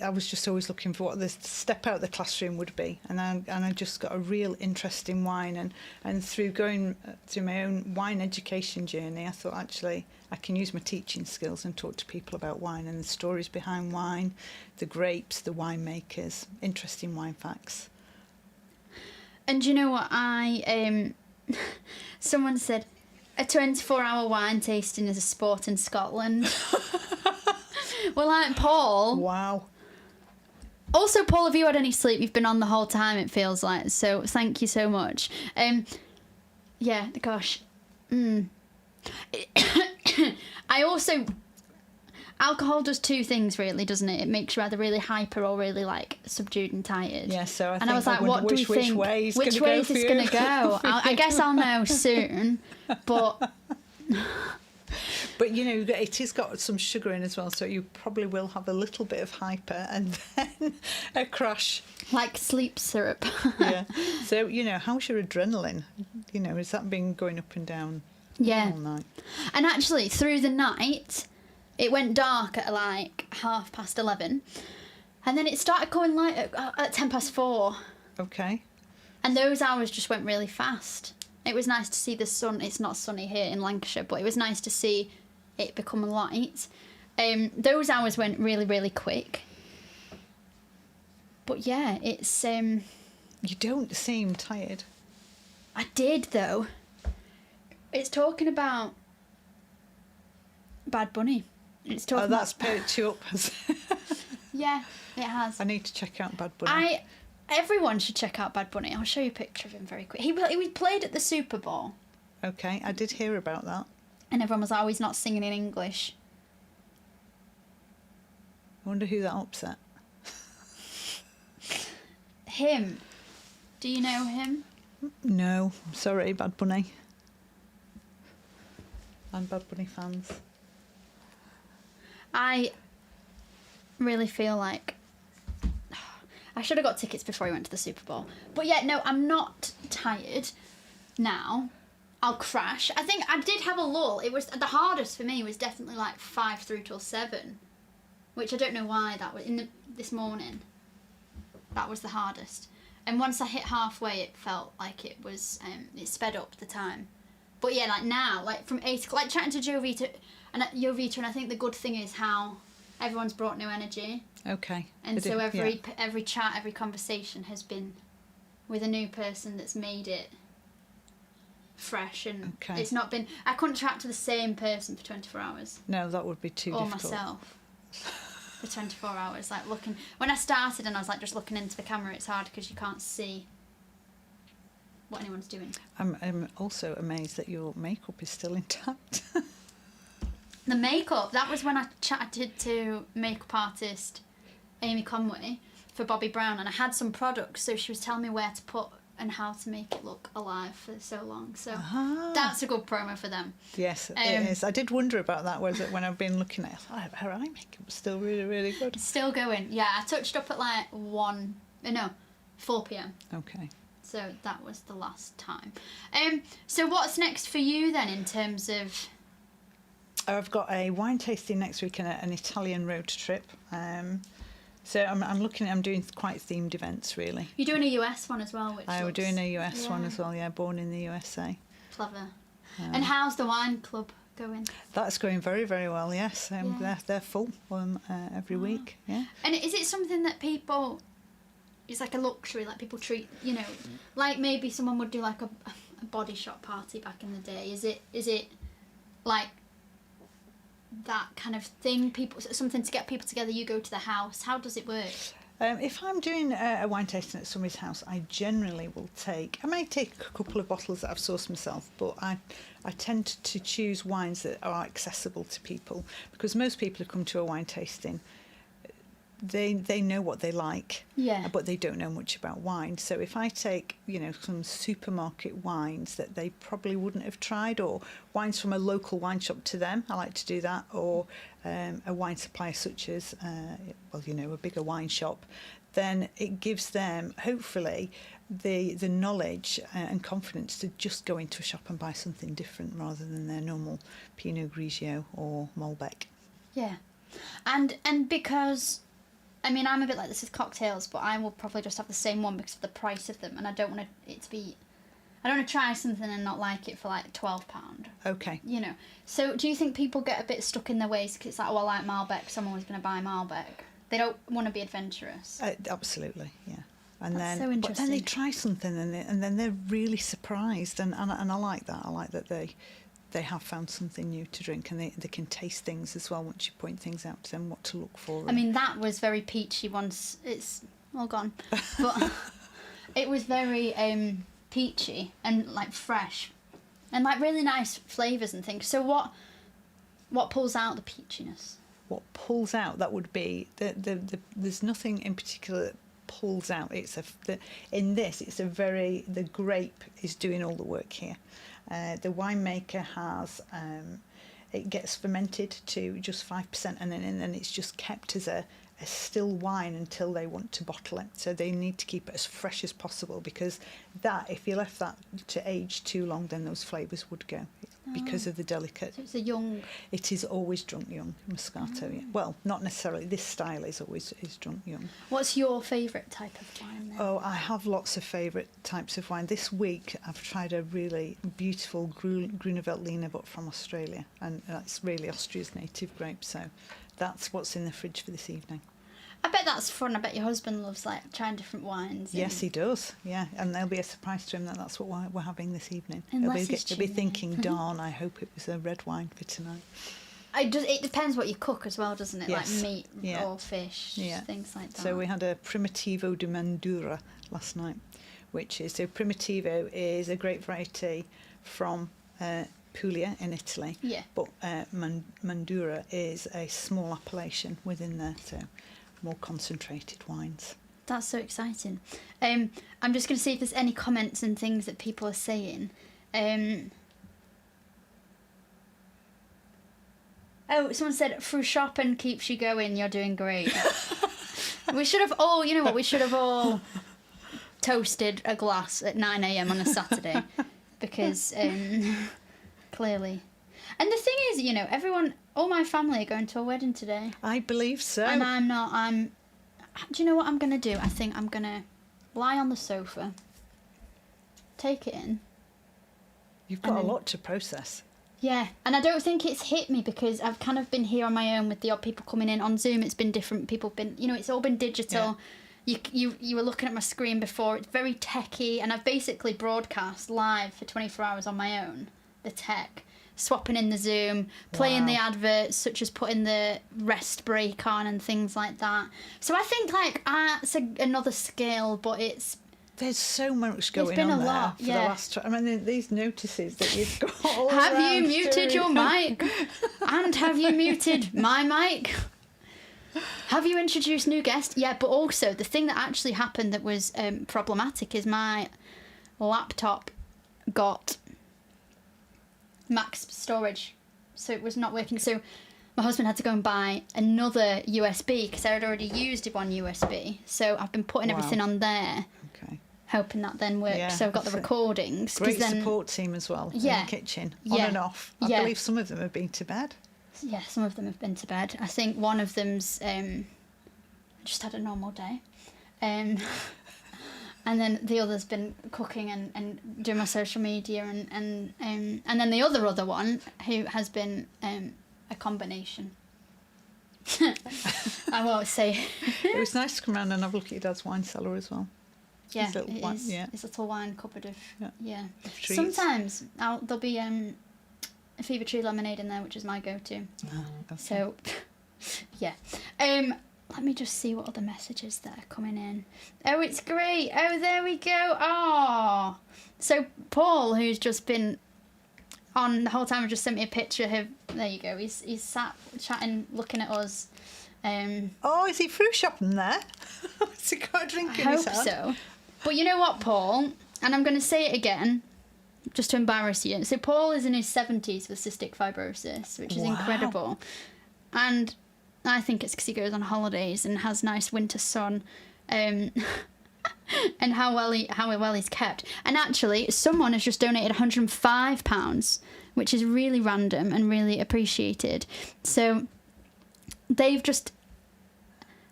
I was just always looking for what the step out of the classroom would be. And I just got a real interest in wine. And through going through my own wine education journey, I thought, actually, I can use my teaching skills and talk to people about wine and the stories behind wine, the grapes, the winemakers, interesting wine facts. And do you know what someone said... A 24-hour wine tasting is a sport in Scotland. Well, like Paul. Wow. Also, Paul, have you had any sleep? You've been on the whole time, it feels like. So thank you so much. Yeah, gosh. I also... Alcohol does two things, really, doesn't it? It makes you either really hyper or really, subdued and tired. Yeah, so I think I was like, what do we think? Which way is this going to go? I guess I'll know soon, but... But it has got some sugar in as well, so you probably will have a little bit of hyper and then a crash. Like sleep syrup. Yeah. So, how's your adrenaline? Has that been going up and down Yeah. all night? And actually, through the night, it went dark at like 11:30. And then it started going light at 4:10. Okay. And those hours just went really fast. It was nice to see the sun. It's not sunny here in Lancashire, but it was nice to see it become light. Those hours went really, really quick. But yeah, it's... You don't seem tired. I did, though. It's talking about Bad Bunny. It's talking that's about... perked you up. Yeah, it has. I need to check out Bad Bunny. Everyone should check out Bad Bunny. I'll show you a picture of him very quick. He was played at the Super Bowl. Okay, I did hear about that. And everyone was like, oh, he's not singing in English. I wonder who that upset. Him. Do you know him? No, sorry, Bad Bunny. I'm Bad Bunny fans. I really feel like I should have got tickets before he went to the Super Bowl. But yeah, no, I'm not tired now. I'll crash. I think I did have a lull. It was the hardest for me was definitely like 5 through till 7, which I don't know why that was this morning. That was the hardest. And once I hit halfway, it felt like it was it sped up the time. But yeah, like now, like from 8, like chatting to Jovita, and I think the good thing is how everyone's brought new energy. Okay. And so every chat, every conversation has been with a new person that's made it fresh, and it's not been... I couldn't chat to the same person for 24 hours. No, that would be too difficult. Or myself for 24 hours. Like looking... When I started and I was like just looking into the camera, it's hard because you can't see what anyone's doing. I'm also amazed that your makeup is still intact. The makeup, that was when I chatted to makeup artist Amy Conway for Bobbi Brown, and I had some products, so she was telling me where to put and how to make it look alive for so long. So that's a good promo for them. Yes, it is. I did wonder about that, was it, when I've been looking at it, I thought her eye makeup was still really, really good. Still going, yeah. I touched up at like 4 p.m. Okay. So that was the last time. So what's next for you then in terms of... I've got a wine tasting next week and an Italian road trip. So I'm doing quite themed events, really. You're doing a US one as well, which we're doing a US one as well, yeah, born in the USA. Clever. And how's the wine club going? That's going very, very well, yes. They're full every week, yeah. And is it something that people... It's like a luxury, like people treat, like maybe someone would do like a body shop party back in the day. Is it like that kind of thing? Something to get people together, you go to the house. How does it work? If I'm doing a wine tasting at somebody's house, I generally will I may take a couple of bottles that I've sourced myself, but I tend to choose wines that are accessible to people, because most people who come to a wine tasting, they know what they like, but they don't know much about wine. So if I take, some supermarket wines that they probably wouldn't have tried, or wines from a local wine shop to them, I like to do that, or a wine supplier such as, a bigger wine shop, then it gives them, hopefully, the knowledge and confidence to just go into a shop and buy something different rather than their normal Pinot Grigio or Malbec. Yeah. And because... I mean, I'm a bit like this with cocktails, but I will probably just have the same one because of the price of them, and I don't want it to be... I don't want to try something and not like it for like £12. Okay. So do you think people get a bit stuck in their ways because it's like, I like Malbec, so I'm always going to buy Malbec? They don't want to be adventurous. Absolutely, yeah. That's so interesting. But then they try something and then they're really surprised, and I like that. I like that they have found something new to drink, and they can taste things as well once you point things out to them, what to look for. I mean, that was very peachy once. It's all gone. But it was very peachy and like fresh and like really nice flavours and things. So what pulls out the peachiness? What pulls out, that would be, there's nothing in particular that pulls out. The grape is doing all the work here. The winemaker has it gets fermented to just 5%, and then it's just kept as a still wine until they want to bottle it. So they need to keep it as fresh as possible, because if you left that to age too long, then those flavours would go because of the delicate. So it's a young. It is always drunk young, Moscato. Yeah. Well, not necessarily. This style is drunk young. What's your favourite type of wine then? Oh, I have lots of favourite types of wine. This week I've tried a really beautiful Grüne Veltliner, but from Australia, and that's really Austria's native grape. So that's what's in the fridge for this evening. I bet that's fun. I bet your husband loves trying different wines. Yes, he does. Yeah, and there'll be a surprise to him that that's what we're having this evening. Unless He'll be thinking, darn, I hope it was a red wine for tonight. It depends what you cook as well, doesn't it? Yes. Like meat or fish, things like that. So we had a Primitivo de Mandura last night, Primitivo is a grape variety from Puglia in Italy. Yeah. But Mandura is a small appellation within there, so more concentrated wines. That's so exciting. I'm just going to see if there's any comments and things that people are saying. Someone said, through shopping keeps you going, you're doing great. We should have all toasted a glass at 9 a.m. on a Saturday, because clearly. And the thing is, all my family are going to a wedding today. I believe so. And I'm not. Do you know what I'm going to do? I think I'm going to lie on the sofa, take it in. You've got a lot to process. Yeah, and I don't think it's hit me, because I've kind of been here on my own with the odd people coming in. On Zoom, it's been different. People have been, it's all been digital. Yeah. You were looking at my screen before. It's very techy, and I've basically broadcast live for 24 hours on my own, the tech. Swapping in the Zoom, playing the adverts, such as putting the rest break on and things like that. So I think it's another skill, but there's so much going on there for the last. I mean, these notices that you've got. All have you muted your mic? And have you muted my mic? Have you introduced new guests? Yeah, but also the thing that actually happened that was problematic is my laptop got max storage, so it was not working. So my husband had to go and buy another USB, because I had already used one USB. So I've been putting everything on there, hoping that then works. Yeah, so I've got the recordings. Great support team as well in the kitchen, on and off. I believe some of them have been to bed. Yeah, some of them have been to bed. I think one of them's just had a normal day. And then the other's been cooking and doing my social media, and then the other one who has been a combination. I won't say. It was nice to come around and have a look at your dad's wine cellar as well. Yeah, his little wine cupboard of Sometimes there'll be a Fever Tree lemonade in there, which is my go-to. Oh, okay. So, yeah. Let me just see what other messages that are coming in. Oh, it's great. Oh, there we go. Oh. So Paul, who's just been on the whole time, just sent me a picture of him. There you go. He's sat chatting, looking at us. Is he fruit shopping there? Has he got a drink in his hand? I hope so. But you know what, Paul? And I'm going to say it again, just to embarrass you. So Paul is in his 70s with cystic fibrosis, which is incredible. And I think it's because he goes on holidays and has nice winter sun, and how well he's kept. And actually, someone has just donated £105, which is really random and really appreciated. So they've just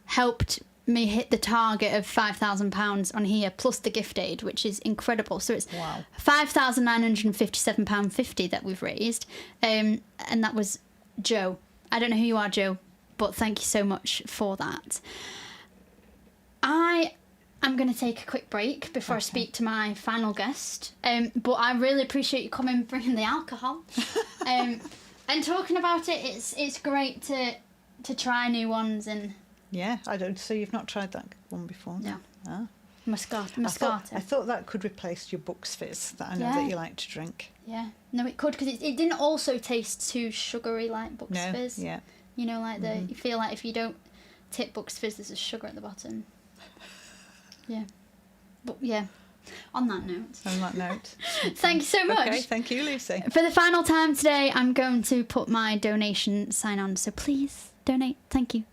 helped me hit the target of £5,000 on here, plus the gift aid, which is incredible. So it's £5,957.50 that we've raised, and that was Joe. I don't know who you are, Joe, but thank you so much for that. I am going to take a quick break before I speak to my final guest, but I really appreciate you coming, bringing the alcohol, and talking about it. It's great to try new ones. And yeah, I don't. So you've not tried that one before? No. Ah. Moscato. I thought that could replace your Bucks Fizz that I know that you like to drink. Yeah, no, it could, because it didn't also taste too sugary like Bucks Fizz. Yeah. You know, like you feel like if you don't tip Bucks Fizz, there's a sugar at the bottom. Yeah. But yeah. On that note. On that note. Thank you so much. Okay, thank you, Lucy. For the final time today, I'm going to put my donation sign on, so please donate. Thank you.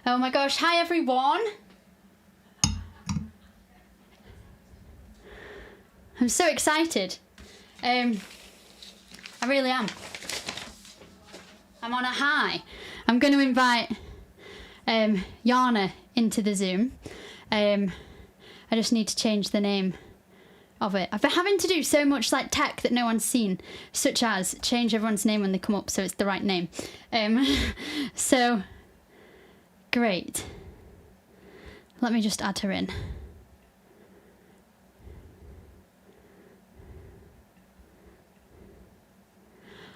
Oh my gosh, hi everyone. I'm so excited. I really am. I'm on a high. I'm going to invite Jana into the Zoom. I just need to change the name of it. I've been having to do so much like tech that no one's seen, such as change everyone's name when they come up so it's the right name. So, great. Let me just add her in.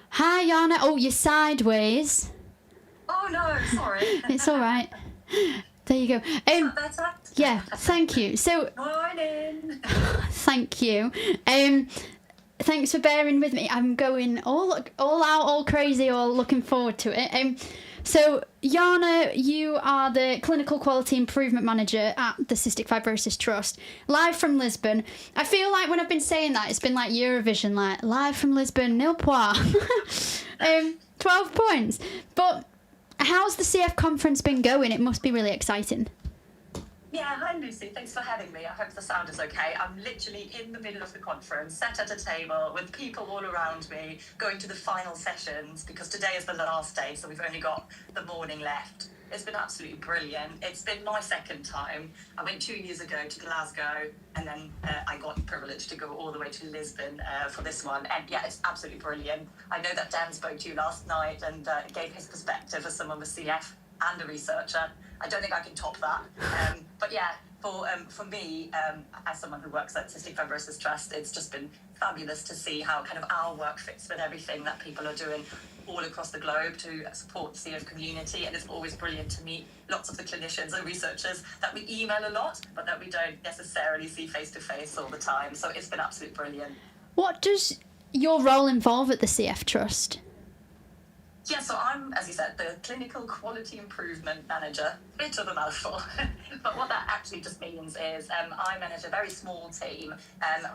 Hi, Jana. Oh, you're sideways. Oh no, sorry. It's all right. There you go. Better? Yeah, thank you. So, Morning. thank you. Thanks for bearing with me. I'm going all out, all crazy, all looking forward to it. So, Jana, you are the Clinical Quality Improvement Manager at the Cystic Fibrosis Trust, live from Lisbon. I feel like when I've been saying that, it's been like Eurovision, like live from Lisbon, nil points. 12 points. But how's the CF conference been going? It must be really exciting. Yeah, hi Lucy, thanks for having me. I hope the sound is okay. I'm literally in the middle of the conference, sat at a table with people all around me, going to the final sessions because today is the last day, so we've only got the morning left. It's been absolutely brilliant. It's been my second time. I went 2 years ago to Glasgow, and then I got the privilege to go all the way to Lisbon for this one. And yeah, it's absolutely brilliant. I know that Dan spoke to you last night and gave his perspective as someone with CF and a researcher. I don't think I can top that. But yeah, for me, as someone who works at Cystic Fibrosis Trust, it's just been fabulous to see how kind of our work fits with everything that people are doing all across the globe to support the CF community. And it's always brilliant to meet lots of the clinicians and researchers that we email a lot, but that we don't necessarily see face to face all the time. So it's been absolutely brilliant. What does your role involve at the CF Trust? Yeah, so I'm, as you said, the Clinical Quality Improvement Manager. Bit of a mouthful. But what that actually just means is I manage a very small team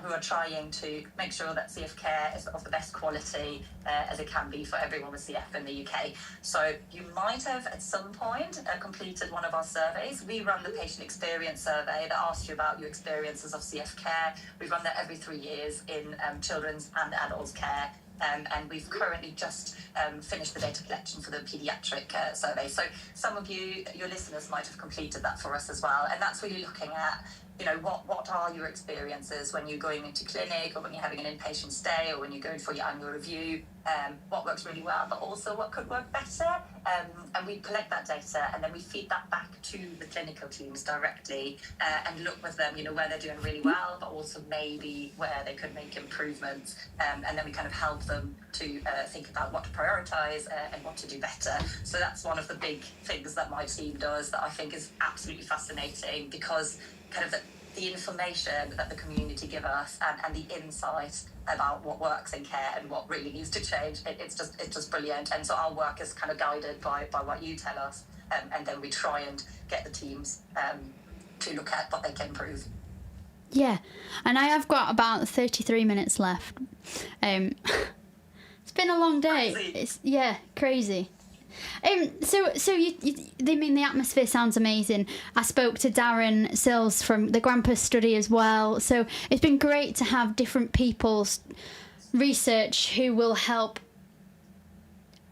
who are trying to make sure that CF care is of the best quality as it can be for everyone with CF in the UK. So you might have at some point completed one of our surveys. We run the patient experience survey that asks you about your experiences of CF care. We run that every 3 years in children's and adults care. And we've currently just finished the data collection for the paediatric survey. So some of you, your listeners, might have completed that for us as well. And that's really looking at, you know, what are your experiences when you're going into clinic or when you're having an inpatient stay or when you're going for your annual review, what works really well, but also what could work better. And we collect that data and then we feed that back to the clinical teams directly and look with them, you know, where they're doing really well, but also maybe where they could make improvements. And then we kind of help them to think about what to prioritise and what to do better. So that's one of the big things that my team does that I think is absolutely fascinating because kind of the information that the community give us and the insight about what works in care and what really needs to change, it's just brilliant. And so our work is kind of guided by what you tell us, and then we try and get the teams to look at what they can improve. Yeah, and I have got about 33 minutes left. It's been a long day. Crazy. Crazy. So you, I mean, the atmosphere sounds amazing. I spoke to Darren Sills from the Grandpa study as well. So it's been great to have different people's research who will help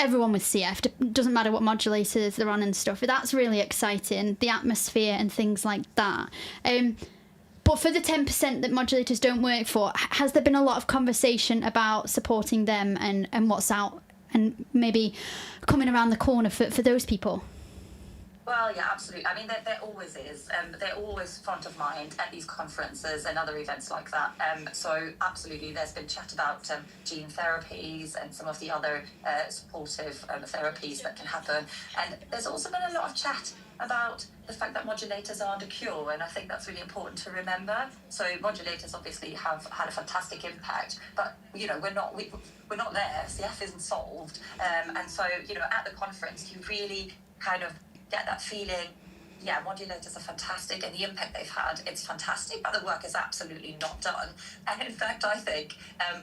everyone with CF. Doesn't matter what modulators they're on and stuff. That's really exciting. The atmosphere and things like that. But for the 10% that modulators don't work for, has there been a lot of conversation about supporting them and what's out and maybe coming around the corner for those people? Well, yeah, absolutely. I mean, there always is. They're always front of mind at these conferences and other events like that. So absolutely, there's been chat about gene therapies and some of the other supportive therapies that can happen. And there's also been a lot of chat about the fact that modulators aren't a cure, and I think that's really important to remember. So modulators obviously have had a fantastic impact, but you know we're not there. CF isn't solved, and so you know at the conference you really kind of get that feeling yeah, modulators are fantastic, and the impact they've had, it's fantastic, but the work is absolutely not done. And in fact, I think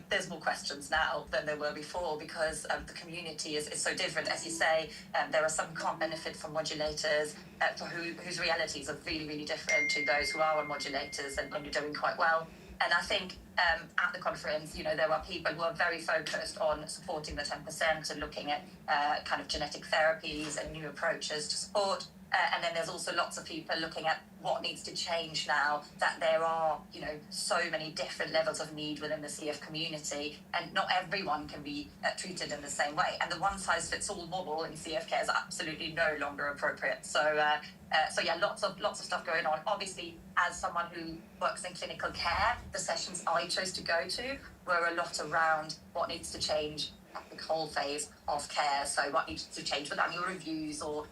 there's more questions now than there were before, because the community is so different. As you say, there are some who can't benefit from modulators, for whose realities are really, really different to those who are on modulators and are doing quite well. And I think at the conference, you know, there are people who are very focused on supporting the 10% and looking at kind of genetic therapies and new approaches to support. And then there's also lots of people looking at what needs to change now that there are, you know, so many different levels of need within the CF community, and not everyone can be treated in the same way. And the one-size-fits-all model in CF care is absolutely no longer appropriate. So yeah, lots of stuff going on. Obviously, as someone who works in clinical care, the sessions I chose to go to were a lot around what needs to change at the whole phase of care. So what needs to change with annual reviews, or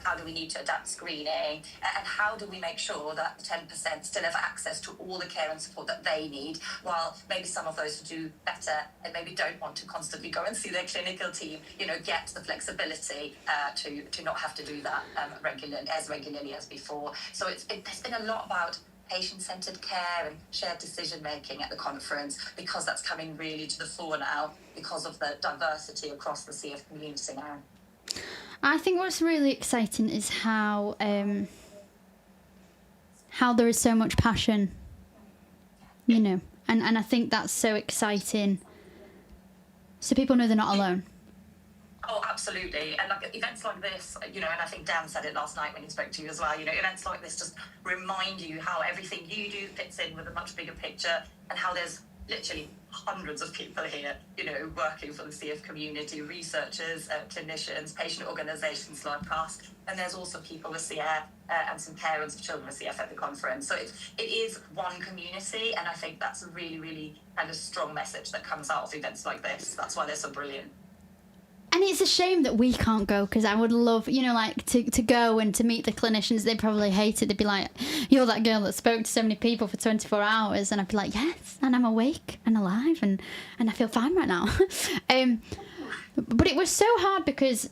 how do we need to adapt screening, and how do we make sure that the 10% still have access to all the care and support that they need, while maybe some of those who do better and maybe don't want to constantly go and see their clinical team, you know, get the flexibility to not have to do that regularly as before. So there's been a lot about patient-centered care and shared decision-making at the conference, because that's coming really to the fore now because of the diversity across the CF community now. I think what's really exciting is how there is so much passion, you know, and I think that's so exciting, so people know they're not alone. Oh, absolutely. And like events like this, you know, and I think Dan said it last night when he spoke to you as well, you know, events like this just remind you how everything you do fits in with a much bigger picture, and how there's literally hundreds of people here, you know, working for the CF community, researchers, clinicians, patient organisations like us, and there's also people with CF and some parents of children with CF at the conference. So it is one community, and I think that's a really, really kind of strong message that comes out of events like this. That's why they're so brilliant. And it's a shame that we can't go, because I would love, you know, like to go and to meet the clinicians. They'd probably hate it. They'd be like, you're that girl that spoke to so many people for 24 hours. And I'd be like, yes, and I'm awake and alive and I feel fine right now. But it was so hard, because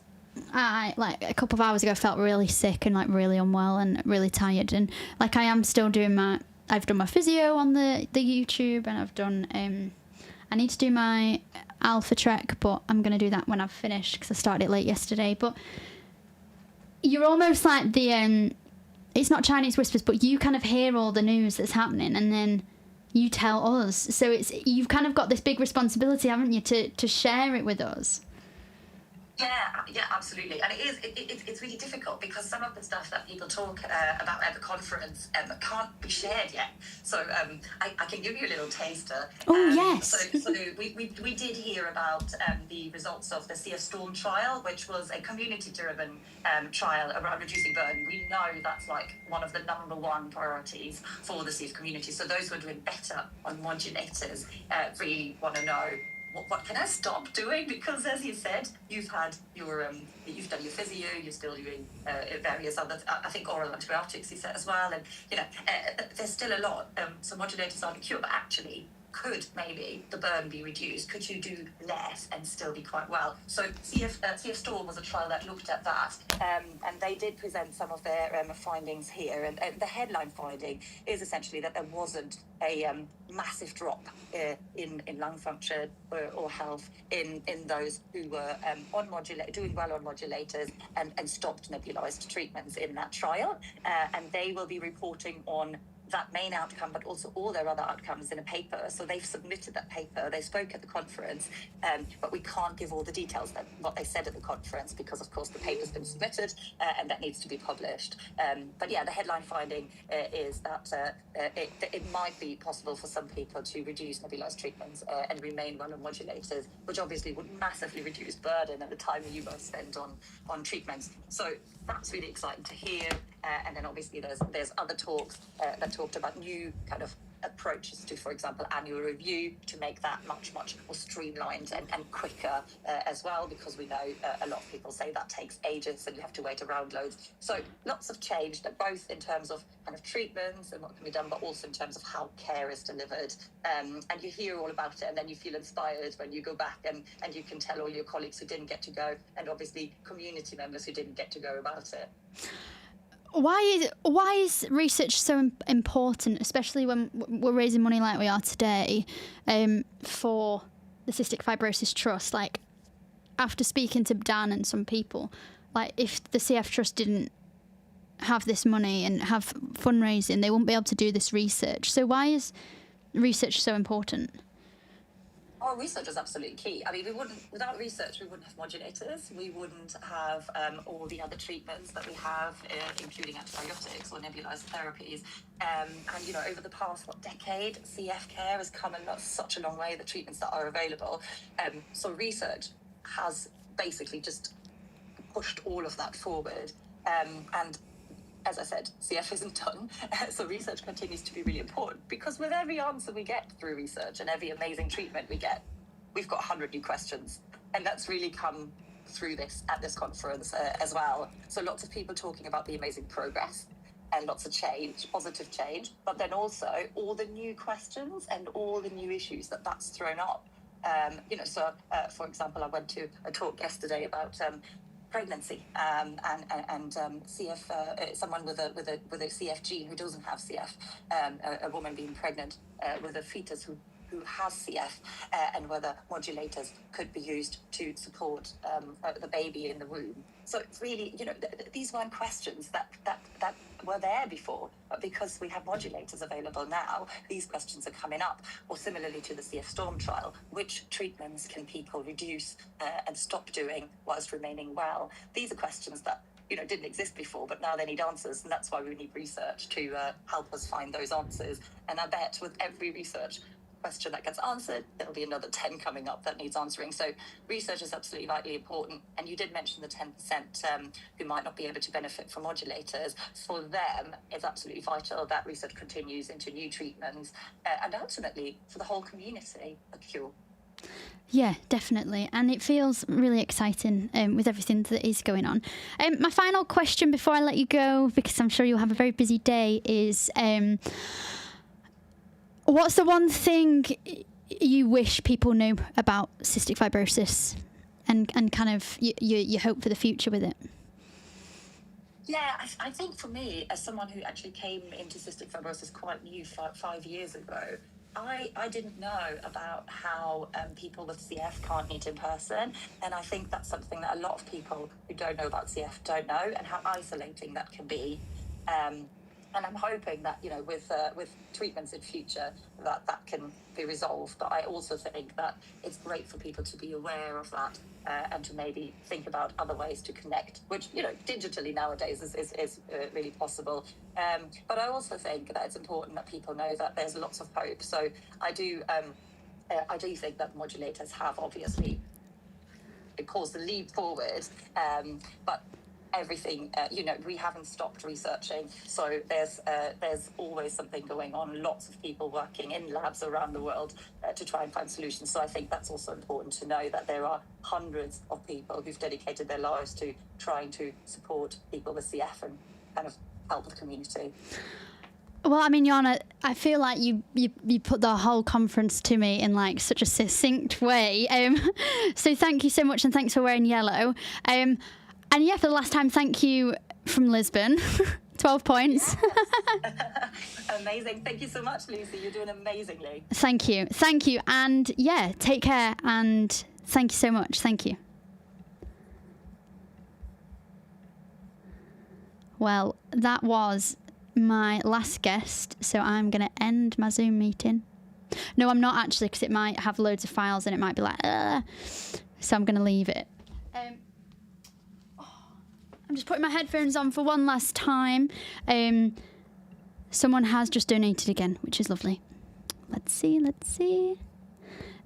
I, like, a couple of hours ago, felt really sick and like really unwell and really tired. And like, I am still doing I've done my physio on the YouTube, and I've done, I need to do my Alpha Trek, but I'm going to do that when I've finished, because I started it late yesterday. But you're almost like the, it's not Chinese whispers, but you kind of hear all the news that's happening, and then you tell us. So you've kind of got this big responsibility, haven't you, to share it with us. Yeah, absolutely. And it's really difficult, because some of the stuff that people talk about at the conference can't be shared yet. So I can give you a little taster. Oh, yes. So we did hear about the results of the CF Storm trial, which was a community-driven trial around reducing burden. We know that's like one of the number one priorities for the CF community. So those who are doing better on modulators really want to know, what can I stop doing? Because, as you said, you've had you've done your physio, you're still doing various other, I think oral antibiotics, you said as well, and you know, there's still a lot. So modulators aren't a cure, but actually, could maybe the burden be reduced? Could you do less and still be quite well? So CF Storm was a trial that looked at that, and they did present some of their findings here. And the headline finding is essentially that there wasn't a massive drop in lung function or health in those who were doing well on modulators and stopped nebulized treatments in that trial. And they will be reporting on that main outcome, but also all their other outcomes in a paper. So they've submitted that paper, they spoke at the conference, but we can't give all the details that what they said at the conference, because of course the paper's been submitted and that needs to be published. But yeah, the headline finding is that it might be possible for some people to reduce nebulized treatments and remain well on modulators, which obviously would massively reduce burden and the time you both spend on treatments. So that's really exciting to hear. And then obviously there's other talks that talked about new kind of approaches to, for example, annual review, to make that much more streamlined and quicker as well, because we know a lot of people say that takes ages and you have to wait around loads. So lots of change, both in terms of kind of treatments and what can be done, but also in terms of how care is delivered. And you hear all about it, and then you feel inspired when you go back and you can tell all your colleagues who didn't get to go, and obviously community members who didn't get to go, about it. why is research so important, especially when we're raising money like we are today, for the Cystic Fibrosis Trust? Like, after speaking to Dan and some people, like, if the CF Trust didn't have this money and have fundraising, they wouldn't be able to do this research. So why is research so important? Oh, research is absolutely key. I mean, without research, we wouldn't have modulators. We wouldn't have all the other treatments that we have, including antibiotics or nebulizer therapies. And, over the past, decade, CF care has come such a long way, the treatments that are available. So research has basically just pushed all of that forward. And as I said, CF isn't done, so research continues to be really important, because with every answer we get through research and every amazing treatment we get, we've got 100 new questions. And that's really come through at this conference as well. So lots of people talking about the amazing progress and lots of change, positive change, but then also all the new questions and all the new issues that's thrown up. For example, I went to a talk yesterday about pregnancy and CF. Someone with a CF gene who doesn't have CF, a woman being pregnant with a fetus who has CF, and whether modulators could be used to support the baby in the womb. So it's really, these weren't questions that were there before, but because we have modulators available now, these questions are coming up. Or similarly to the CF Storm trial, which treatments can people reduce and stop doing whilst remaining well? These are questions that didn't exist before, but now they need answers, and that's why we need research to help us find those answers. And I bet with every research question that gets answered, there'll be another 10 coming up that needs answering. So research is absolutely vitally important. And you did mention the 10% who might not be able to benefit from modulators. For them, it's absolutely vital that research continues into new treatments and ultimately for the whole community, a cure. Yeah, definitely. And it feels really exciting with everything that is going on. My final question before I let you go, because I'm sure you'll have a very busy day, is what's the one thing you wish people knew about cystic fibrosis and kind of your hope for the future with it? Yeah, I think for me, as someone who actually came into cystic fibrosis quite new 5 years ago, I didn't know about how people with CF can't meet in person. And I think that's something that a lot of people who don't know about CF don't know, and how isolating that can be. And I'm hoping that, with treatments in future, that can be resolved. But I also think that it's great for people to be aware of that and to maybe think about other ways to connect, which, digitally nowadays is really possible. But I also think that it's important that people know that there's lots of hope. So I do think that modulators have obviously caused the leap forward, but everything, we haven't stopped researching. So there's always something going on. Lots of people working in labs around the world to try and find solutions. So I think that's also important to know, that there are hundreds of people who've dedicated their lives to trying to support people with CF and kind of help the community. Well, I mean, Jana, I feel like you put the whole conference to me in like such a succinct way. So thank you so much, and thanks for wearing yellow. And yeah, for the last time, thank you from Lisbon. 12 points. Yes. Amazing. Thank you so much, Lucy. You're doing amazingly. Thank you. Thank you. And yeah, take care. And thank you so much. Thank you. Well, that was my last guest. So I'm going to end my Zoom meeting. No, I'm not actually, because it might have loads of files and it might be like, so I'm going to leave it. I'm just putting my headphones on for one last time. Someone has just donated again, which is lovely. Let's see.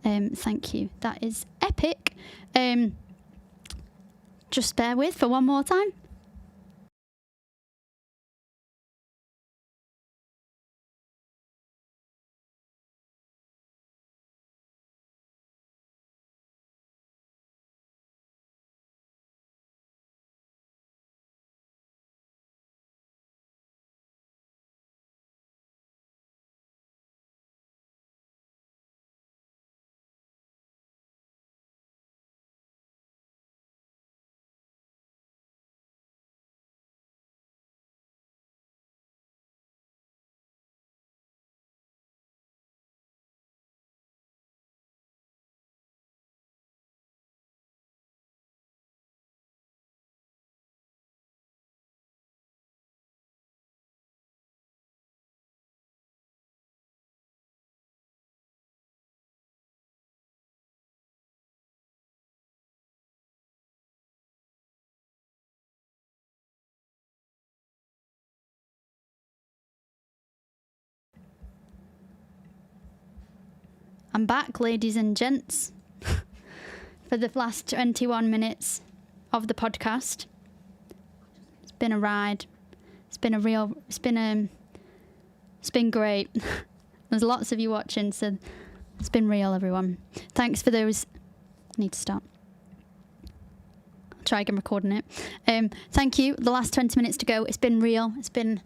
Thank you. That is epic. Just bear with for one more time. I'm back, ladies and gents, for the last 21 minutes of the podcast. It's been a ride. It's been great. There's lots of you watching, so it's been real, everyone. Thanks for those. I need to stop. I'll try again recording it. Thank you. The last 20 minutes to go. It's been real. It's been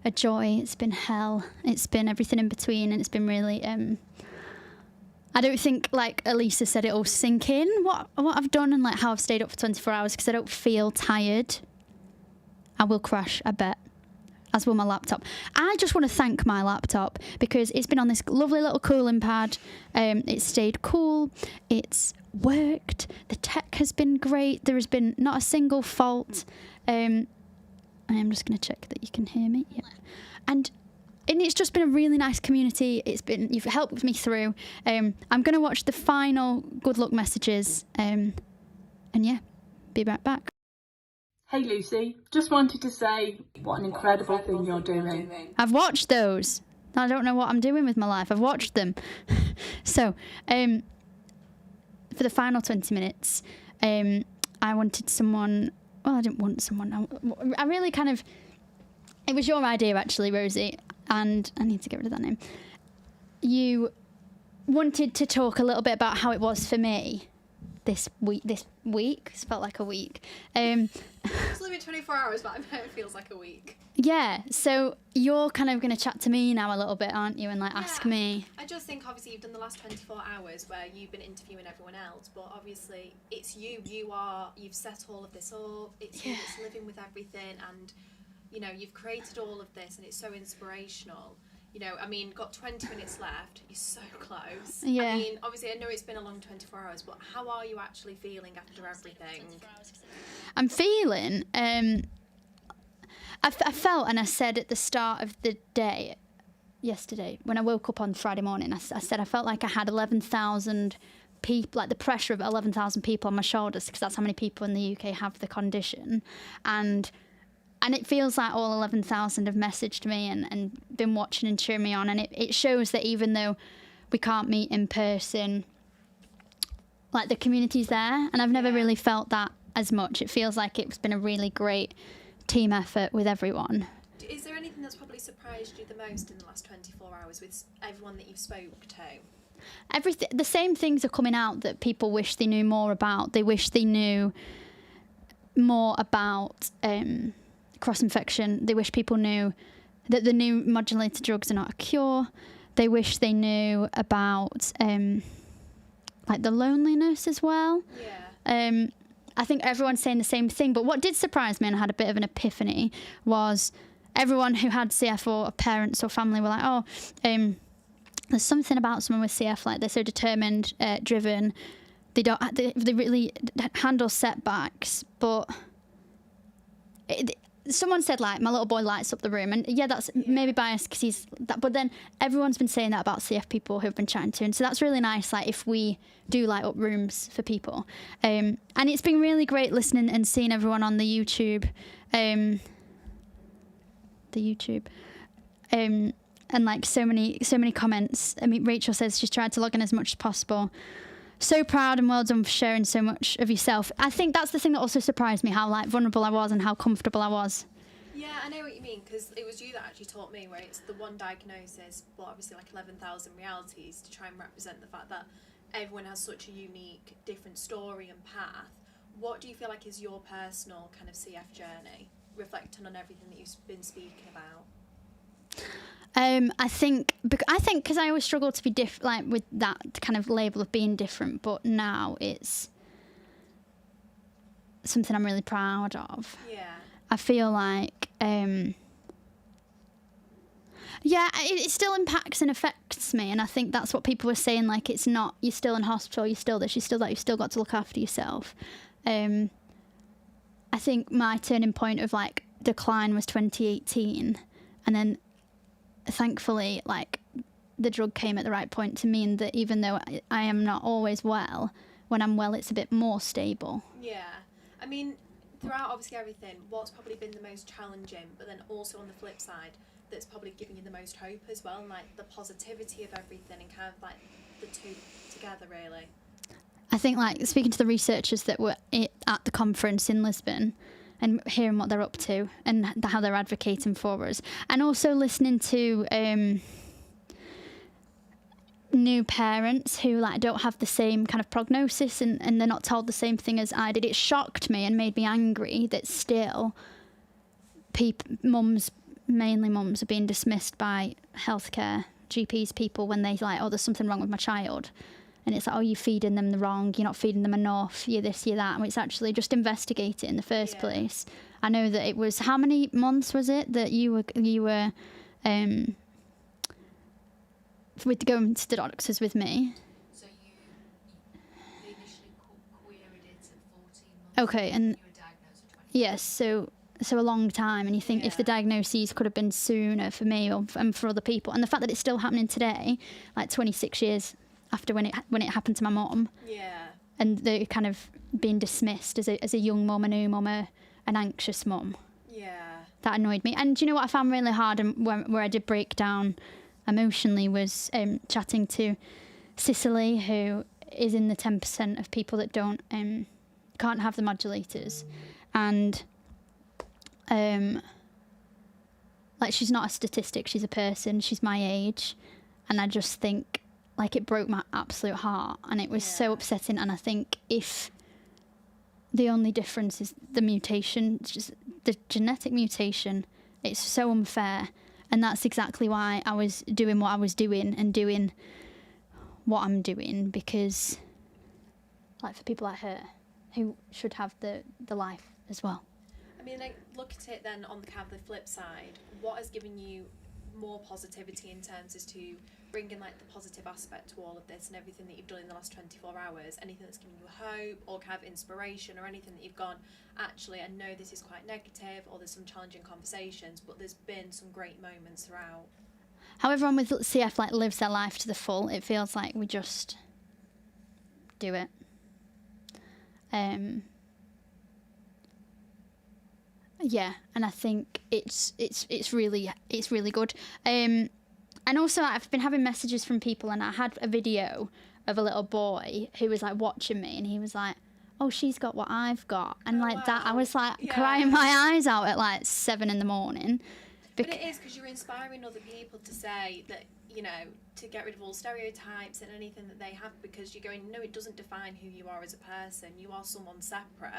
a joy. It's been hell. It's been everything in between, and it's been really. I don't think, like Elisa said, it'll sink in what I've done and like how I've stayed up for 24 hours because I don't feel tired. I will crash, I bet. As will my laptop. I just want to thank my laptop because it's been on this lovely little cooling pad. It's stayed cool. It's worked. The tech has been great. There has been not a single fault. I am just going to check that you can hear me. Yeah. And it's just been a really nice community. You've helped me through. I'm going to watch the final good luck messages. And yeah, be right back. Hey Lucy, just wanted to say what an incredible thing you're doing. I've watched those. I don't know what I'm doing with my life. I've watched them. So, for the final 20 minutes, I wanted someone. Well, I didn't want someone. I really kind of. It was your idea, actually, Rosie, and I need to get rid of that name. You wanted to talk a little bit about how it was for me this week. It's felt like a week. It's only been 24 hours, but I bet it feels like a week. Yeah, so you're kind of going to chat to me now a little bit, aren't you, and like ask me. I just think obviously you've done the last 24 hours where you've been interviewing everyone else, but obviously it's you've set all of this up, it's you that's living with everything, and you know, you've created all of this and it's so inspirational. You know, I mean, got 20 minutes left. You're so close. Yeah. I mean, obviously, I know it's been a long 24 hours, but how are you actually feeling after everything? I'm feeling, I felt, and I said at the start of the day, yesterday, when I woke up on Friday morning, I said I felt like I had 11,000 people, like the pressure of 11,000 people on my shoulders, because that's how many people in the UK have the condition. And it feels like all 11,000 have messaged me and been watching and cheering me on. And it shows that even though we can't meet in person, like the community's there. And I've never really felt that as much. It feels like it's been a really great team effort with everyone. Is there anything that's probably surprised you the most in the last 24 hours with everyone that you've spoke to? Everything. The same things are coming out that people wish they knew more about. They wish they knew more about cross-infection. They wish people knew that the new modulator drugs are not a cure. They wish they knew about like the loneliness as well. Yeah. I think everyone's saying the same thing, but what did surprise me, and I had a bit of an epiphany, was everyone who had CF or parents or family were like, oh, there's something about someone with CF, like they're so determined, driven, they really handle setbacks, but someone said, like, my little boy lights up the room. And yeah, that's maybe biased because he's that. But then everyone's been saying that about CF people who've been chatting to. And so that's really nice, like, if we do light up rooms for people. And it's been really great listening and seeing everyone on the YouTube. And, like, so many comments. I mean, Rachel says she's tried to log in as much as possible. So proud and well done for sharing so much of yourself. I think that's the thing that also surprised me, how like vulnerable I was and how comfortable I was. Yeah, I know what you mean, because it was you that actually taught me where it's the one diagnosis, but obviously like 11,000 realities to try and represent the fact that everyone has such a unique, different story and path. What do you feel like is your personal kind of CF journey, reflecting on everything that you've been speaking about? I think because I always struggle to be like with that kind of label of being different, but now it's something I'm really proud of. Yeah. I feel like, it still impacts and affects me, and I think that's what people were saying. Like, it's not you're still in hospital, you're still this, you're still that, you've still got to look after yourself. I think my turning point of like decline was 2018, and then thankfully, like, the drug came at the right point to mean that even though I am not always well, when I'm well, it's a bit more stable. Yeah. I mean, throughout obviously everything, what's probably been the most challenging, but then also on the flip side, that's probably giving you the most hope as well, and like the positivity of everything and kind of like the two together, really. I think, like, speaking to the researchers that were at the conference in Lisbon and hearing what they're up to and how they're advocating for us, and also listening to new parents who, like, don't have the same kind of prognosis and they're not told the same thing as I did. It shocked me and made me angry that still mainly mums, are being dismissed by healthcare, GPs, people, when they like, oh, there's something wrong with my child. And it's like, oh, you're feeding them the wrong, you're not feeding them enough, you're this, you're that. And it's actually just investigate it in the first place. I know that it was, how many months was it that you were with going to the doctors with me? So they initially queried it at 14 months. Okay, and you were diagnosed at 20. yes, so a long time, and you think if the diagnoses could have been sooner for me and for other people, and the fact that it's still happening today, like 26 years after when it happened to my mum, and they're kind of being dismissed as a young mum, a new mum, an anxious mum. That annoyed me. And do you know what I found really hard, and where I did break down emotionally, was chatting to Cicely, who is in the 10% of people that can't have the modulators, and like, she's not a statistic, she's a person, she's my age, and I just think, like, it broke my absolute heart, and it was so upsetting. And I think if the only difference is the mutation, just the genetic mutation, it's so unfair. And that's exactly why I was doing what I was doing and doing what I'm doing, because, like, for people like her who should have the life as well. I mean, like, look at it then on the kind of the flip side. What has given you more positivity in terms as to bringing, like, the positive aspect to all of this and everything that you've done in the last 24 hours? Anything that's given you hope or kind of inspiration, or anything that you've gone, actually, I know this is quite negative, or there's some challenging conversations, but there's been some great moments throughout? How everyone with CF, like, lives their life to the full. It feels like we just do it. Yeah, and I think it's really good. And also, I've been having messages from people, and I had a video of a little boy who was, like, watching me, and he was like, oh, she's got what I've got. And that, I was, like, crying my eyes out at, like, 7 a.m. But it is, because you're inspiring other people to say that, you know, to get rid of all stereotypes and anything that they have, because you're going, no, it doesn't define who you are as a person. You are someone separate,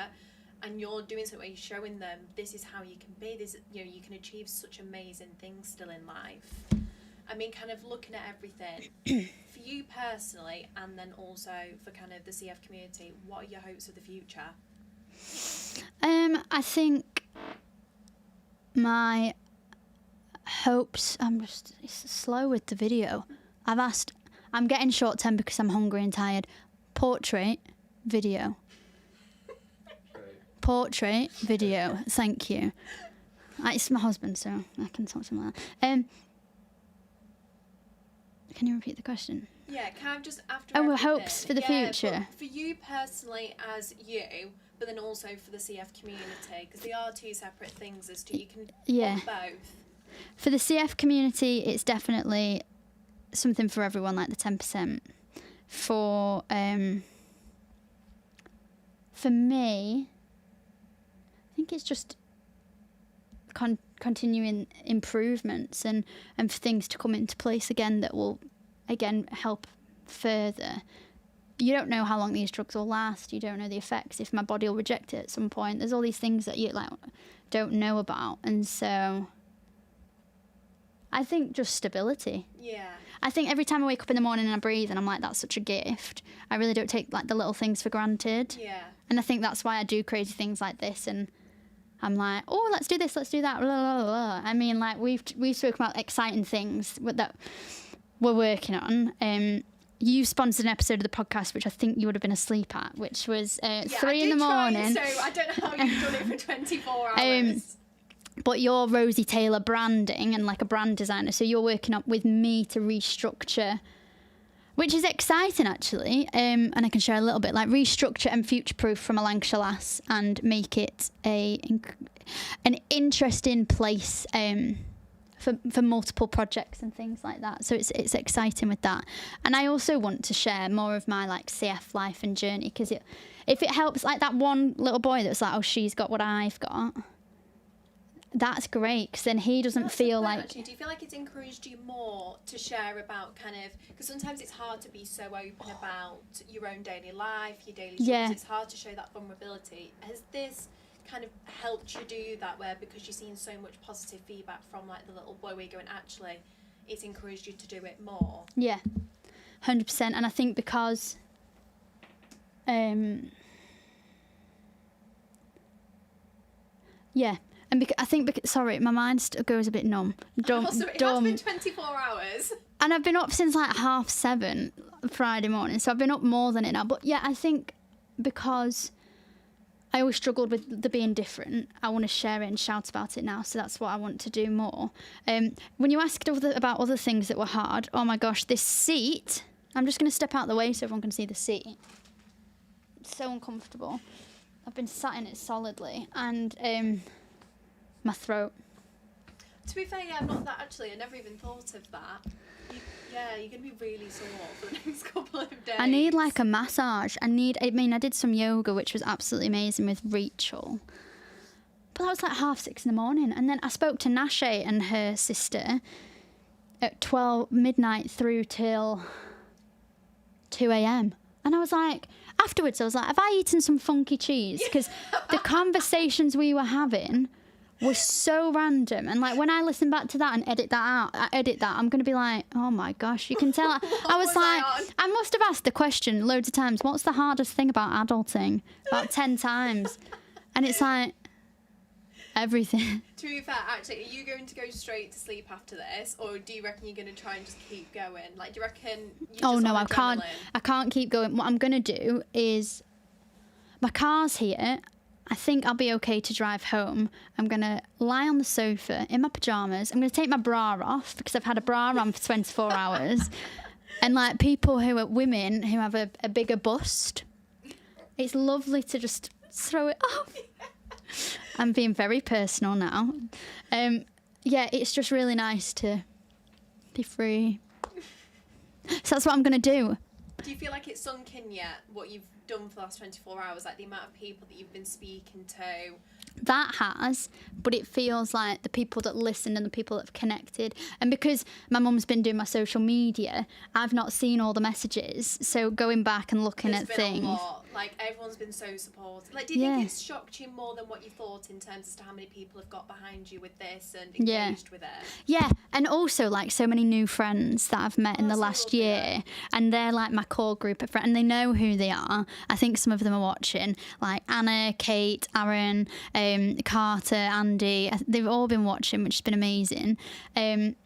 and you're doing something where you're showing them this is how you can be. This, you know, you can achieve such amazing things still in life. I mean, kind of looking at everything for you personally, and then also for kind of the CF community, what are your hopes for the future? I think my hopes, it's slow with the video. I'm getting short term because I'm hungry and tired. Portrait video, thank you. It's my husband, so I can talk to him like that. Can you repeat the question? Yeah, kind of just after everything. Hopes for the future. For you personally as you, but then also for the CF community, because they are two separate things as to you can want both. For the CF community, it's definitely something for everyone, like the 10%. For me, I think it's just continuing improvements and for things to come into place again that will, again, help further. You don't know how long these drugs will last. You don't know the effects, if my body will reject it at some point. There's all these things that you, like, don't know about. And so I think just stability. Yeah. I think every time I wake up in the morning and I breathe and I'm like, that's such a gift. I really don't take, like, the little things for granted. Yeah. And I think that's why I do crazy things like this, and I'm like, oh, let's do this, let's do that, blah, blah, blah. I mean, like, we've spoken about exciting things that we're working on. You sponsored an episode of the podcast, which I think you would have been asleep at, which was 3 in the morning. So I don't know how you've done it for 24 hours. But you're Rosie Taylor branding and, like, a brand designer, so you're working up with me to restructure, which is exciting, actually. And I can share a little bit, like, restructure and future-proof from a Lancashire lass and make it an interesting place for multiple projects and things like that. So it's exciting with that. And I also want to share more of my like CF life and journey, because if it helps, like that one little boy that's like, oh, she's got what I've got, that's great, because then he doesn't feel like... Actually, do you feel like it's encouraged you more to share about kind of... Because sometimes it's hard to be so open about your own daily life, your daily struggles. It's hard to show that vulnerability. Has this kind of helped you do that, where because you're seeing so much positive feedback from like the little boy, where you're going, actually, it's encouraged you to do it more? Yeah, 100%. And I think because... yeah. And I think, sorry, my mind goes a bit numb. It has been 24 hours. And I've been up since like 7:30 Friday morning, so I've been up more than it now. But yeah, I think because I always struggled with the being different, I want to share it and shout about it now. So that's what I want to do more. When you asked about other things that were hard, oh my gosh, this seat, I'm just going to step out the way so everyone can see the seat. It's so uncomfortable. I've been sat in it solidly, and my throat. To be fair, yeah, not that actually. I never even thought of that. You're going to be really sore for the next couple of days. I need like a massage. I mean, I did some yoga, which was absolutely amazing with Rachel. But that was like 6:30 in the morning. And then I spoke to Nashe and her sister at midnight through till 2 a.m. And I was like, afterwards, I was like, have I eaten some funky cheese? Because the conversations we were having was so random. And like when I listen back to that and edit that, I'm going to be like, oh my gosh, you can tell. I was like, I must have asked the question loads of times, what's the hardest thing about adulting? About 10 times. And it's like, everything. To be fair, actually, are you going to go straight to sleep after this, or do you reckon you're going to try and just keep going? Like, do you reckon you just no, on adrenaline? I can't keep going. What I'm going to do is, my car's here. I think I'll be okay to drive home. I'm going to lie on the sofa in my pyjamas. I'm going to take my bra off, because I've had a bra on for 24 hours. And like women who have a bigger bust, it's lovely to just throw it off. I'm being very personal now. Yeah, it's just really nice to be free. So that's what I'm going to do. Do you feel like it's sunk in yet, what you've done for the last 24 hours? Like the amount of people that you've been speaking to? That has, but it feels like the people that listened and the people that have connected. And because my mum's been doing my social media, I've not seen all the messages. So going back and looking at things. A lot. Like, everyone's been so supportive. Like, do you think it's shocked you more than what you thought in terms as to how many people have got behind you with this and engaged with it? Yeah, and also, like, so many new friends that I've met in the last year. And they're, like, my core group of friends. And they know who they are. I think some of them are watching. Like, Anna, Kate, Aaron, Carter, Andy. They've all been watching, which has been amazing. And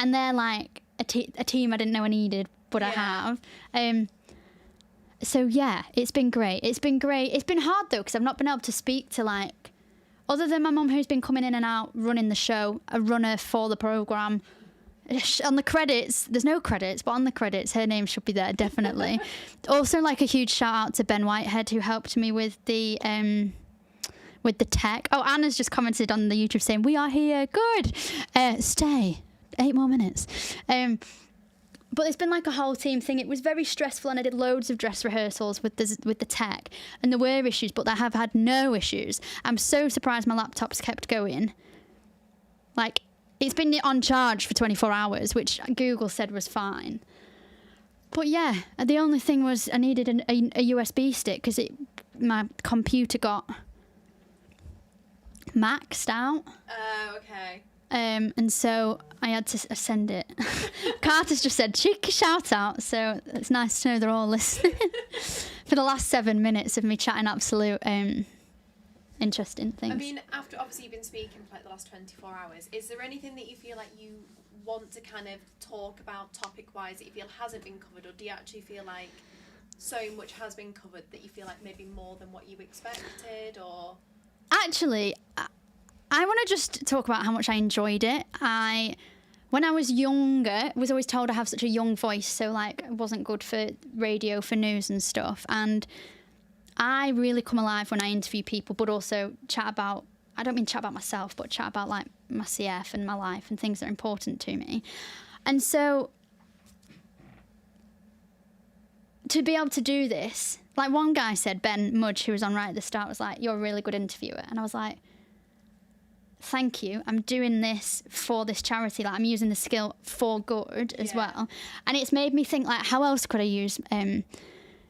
they're, like, a team I didn't know I needed, but I have. So, yeah, it's been great. It's been great. It's been hard, though, because I've not been able to speak to, like, other than my mum, who's been coming in and out, running the show, a runner for the programme. On the credits, there's no credits, but on the credits, her name should be there, definitely. Also, like, a huge shout-out to Ben Whitehead, who helped me with the tech. Oh, Anna's just commented on the YouTube saying, we are here, good. Stay. 8 more minutes. But it's been like a whole team thing. It was very stressful, and I did loads of dress rehearsals with the tech, and there were issues, but I have had no issues. I'm so surprised my laptop's kept going. Like, it's been on charge for 24 hours, which Google said was fine. But yeah, the only thing was I needed a USB stick, because my computer got maxed out. Okay. And so I had to send it. Carter's just said, cheeky shout out. So it's nice to know they're all listening. For the last 7 minutes of me chatting absolute interesting things. I mean, after obviously you've been speaking for like the last 24 hours, is there anything that you feel like you want to kind of talk about topic-wise that you feel hasn't been covered, or do you actually feel like so much has been covered that you feel like maybe more than what you expected, or...? Actually, I want to just talk about how much I enjoyed it. When I was younger, was always told I have such a young voice, so like it wasn't good for radio, for news and stuff. And I really come alive when I interview people, but also chat about I don't mean chat about myself, but chat about like my CF and my life and things that are important to me. And so to be able to do this, like one guy said, Ben Mudge, who was on right at the start, was like, "You're a really good interviewer." And I was like, thank you. I'm doing this for this charity. Like, I'm using the skill for good as well. And it's made me think, like, how else could I use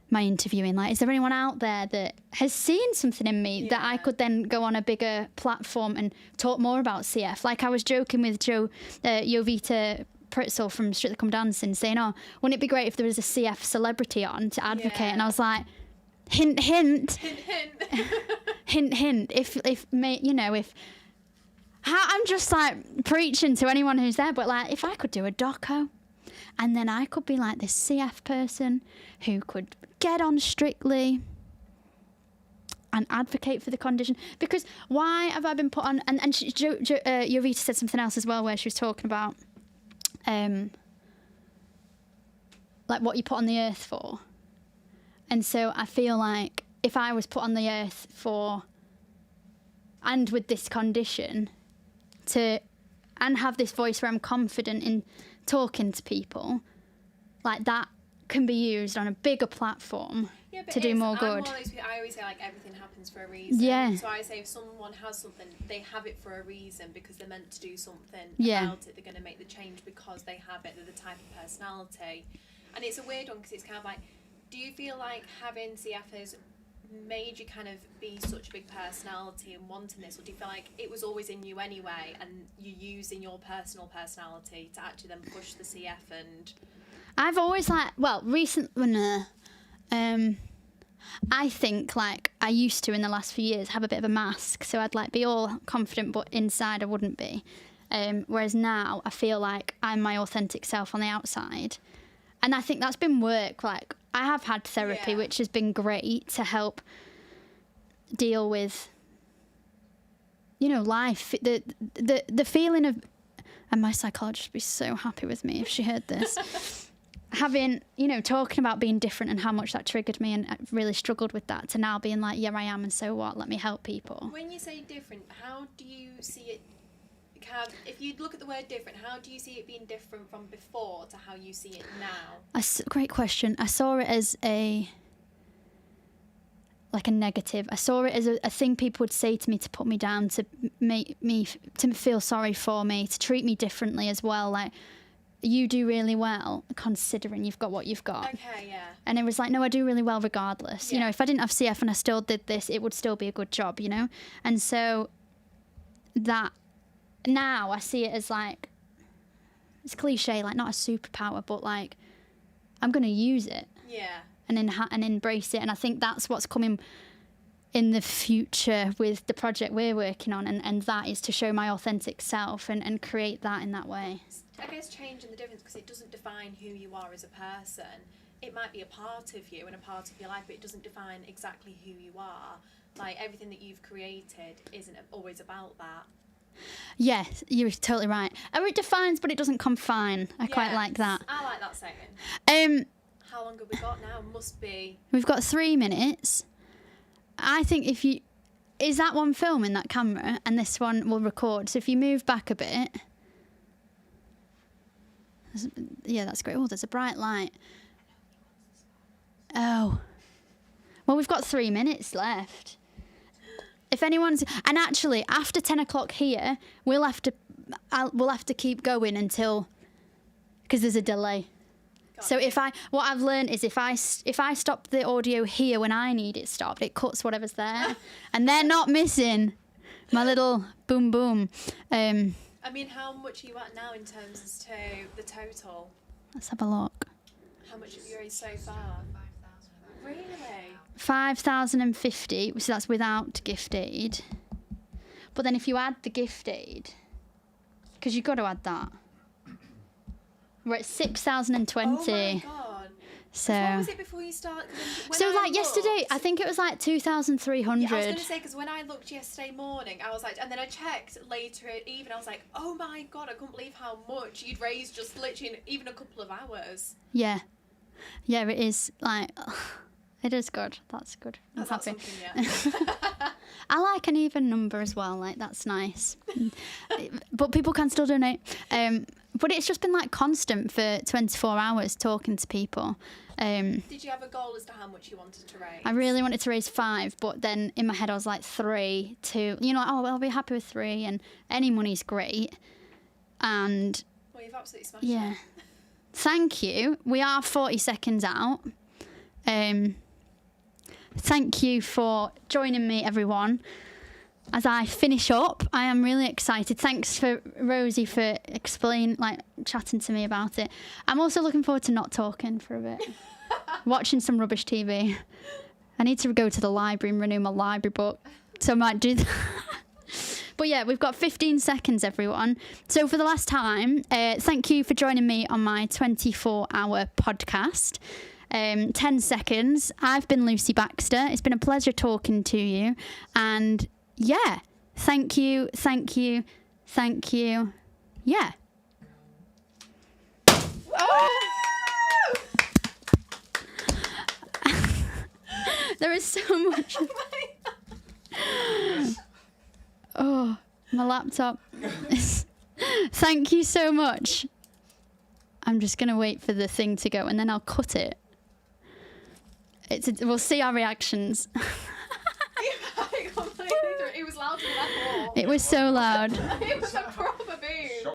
my interviewing? Like, is there anyone out there that has seen something in me that I could then go on a bigger platform and talk more about CF? Like, I was joking with Jovita Pritzel from Strictly Come Dancing, saying, "Oh, wouldn't it be great if there was a CF celebrity on to advocate?" And I was like, hint, hint, hint, hint, hint. If you know, if I'm just like preaching to anyone who's there, but like, if I could do a doco, and then I could be like this CF person who could get on Strictly and advocate for the condition. Because why have I been put on? And Jovita said something else as well, where she was talking about like what you put on the earth for. And so I feel like if I was put on the earth for, and with this condition, and have this voice where I'm confident in talking to people, like that can be used on a bigger platform to do more good. I always say, like, everything happens for a reason. Yeah. So I say if someone has something, they have it for a reason because they're meant to do something about it. They're going to make the change because they have it. They're the type of personality. And it's a weird one because it's kind of like, do you feel like having CF has made you kind of be such a big personality and wanting this, or do you feel like it was always in you anyway and you're using your personal personality to actually then push the CF? And I've always recently, I think like I used to in the last few years have a bit of a mask, so I'd like be all confident but inside I wouldn't be, whereas now I feel like I'm my authentic self on the outside. And I think that's been work. Like, I have had therapy, which has been great to help deal with, you know, life. The feeling of, and my psychologist would be so happy with me if she heard this, having, you know, talking about being different and how much that triggered me, and I really struggled with that, to now being like, yeah, I am, and so what? Let me help people. When you say different, how do you see it? If you look at the word different, how do you see it being different from before to how you see it now? Great question. I saw it as a negative. I saw it as a thing people would say to me to put me down, to make me, to feel sorry for me, to treat me differently as well. Like, you do really well considering you've got what you've got. Okay, yeah. And it was like, no, I do really well regardless. You know, if I didn't have CF and I still did this, it would still be a good job, you know? And so that, now I see it as like, it's cliche, like not a superpower, but like I'm going to use it. Yeah. And embrace it. And I think that's what's coming in the future with the project we're working on. And that is to show my authentic self and create that in that way. I guess changing the difference, because it doesn't define who you are as a person. It might be a part of you and a part of your life, but it doesn't define exactly who you are. Like, everything that you've created isn't always about that. Yes, you're totally right. It defines, but it doesn't confine. I quite like that. I like that saying. How long have we got now? Must be. We've got 3 minutes. I think is that one filming, that camera, and this one will record. So if you move back a bit. Yeah, that's great. Oh, there's a bright light. Oh. Well, we've got 3 minutes left. If anyone's, and actually after 10 o'clock here, we'll have to keep going until, because there's a delay. So what I've learned is if I stop the audio here when I need it stopped, it cuts whatever's there, and they're not missing my little boom boom. I mean, how much are you at now in terms as to the total? Let's have a look. How much have you raised so far? 5,000. Really? 5,050, so that's without gift aid. But then if you add the gift aid, because you've got to add that, we're at 6,020. Oh my God. So what was it before you started? So like yesterday, I think it was like 2,300. Yeah, I was going to say, because when I looked yesterday morning, I was like, and then I checked later even, I was like, oh my God, I couldn't believe how much you'd raised just literally in even a couple of hours. Yeah. Yeah, it is like... It is good. That's good. I'm happy. Not something yet. I like an even number as well. Like, that's nice. But people can still donate. But it's just been like constant for 24 hours talking to people. Did you have a goal as to how much you wanted to raise? I really wanted to raise 5, but then in my head I was like 3, 2. You know, like, oh, I'll be happy with 3, and any money's great. And well, you've absolutely smashed yeah, it. thank you. We are 40 seconds out. Thank you for joining me, everyone. As I finish up, I am really excited. Thanks for Rosie for chatting to me about it. I'm also looking forward to not talking for a bit. Watching some rubbish TV. I need to go to the library and renew my library book, so I might do that. But yeah, we've got 15 seconds, everyone. So for the last time, thank you for joining me on my 24-hour podcast. 10 seconds. I've been Lucy Baxter. It's been a pleasure talking to you. And yeah, thank you. Yeah. There is so much. Oh, my laptop. Thank you so much. I'm just going to wait for the thing to go and then I'll cut it. We'll see our reactions. It was louder than I thought. It was so loud. It was